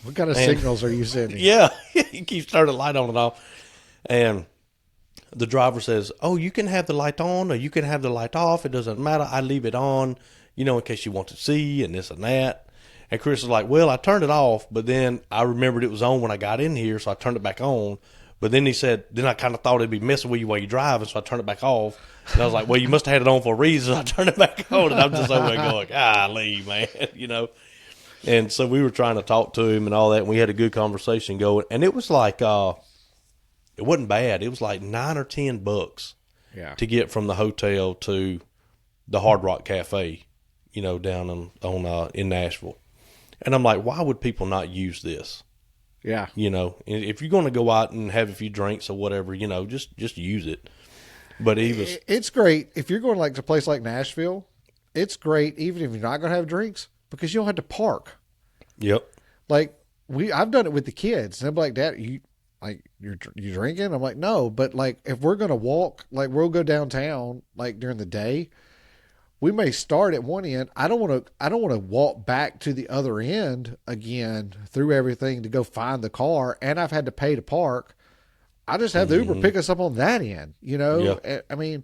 What kind of signals are you sending? Yeah, he keeps turning the light on and off. And the driver says, oh, you can have the light on or you can have the light off. It doesn't matter. I leave it on, in case you want to see and this and that. And Chris is like, well, I turned it off, but then I remembered it was on when I got in here, so I turned it back on. But then he said, then I kind of thought it'd be messing with you while you're driving, so I turned it back off. And I was like, well, you must have had it on for a reason. So I turned it back on, and I'm just over there going, golly, man, And so we were trying to talk to him and all that, and we had a good conversation going. And it was like, it wasn't bad. It was like $9 or $10 to get from the hotel to the Hard Rock Cafe, down in Nashville. And I'm like, why would people not use this? Yeah. If you're going to go out and have a few drinks or whatever, just use it. But it's great. If you're going like to a place like Nashville, it's great even if you're not going to have drinks because you don't have to park. Yep. Like I've done it with the kids. And they'll be like, Dad, you drinking? I'm like, no. But like, if we're going to walk, like we'll go downtown, like during the day, we may start at one end. I don't want to walk back to the other end again through everything to go find the car. And I've had to pay to park. I just have the Uber pick us up on that end, Yep. I mean,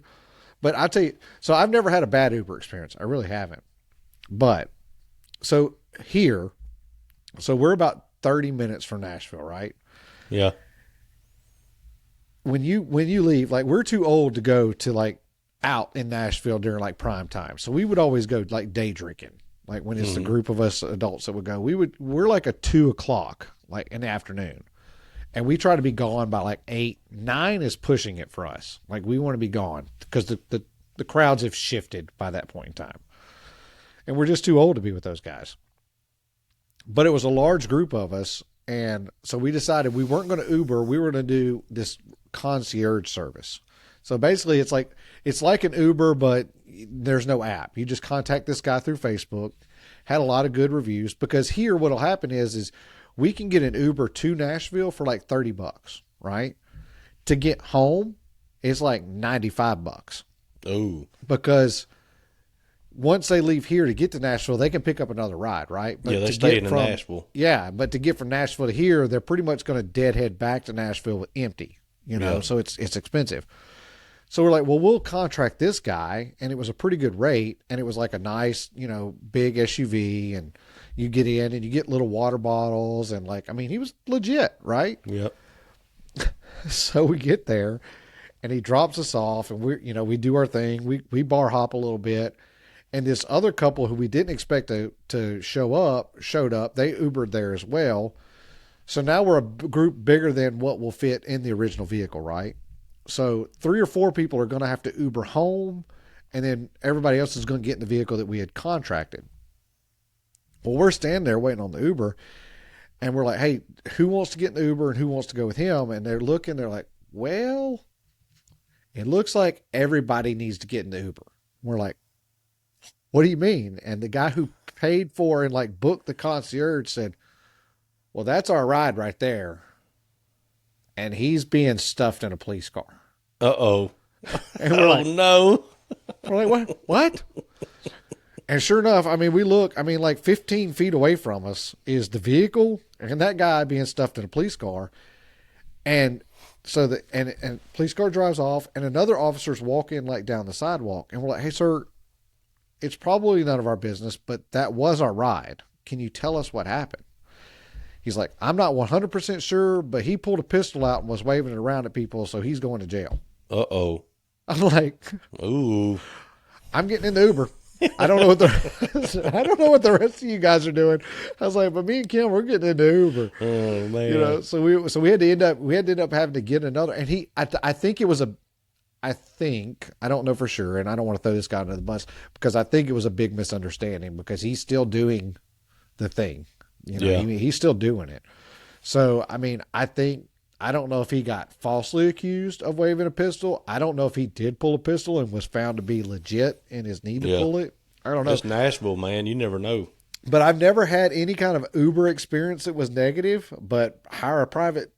but I tell you, so I've never had a bad Uber experience. I really haven't. But so we're about 30 minutes from Nashville, right? Yeah. When you leave, like we're too old to go to like out in Nashville during like prime time. So we would always go like day drinking. Like when it's a group of us adults that would go, we're like a 2:00, like in the afternoon. And we try to be gone by like 8, 9 is pushing it for us. Like we want to be gone because the crowds have shifted by that point in time. And we're just too old to be with those guys. But it was a large group of us. And so we decided we weren't going to Uber. We were going to do this concierge service. So basically it's like an Uber, but there's no app. You just contact this guy through Facebook. Had a lot of good reviews because here what'll happen is we can get an Uber to Nashville for like $30, right? To get home, it's like $95. Oh. Because once they leave here to get to Nashville, they can pick up another ride, right? But yeah, they stay in Nashville. Yeah, but to get from Nashville to here, they're pretty much going to deadhead back to Nashville with empty, so it's expensive. So we're like, well, we'll contract this guy, and it was a pretty good rate, and it was like a nice, big SUV, and you get in and you get little water bottles, and he was legit, right? Yep. So we get there, and he drops us off, and we do our thing. We bar hop a little bit, and this other couple who we didn't expect to showed up. They Ubered there as well. So now we're a group bigger than what will fit in the original vehicle, right? So 3 or 4 people are going to have to Uber home, and then everybody else is going to get in the vehicle that we had contracted. Well, we're standing there waiting on the Uber, and we're like, hey, who wants to get in the Uber and who wants to go with him? And they're looking, they're like, well, it looks like everybody needs to get in the Uber. We're like, what do you mean? And the guy who paid for and booked the concierge said, well, that's our ride right there. And he's being stuffed in a police car. Uh-oh. And we're like, no. We're like, what? And sure enough, we look, 15 feet away from us is the vehicle and that guy being stuffed in a police car. And so and police car drives off and another officer's walking down the sidewalk. And we're like, hey, sir, it's probably none of our business, but that was our ride. Can you tell us what happened? He's like, I'm not 100% sure, but he pulled a pistol out and was waving it around at people, so he's going to jail. Uh-oh. I'm like, ooh, I'm getting in the Uber. I don't know what the I don't know what the rest of you guys are doing. I was like, but me and Kim, we're getting into Uber. Oh man. So we had to end up having to get another. And I think it was a I think I don't know for sure, and I don't want to throw this guy under the bus because I think it was a big misunderstanding because he's still doing the thing. Yeah. He's still doing it. So I mean, I don't know if he got falsely accused of waving a pistol. I don't know if he did pull a pistol and was found to be legit in his need to pull it. I don't know. It's Nashville, man. You never know. But I've never had any kind of Uber experience that was negative. But hire a private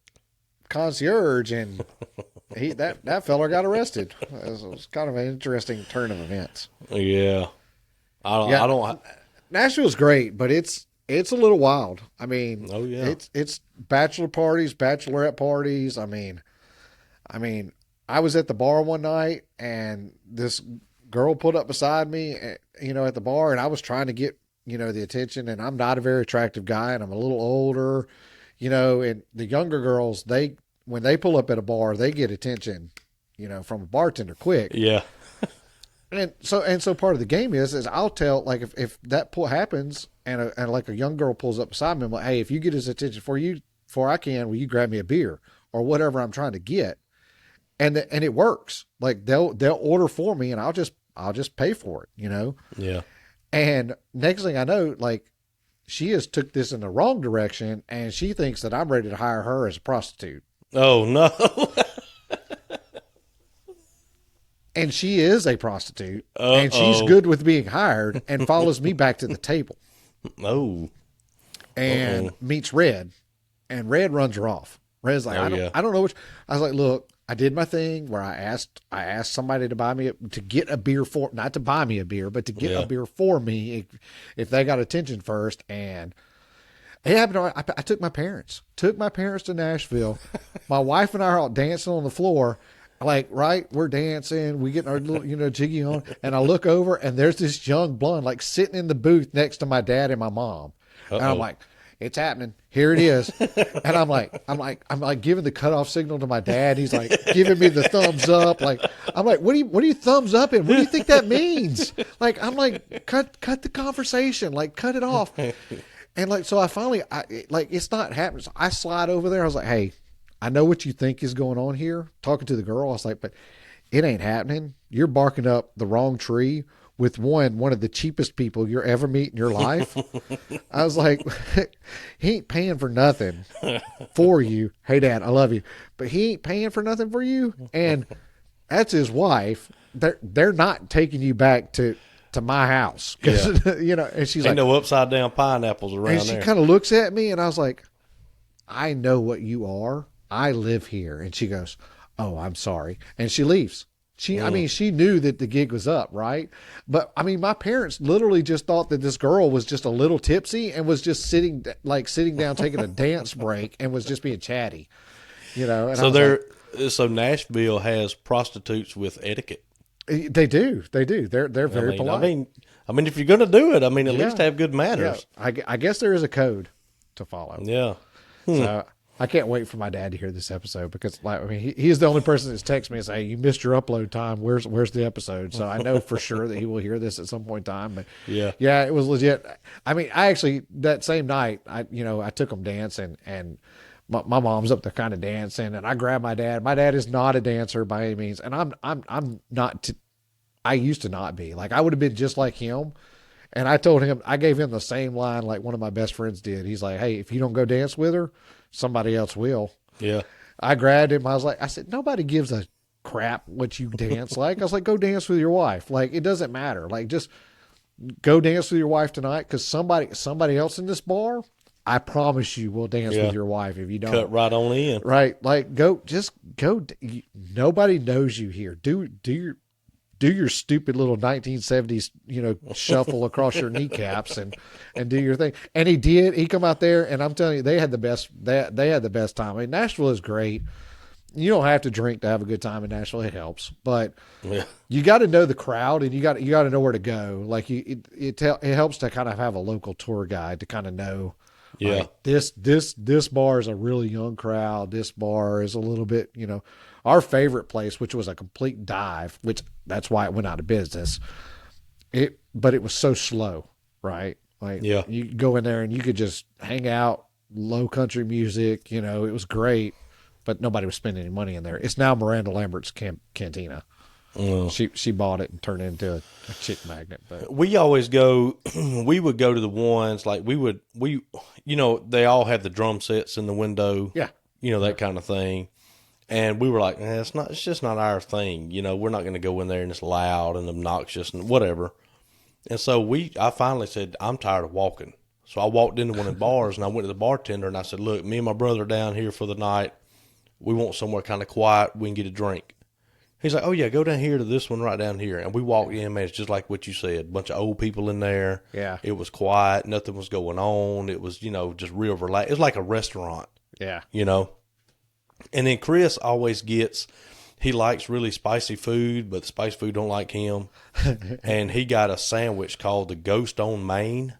concierge, and that fella got arrested. It was kind of an interesting turn of events. Yeah. I don't. Nashville's great, but it's a little wild. I mean, Oh yeah. it's bachelor parties, bachelorette parties. I mean, I was at the bar one night, and this girl pulled up beside me, at the bar, and I was trying to get the attention, and I'm not a very attractive guy, and I'm a little older, and the younger girls, when they pull up at a bar, they get attention, from a bartender quick. Yeah. And so part of the game is I'll tell, like, if that happens and like a young girl pulls up beside me, I'm like, hey, if you get his attention before I can, will you grab me a beer or whatever I'm trying to get? And it works. Like they'll order for me, and I'll just pay for it, Yeah. And next thing I know, like, she has took this in the wrong direction, and she thinks that I'm ready to hire her as a prostitute. Oh no. And she is a prostitute, and she's good with being hired, and follows me back to the table. Oh. And meets Red, and Red runs her off. Red's like, I don't know which. I was like, look, I did my thing where I asked somebody to buy me to get a beer for, not to buy me a beer, but to get a beer for me if they got attention first. And it happened. I took my parents to Nashville. My wife and I are out dancing on the floor. Like, right, we're dancing, we get our little, jiggy on, and I look over, and there's this young blonde, like, sitting in the booth next to my dad and my mom. And I'm like, it's happening. Here it is. And I'm like giving the cutoff signal to my dad. He's like giving me the thumbs up. Like, I'm like, what are you thumbs up in? What do you think that means? Like, I'm like, cut the conversation, like, cut it off. And like, so I finally, it's not happening. So I slide over there. I was like, hey, I know what you think is going on here. Talking to the girl, I was like, but it ain't happening. You're barking up the wrong tree with one of the cheapest people you'll ever meet in your life. I was like, he ain't paying for nothing for you. Hey, Dad, I love you, but he ain't paying for nothing for you. And that's his wife. They're not taking you back to my house. And she's Ain't like, no upside down pineapples around and she there. kind of looks at me, and I was like, I know what you are. I live here. And she goes, oh, I'm sorry. And she leaves. She knew that the gig was up, right? But I mean, my parents literally just thought that this girl was just a little tipsy and was just sitting down, taking a dance break, and was just being chatty, And So Nashville has prostitutes with etiquette. They do. They're very polite. I mean, if you're going to do it, at least have good manners. Yeah. I guess there is a code to follow. Yeah. So I can't wait for my dad to hear this episode because, he's the only person that's texted me and say, "You missed your upload time. Where's the episode?" So I know for sure that he will hear this at some point in time. But yeah, it was legit. I mean, I actually that same night, I took him dancing, and my mom's up there kind of dancing, and I grabbed my dad. My dad is not a dancer by any means, and I'm not. I used to not be. Like, I would have been just like him. And I told him, I gave him the same line like one of my best friends did. He's like, hey, if you don't go dance with her, somebody else will. Yeah. I grabbed him. I said, nobody gives a crap what you dance like. I was like, go dance with your wife. Like, it doesn't matter. Like, just go dance with your wife tonight, because somebody else in this bar, I promise you, will dance with your wife if you don't. Cut right on in. Right. Like, go. Nobody knows you here. Do your stupid little 1970s, shuffle across your kneecaps and do your thing. And he did. He come out there, and I'm telling you, they had the best. They had the best time. I mean, Nashville is great. You don't have to drink to have a good time in Nashville. It helps, but you got to know the crowd, and you got to know where to go. Like, it helps to kind of have a local tour guide to kind of know. Yeah, like, this bar is a really young crowd. This bar is a little bit, our favorite place, which was a complete dive, which that's why it went out of business. but it was so slow, right? Like Yeah. you could go in there and you could just hang out, low country music, it was great, but nobody was spending any money in there. It's now Miranda Lambert's cantina. Mm. She bought it and turned it into a chick magnet. But We always go. We would go to the ones like they all have the drum sets in the window. yeah, That kind of thing. And we were like, it's just not our thing. We're not going to go in there and it's loud and obnoxious and whatever. And so I finally said, I'm tired of walking. So I walked into one of the bars and I went to the bartender and I said, look, me and my brother are down here for the night. We want somewhere kind of quiet. We can get a drink. He's like, oh yeah, go down here to this one right down here. And we walked in, man, it's just like what you said. A bunch of old people in there. Yeah. It was quiet. Nothing was going on. It was, just real relaxed. It was like a restaurant. yeah. And then Chris always he likes really spicy food, but the spicy food don't like him. And he got a sandwich called the Ghost on Main,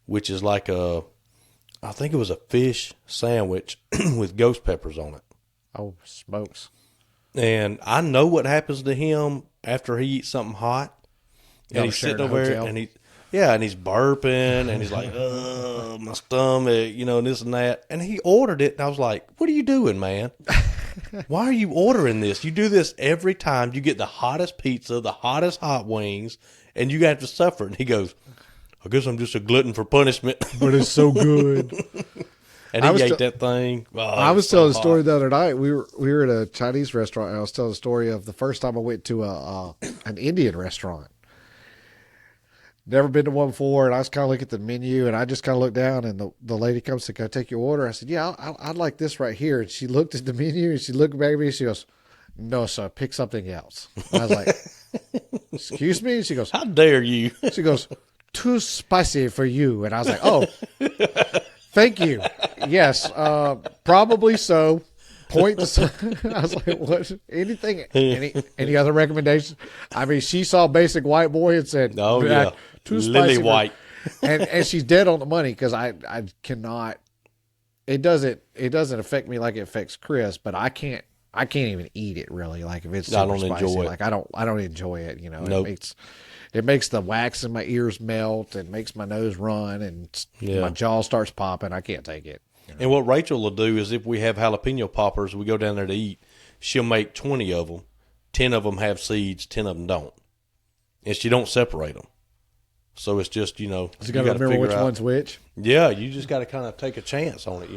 which is like I think it was a fish sandwich with ghost peppers on it. Oh, smokes. And I know what happens to him after he eats something hot. And he's sitting over there and he's burping and he's like, oh, my stomach, and this and that. And he ordered it and I was like, what are you doing, man? Why are you ordering this? You do this every time. You get the hottest pizza, the hottest hot wings, and you have to suffer. And he goes, I guess I'm just a glutton for punishment. But it's so good. And he ate that thing. Oh, I was telling a story the other night. We were at a Chinese restaurant, and I was telling a story of the first time I went to an Indian restaurant. Never been to one before, and I was kind of looking at the menu, and I just kind of looked down, and the lady comes to, can I take your order? I said, yeah, I'd like this right here. And she looked at the menu, and she looked back at me, and she goes, no, sir, pick something else. And I was like, excuse me? And she goes, how dare you? She goes, too spicy for you. And I was like, oh, thank you. Yes, probably so. I was like, what? Anything? Any other recommendations? I mean, she saw Basic White Boy and said, "Oh yeah, too Lily spicy." White, and she's dead on the money because I cannot. It doesn't affect me like it affects Chris, but I can't even eat it really. Like if it's super spicy, enjoy it. like I don't enjoy it. Nope. It makes the wax in my ears melt and makes my nose run and my jaw starts popping. I can't take it. And what Rachel will do is if we have jalapeno poppers, we go down there to eat, she'll make 20 of them. 10 of them have seeds, 10 of them don't. And she don't separate them. So it's just, So you got to remember which one's which? Yeah, you just got to kind of take a chance on it,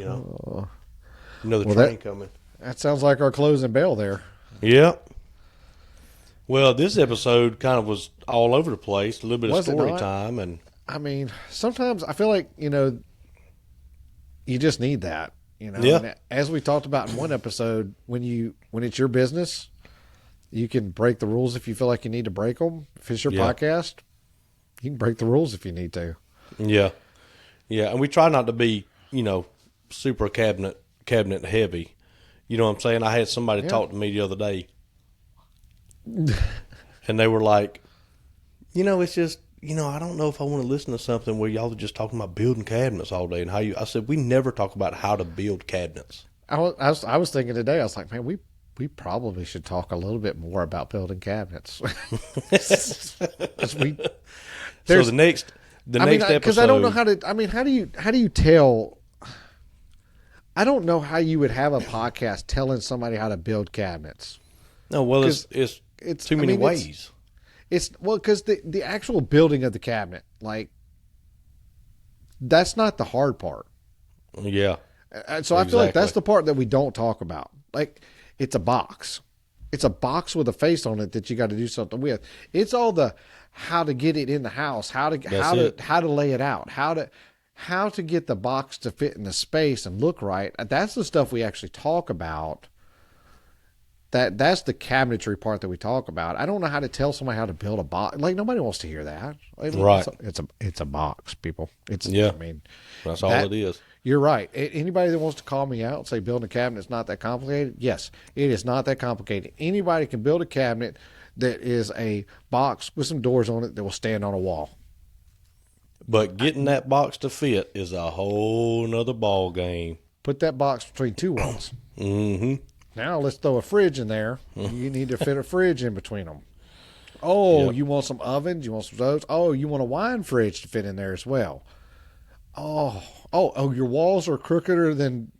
the train coming. That sounds like our closing bell there. Yeah. Well, this episode kind of was all over the place, a little bit of story time. And I mean, sometimes I feel like, you just need that, Yeah. And as we talked about in one episode, when it's your business, you can break the rules if you feel like you need to break them. If it's your podcast, you can break the rules if you need to. Yeah. Yeah. And we try not to be, super cabinet heavy. You know what I'm saying? I had somebody talk to me the other day and they were like, it's just, I don't know if I want to listen to something where y'all are just talking about building cabinets all day and how I said, we never talk about how to build cabinets. I was thinking today, I was like, man, we probably should talk a little bit more about building cabinets. So the next episode, because I don't know how to, how do you tell, I don't know how you would have a podcast telling somebody how to build cabinets. No, well, it's too many ways. It's because the actual building of the cabinet, like, that's not the hard part. Yeah. So I feel like that's the part that we don't talk about. Like, it's a box. It's a box with a face on it that you got to do something with. It's all the how to get it in the house, how to lay it out, how to get the box to fit in the space and look right. That's the stuff we actually talk about. That's the cabinetry part that we talk about. I don't know how to tell somebody how to build a box. Like, nobody wants to hear that. Right. It's a box, people. That's all it is. You're right. Anybody that wants to call me out and say building a cabinet is not that complicated, yes, it is not that complicated. Anybody can build a cabinet that is a box with some doors on it that will stand on a wall. But getting that box to fit is a whole nother ball game. Put that box between two walls. Mm-hmm. Now let's throw a fridge in there. You need to fit a fridge in between them. Oh, Yep. you want some ovens? You want some those? Oh, you want a wine fridge to fit in there as well. Oh, your walls are crookeder than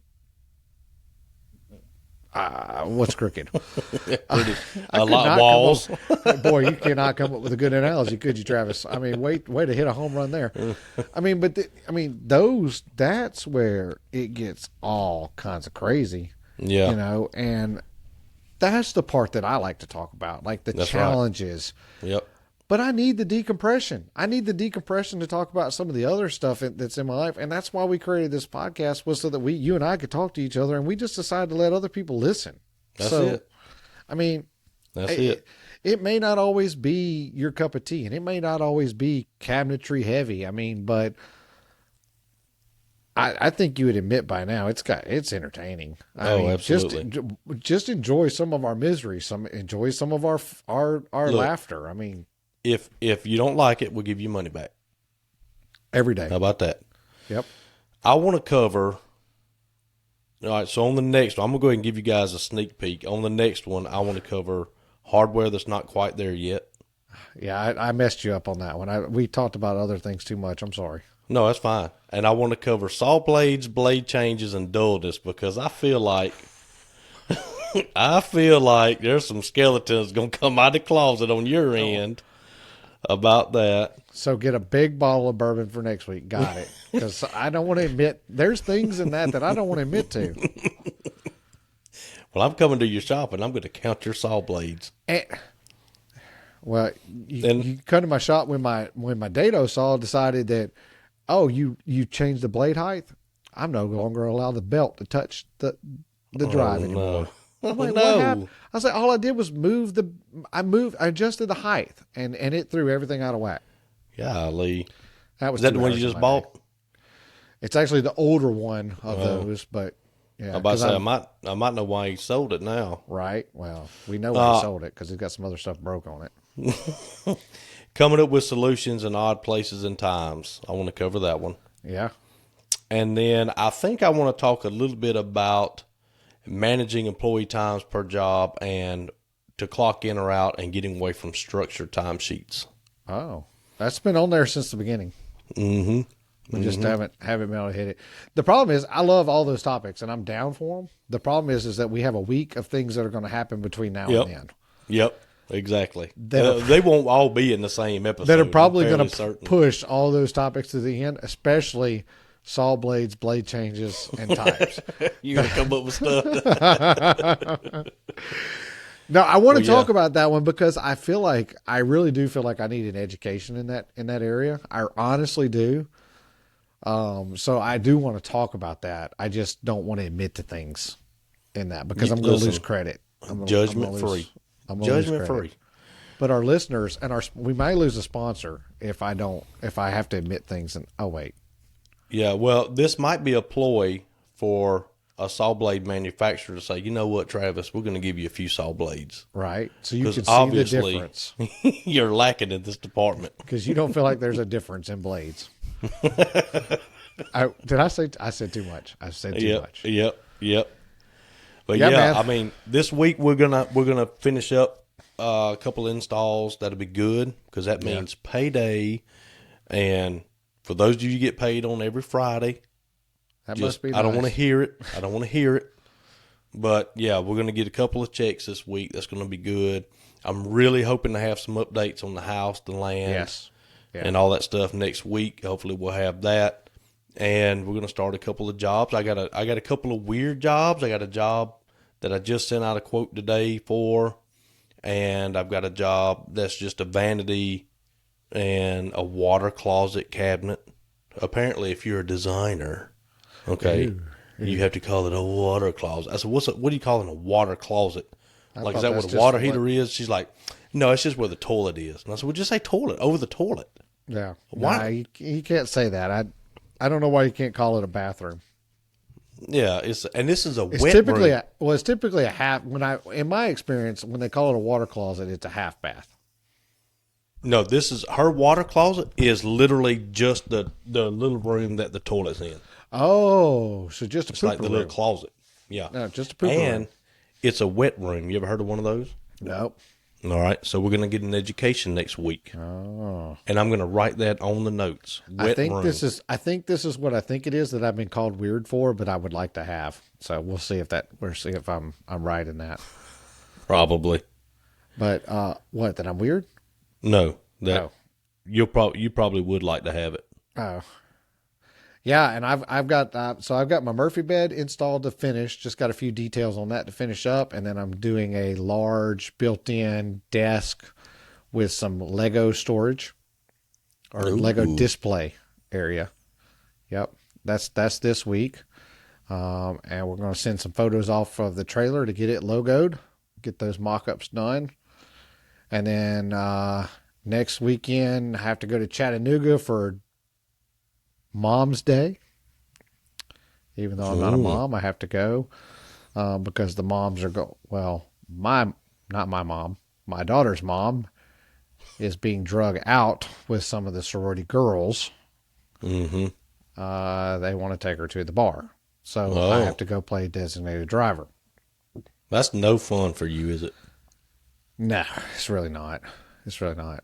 what's crooked? Pretty, I a could lot of not walls. come up. Boy, you cannot come up with a good analogy, could you, Travis? I mean, way to hit a home run there. I mean, that's where it gets all kinds of crazy, Yeah, and that's the part that I like to talk about, like the that's right. challenges. Yep. But I need the decompression. I need the decompression to talk about some of the other stuff that's in my life. And that's why we created this podcast, was so that you and I could talk to each other, and we just decided to let other people listen. That's So, it. I mean, That's it, it. it may not always be your cup of tea, and it may not always be cabinetry heavy. I mean, but I think you would admit by now it's entertaining. I mean, Absolutely. just enjoy some of our misery, enjoy some of our Look, laughter. I mean, if you don't like it, we'll give you money back. every day. How about that? Yep. I want to cover. All right, so on the next one, I'm gonna go ahead and give you guys a sneak peek. On the next one, I want to cover hardware that's not quite there yet. Yeah, I messed you up on that one. We talked about other things too much. I'm sorry. No, that's fine. And I want to cover saw blades, blade changes, and dullness, because I feel like there's some skeletons gonna come out of the closet on your end about that. So get a big bottle of bourbon for next week. Got it. Because I don't want to admit, there's things in that I don't want to admit to. Well, I'm coming to your shop and I'm going to count your saw blades. Well, you come to my shop when my dado saw decided that, oh, you changed the blade height. I'm no longer allow the belt to touch the drive anymore. No. I'm like, No. what happened? I was like, all I did was I adjusted the height, and it threw everything out of whack. Golly. That was Is that two the one hours you of just my day. bought? It's actually the older one of those, but yeah. I'm about to 'cause say, I might know why he sold it now. right. Well, we know why he sold it, because he's got some other stuff broke on it. Coming up with solutions in odd places and times. I want to cover that one. Yeah. And then I think I want to talk a little bit about managing employee times per job and to clock in or out and getting away from structured timesheets. Oh, that's been on there since the beginning. Mm-hmm. We just haven't been able to hit it. The problem is, I love all those topics and I'm down for them. The problem is that we have a week of things that are going to happen between now and then. Yep. Exactly. They won't all be in the same episode. That are probably going to certain. push all those topics to the end, especially saw blades, blade changes, and types. You're going to come up with stuff. No, I want to Well, talk yeah. about that one because I really do feel like I need an education in that area. I honestly do. So I do want to talk about that. I just don't want to admit to things in that because I'm going to lose credit. Judgment free. Judgment free. But our listeners and we might lose a sponsor if I have to admit things and oh wait. Yeah, well, this might be a ploy for a saw blade manufacturer to say, you know what, Travis, we're going to give you a few saw blades. Right. So you can see the obviously difference. You're lacking in this department. Because you don't feel like there's a difference in blades. I said too much. I said too much. Yep. But Yeah, yeah, man. I mean, this week we're gonna finish up a couple installs. That'll be good because that means payday. And for those of you who get paid on every Friday, That must be I don't nice. want to hear it. I don't want to hear it. But yeah, we're going to get a couple of checks this week. That's going to be good. I'm really hoping to have some updates on the house, the land, Yes. Yeah. and all that stuff next week. Hopefully, we'll have that. And we're going to start a couple of jobs. I got a couple of weird jobs. I got a job that I just sent out a quote today for, and I've got a job that's just a vanity and a water closet cabinet. Apparently, if you're a designer, okay, you have to call it a water closet. I said, what do you call it, a water closet? Like, is thought that what that's a just water heater is? She's like, no, it's just where the toilet is. And I said, well, just say toilet, over the toilet. Yeah. Why? Nah, you can't say that. I don't know why you can't call it a bathroom. Yeah, and this is a It's wet typically room. it's typically a half. In my experience, when they call it a water closet, it's a half bath. No, this is her water closet is literally just the little room that the toilet's in. Oh, so just a It's pooper like the room. little closet. Yeah. No, just a pooper And room. it's a wet room. You ever heard of one of those? Nope. All right, so we're going to get an education next week, Oh. and I'm going to write that on the notes. Wet room. I think this is what I think it is that I've been called weird for, but I would like to have. So we'll see if I'm right in that. Probably. But what, that I'm weird? No, that Oh. you probably would like to have it. Oh. Yeah, and I've got I've got my Murphy bed installed to finish. Just got a few details on that to finish up, and then I'm doing a large built-in desk with some Lego storage or Ooh. Lego display area. Yep, that's this week, and we're going to send some photos off of the trailer to get it logoed, get those mock-ups done, and then next weekend I have to go to Chattanooga for Mom's Day. Even though I'm not a mom, I have to go because the moms are not my mom, my daughter's mom is being drug out with some of the sorority girls. Mm-hmm. They want to take her to the bar, so I have to go play designated driver. That's no fun for you, is it? No, it's really not. It's really not.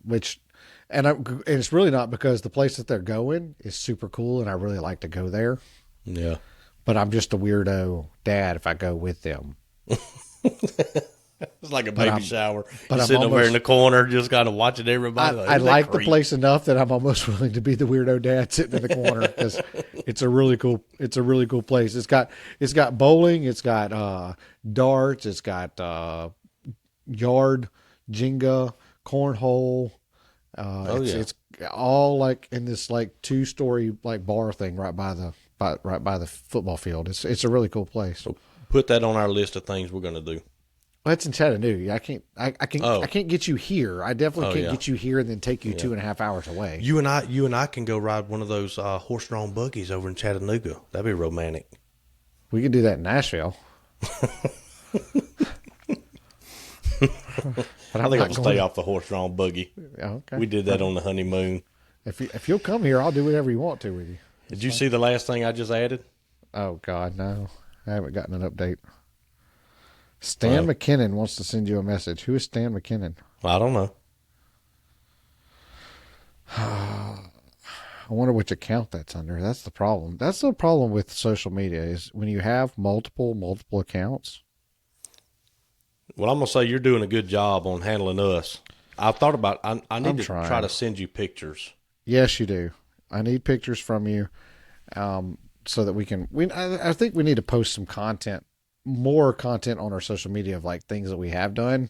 And it's really not because the place that they're going is super cool, and I really like to go there. Yeah. But I'm just a weirdo dad if I go with them. It's like a baby shower. But You're I'm sitting over almost- in the corner, just kind of watching everybody. I like the place enough that I'm almost willing to be the weirdo dad sitting in the corner because it's a really cool place. It's got bowling, it's got darts, it's got yard, Jenga, cornhole. It's all like in this like 2-story like bar thing right by the football field. It's a really cool place. Put that on our list of things we're going to do. Well, it's in Chattanooga. I can't get you here. I definitely can't get you here and then take you 2.5 hours away. You and I can go ride one of those horse-drawn buggies over in Chattanooga. That'd be romantic. We could do that in Nashville. I think I'll stay off the horse-drawn buggy. Okay. We did that on the honeymoon. If you'll come here, I'll do whatever you want to with you. Did you see the last thing I just added? Oh God, no! I haven't gotten an update. Stan McKinnon wants to send you a message. Who is Stan McKinnon? I don't know. I wonder which account that's under. That's the problem. That's the problem with social media is when you have multiple accounts. Well, I'm going to say you're doing a good job on handling us. I've thought about I need to try to send you pictures. Yes, you do. I need pictures from you so that we can I think we need to post some content, more content on our social media of like things that we have done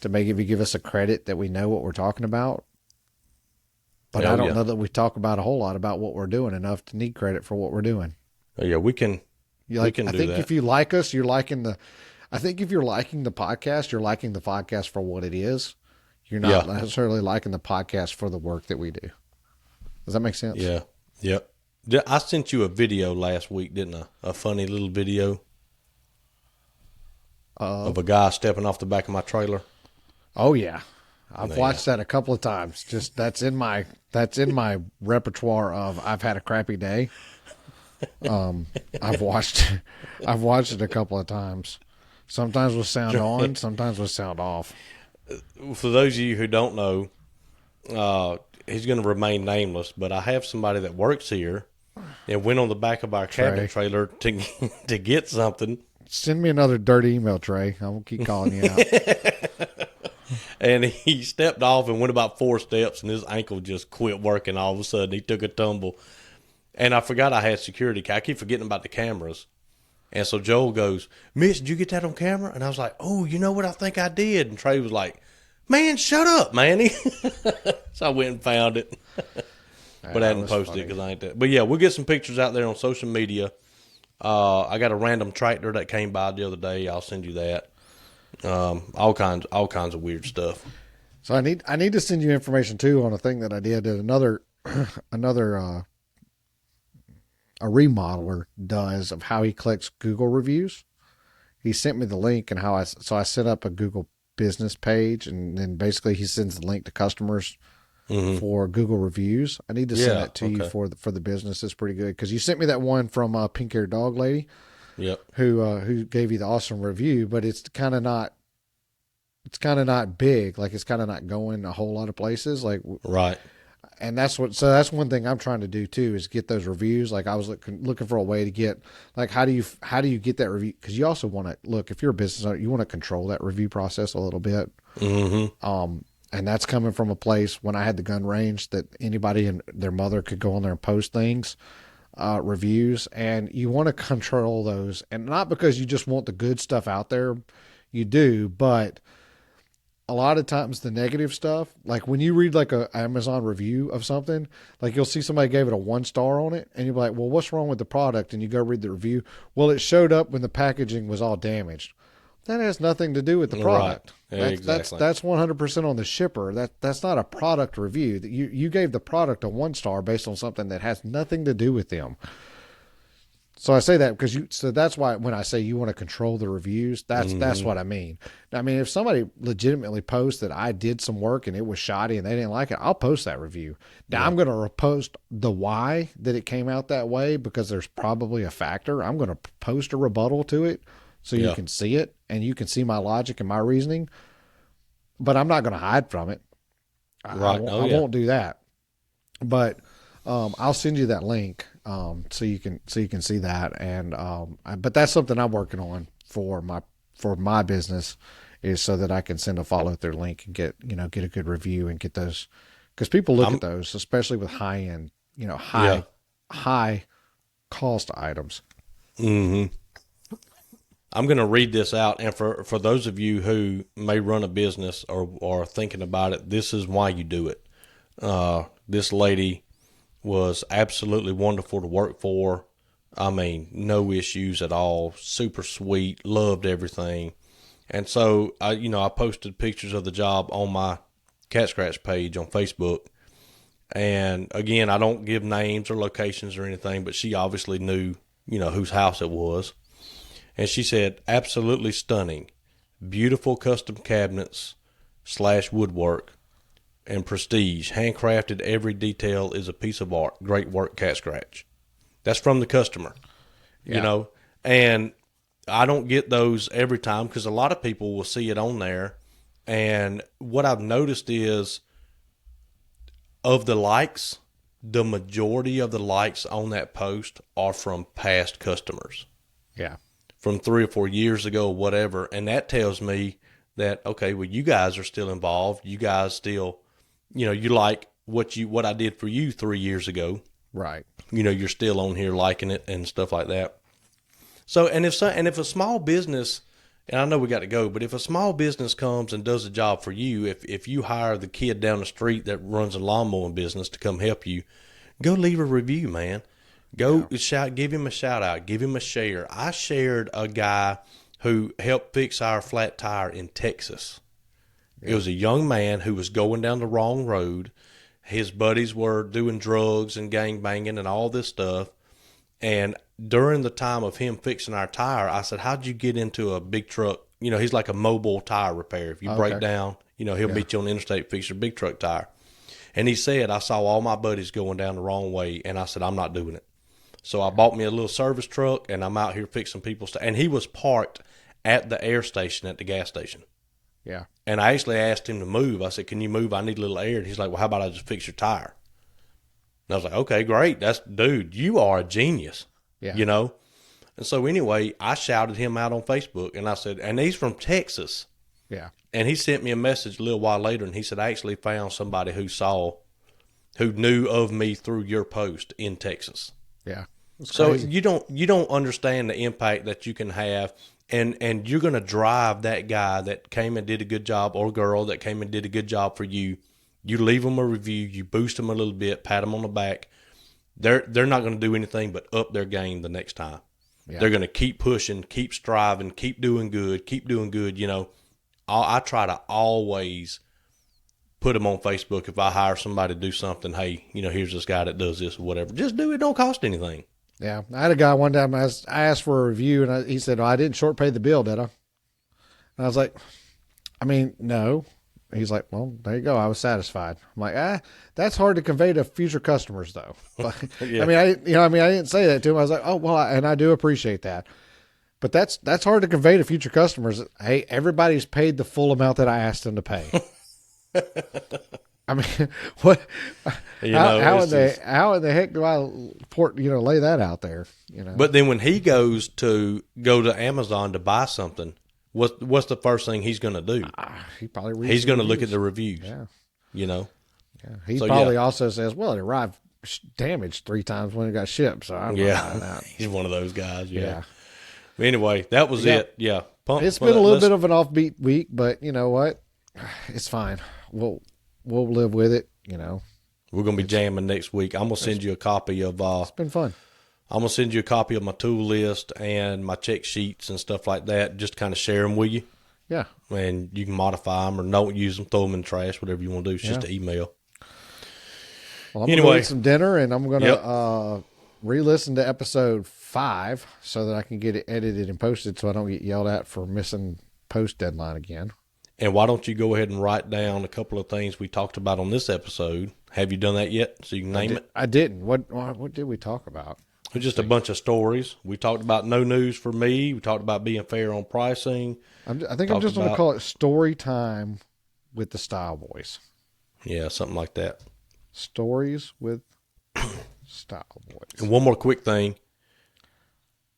to give us a credit that we know what we're talking about. But I don't know that we talk about a whole lot about what we're doing enough to need credit for what we're doing. Yeah, we can do that. I think if you like us, you're liking I think if you're liking the podcast, you're liking the podcast for what it is. You're not necessarily liking the podcast for the work that we do. Does that make sense? Yeah. Yep. I sent you a video last week, didn't I? A funny little video of a guy stepping off the back of my trailer. Oh yeah. I've watched that a couple of times. Just that's in my repertoire of I've had a crappy day. I've watched it a couple of times. Sometimes with sound on, sometimes with sound off. For those of you who don't know, he's going to remain nameless, but I have somebody that works here and went on the back of our cabinet trailer to get something. Send me another dirty email, Trey. I won't keep calling you out. And he stepped off and went about 4 steps, and his ankle just quit working all of a sudden. He took a tumble. And I forgot I had security. I keep forgetting about the cameras. And so Joel goes, "Mitch, did you get that on camera?" And I was like, "Oh, you know what? I think I did." And Trey was like, "Man, shut up, Manny." So I went and found it. But I hadn't posted it because I ain't that. But yeah, we'll get some pictures out there on social media. I got a random tractor that came by the other day. I'll send you that. All kinds of weird stuff. So I need to send you information too on a thing that I did at another a remodeler does of how he collects Google reviews. He sent me the link and I set up a Google business page, and then basically he sends the link to customers for Google reviews. I need to send that to you for the business. It's pretty good because you sent me that one from Pink Haired Dog Lady. Yep. Who gave you the awesome review, but it's kind of not it's kind of not big. Like it's kind of not going a whole lot of places. Like, Right. and that's one thing I'm trying to do too is get those reviews. Like I was looking for a way to get like how do you get that review? Because you also want to look if you're a business owner, you want to control that review process a little bit. Mm-hmm. And that's coming from a place when I had the gun range that anybody and their mother could go on there and post things, reviews, and you want to control those, and not because you just want the good stuff out there, you do, but a lot of times the negative stuff, like when you read like a Amazon review of something, like you'll see somebody gave it a 1 star on it, and you're like, well, what's wrong with the product? And you go read the review. Well, it showed up when the packaging was all damaged. That has nothing to do with the product. Right. Yeah, exactly. That's 100% on the shipper. That's not a product review. You gave the product a 1 star based on something that has nothing to do with them. So I say that because so that's why when I say you want to control the reviews, that's what I mean. I mean, if somebody legitimately posts that I did some work and it was shoddy and they didn't like it, I'll post that review. Now I'm going to post the why that it came out that way because there's probably a factor. I'm going to post a rebuttal to it so you can see it and you can see my logic and my reasoning. But I'm not going to hide from it. Right. I won't do that. But I'll send you that link so you can see that. And but that's something I'm working on for my business is so that I can send a follow through link and get a good review and get those because people look at those, especially with high end, high cost items. Mm-hmm. I'm going to read this out, and for those of you who may run a business or are thinking about it, this is why you do it. This lady was absolutely wonderful to work for. I mean, no issues at all. Super sweet, loved everything. And so I posted pictures of the job on my Cat Scratch page on Facebook. And again, I don't give names or locations or anything, but she obviously knew, whose house it was. And she said, absolutely stunning, beautiful custom cabinets / woodwork and prestige, handcrafted. Every detail is a piece of art. Great work, Cat Scratch. That's from the customer, and I don't get those every time because a lot of people will see it on there. And what I've noticed is of the likes, the majority of the likes on that post are from past customers. Yeah. From 3 or 4 years ago, whatever. And that tells me that, okay, well, you guys are still involved. You guys still, you like what I did for you 3 years ago. Right. You're still on here liking it and stuff like that. So, and if a small business, and I know we got to go, but if a small business comes and does a job for you, if you hire the kid down the street that runs a lawn mowing business to come help you, go leave a review, man. Go give him a shout out, give him a share. I shared a guy who helped fix our flat tire in Texas. Yeah. It was a young man who was going down the wrong road. His buddies were doing drugs and gang banging and all this stuff. And during the time of him fixing our tire, I said, how'd you get into a big truck? He's like a mobile tire repair. If you break down, he'll meet you on the interstate, fix your big truck tire. And he said, I saw all my buddies going down the wrong way. And I said, I'm not doing it. So I bought me a little service truck, and I'm out here fixing people's stuff. And he was parked at the air station at the gas station. Yeah. And I actually asked him to move. I said, can you move? I need a little air. And he's like, well, how about I just fix your tire? And I was like, okay, great. Dude, you are a genius. Yeah. And so anyway, I shouted him out on Facebook, and I said, and he's from Texas. Yeah. And he sent me a message a little while later, and he said, I actually found somebody who knew of me through your post in Texas. Yeah. So you don't understand the impact that you can have, and you're going to drive that guy that came and did a good job, or girl that came and did a good job for you. You leave them a review, you boost them a little bit, pat them on the back. They're not going to do anything but up their game the next time. Yeah. They're going to keep pushing, keep striving, keep doing good. I try to always put them on Facebook. If I hire somebody to do something, hey, here's this guy that does this or whatever. Just do it. Don't cost anything. Yeah. I had a guy one time, I asked for a review, and he said, I didn't short pay the bill, did I? And I was like, I mean, no. He's like, well, there you go. I was satisfied. I'm like, that's hard to convey to future customers, though. But, Yeah. I mean, I didn't say that to him. I was like, oh, well, and I do appreciate that. But that's hard to convey to future customers. Hey, everybody's paid the full amount that I asked them to pay. I mean, what? How in the heck do I lay that out there? But then when he go to Amazon to buy something, what's the first thing he's going to do? He's going to look at the reviews. Yeah. Yeah. He probably also says, "Well, it arrived damaged 3 times when it got shipped." So I'm not buying that. He's one of those guys. Yeah. Anyway, that was it. Yeah. It's been a little bit of an offbeat week, but you know what? It's fine. We'll live with it. We're going to be jamming next week. I'm going to send you a copy of. It's been fun. I'm going to send you a copy of my tool list and my check sheets and stuff like that. Just kind of share them with you. Yeah. And you can modify them or don't use them, throw them in the trash, whatever you want to do. It's just an email. Well, I'm going to eat some dinner, and I'm going to re-listen to episode 5 so that I can get it edited and posted so I don't get yelled at for missing post deadline again. And why don't you go ahead and write down a couple of things we talked about on this episode? Have you done that yet? So you can name it? I didn't. What did we talk about? It was just a bunch of stories. We talked about no news for me. We talked about being fair on pricing. I think I'm just going to call it story time with the Stile Boyz. Yeah, something like that. Stories with Stile Boyz. And one more quick thing.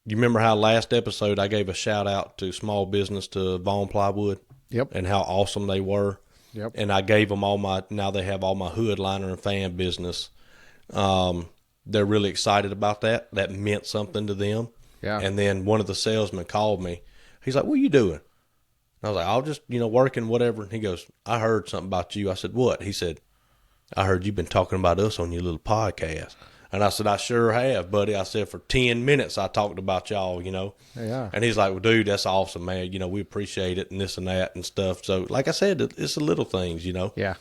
You remember how last episode I gave a shout out to small business to Vaughn Plywood? Yep. And how awesome they were. Yep. And I gave them now they have all my hood liner and fan business. They're really excited about that. That meant something to them. Yeah. And then one of the salesmen called me. He's like, "What are you doing?" I was like, "I'll just, working, whatever." And he goes, "I heard something about you." I said, "What?" He said, "I heard you've been talking about us on your little podcast." And I said, "I sure have, buddy." I said, "For 10 minutes, I talked about y'all, Yeah. And he's like, "Well, dude, that's awesome, man. We appreciate it and this and that and stuff." So, like I said, it's the little things, Yeah.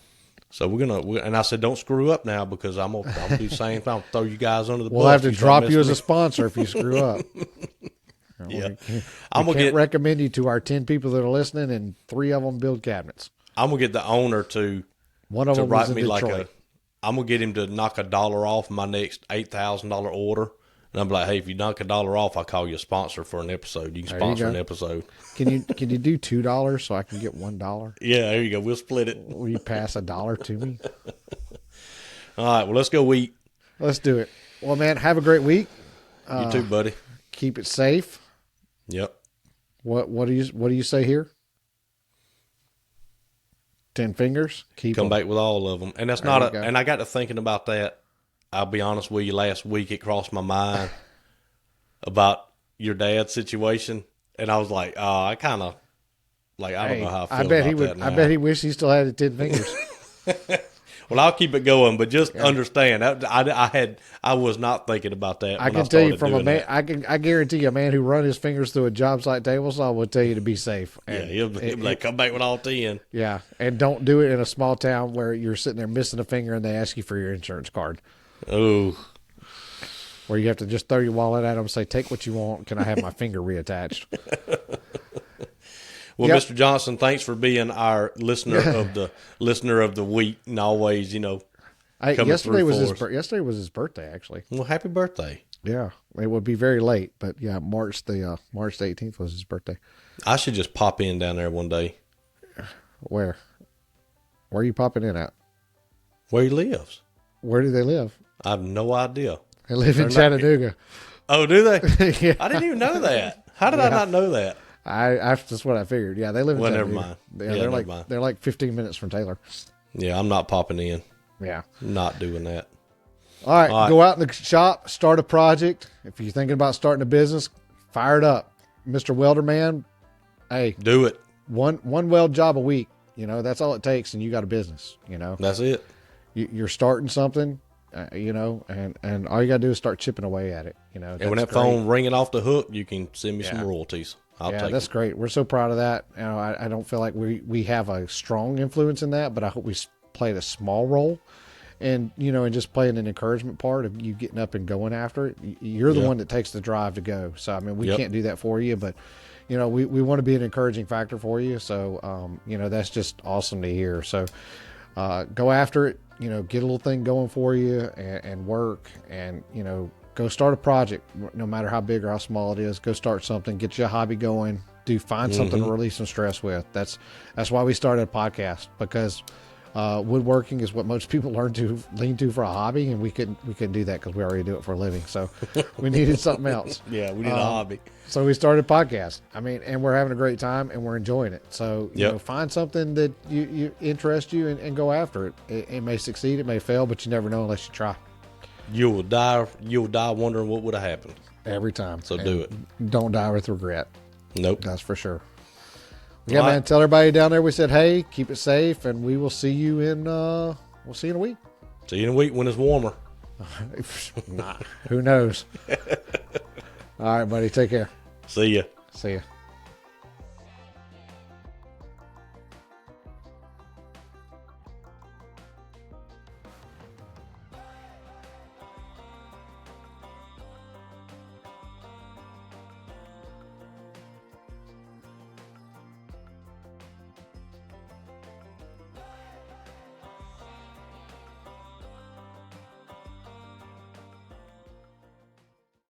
So and I said, "Don't screw up now because I'm gonna do the same thing. I'll throw you guys under the bus." We'll have to drop you as a sponsor if you screw up. Yeah. We can't recommend you to our 10 people that are listening, and 3 of them build cabinets. I'm gonna get the owner to write me like I'm gonna get him to knock $1 off my next $8,000 order. And I'm like, "Hey, if you knock $1 off, I'll call you a sponsor for an episode. You can sponsor an episode." Can you do $2 so I can get $1? Yeah, there you go. We'll split it. Will you pass $1 to me? All right. Well, let's go eat. Let's do it. Well, man, have a great week. You too, buddy. Keep it safe. Yep. What do you say here? 10 fingers. Come back with all of them, and that's and I got to thinking about that. I'll be honest with you. Last week, it crossed my mind about your dad's situation, and I was like, I kind of I don't know how I feel about that now. I bet he wished he still had the 10 fingers. Well, I'll keep it going, but just understand, I was not thinking about that. I can tell you from a man. I guarantee you, a man who run his fingers through a job site table saw will tell you to be safe. And he'll be like, "Come back with all 10." Yeah, and don't do it in a small town where you're sitting there missing a finger and they ask you for your insurance card. Oh, where you have to just throw your wallet at them and say, "Take what you want. Can I have my finger reattached?" Well, Mr. Johnson, thanks for being our listener of the week, and always, yesterday was his birthday, actually. Well, happy birthday! Yeah, it would be very late, but yeah, March the 18th was his birthday. I should just pop in down there one day. Where are you popping in at? Where he lives. Where do they live? I have no idea. They live in Chattanooga. Oh, do they? Yeah. I didn't even know that. How did I not know that? That's what I figured. Yeah, they live in Chattanooga. Never mind. Yeah, they're like 15 minutes from Taylor. Yeah, I'm not popping in. Yeah. Not doing that. All right, go out in the shop, start a project. If you're thinking about starting a business, fire it up. Mr. Welder Man, hey. Do it. One weld job a week. That's all it takes, and you got a business, That's it. You're starting something, and all you got to do is start chipping away at it, And when that phone ringing off the hook, you can send me some royalties. I'll take that's great. We're so proud of that. I don't feel like we have a strong influence in that, but I hope we played a small role, and just playing an encouragement part of you getting up and going after it. You're the one that takes the drive to go. So I mean, we can't do that for you, but we want to be an encouraging factor for you. So that's just awesome to hear. So go after it. Get a little thing going for you and work, and Go start a project, no matter how big or how small it is. Go start something, get your hobby going. Find something to release some stress with. That's why we started a podcast, because woodworking is what most people lean to for a hobby, and we couldn't do that because we already do it for a living. So we needed something else. Yeah, we need a hobby. So we started a podcast. I mean, and we're having a great time and we're enjoying it. So you know, find something that you interest you and go after it. It may succeed, it may fail, but you never know unless you try. You'll die wondering what would have happened every time. So do it. Don't die with regret. Nope. That's for sure. Yeah, man. Tell everybody down there we said, hey, keep it safe, and we will see you in a week. See you in a week when it's warmer. Nah, who knows? All right, buddy. Take care. See ya. See ya.